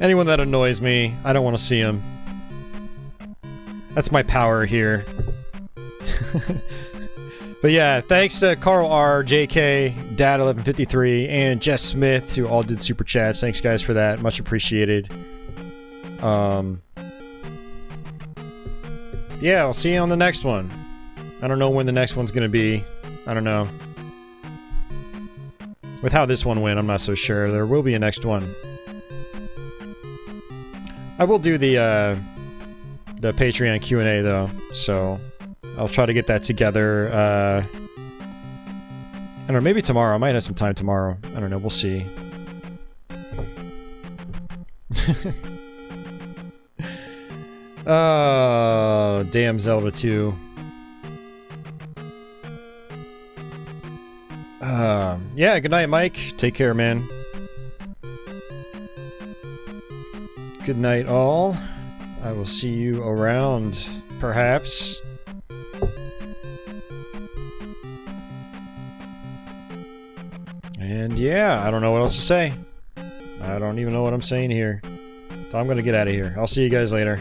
Anyone that annoys me, I don't want to see him. That's my power here. But yeah, thanks to Carl R, JK, Dad1153, and Jess Smith, who all did super chats. Thanks guys for that, much appreciated. Yeah, I'll see you on the next one. I don't know when the next one's gonna be. I don't know. With how this one went, I'm not so sure. There will be a next one. I will do the Patreon Q&A though, so I'll try to get that together. I don't know, maybe tomorrow. I might have some time tomorrow. I don't know, we'll see. Oh, damn Zelda II. Yeah, good night, Mike. Take care, man. Good night, all. I will see you around, perhaps. And yeah, I don't know what else to say. I don't even know what I'm saying here. So I'm gonna get out of here. I'll see you guys later.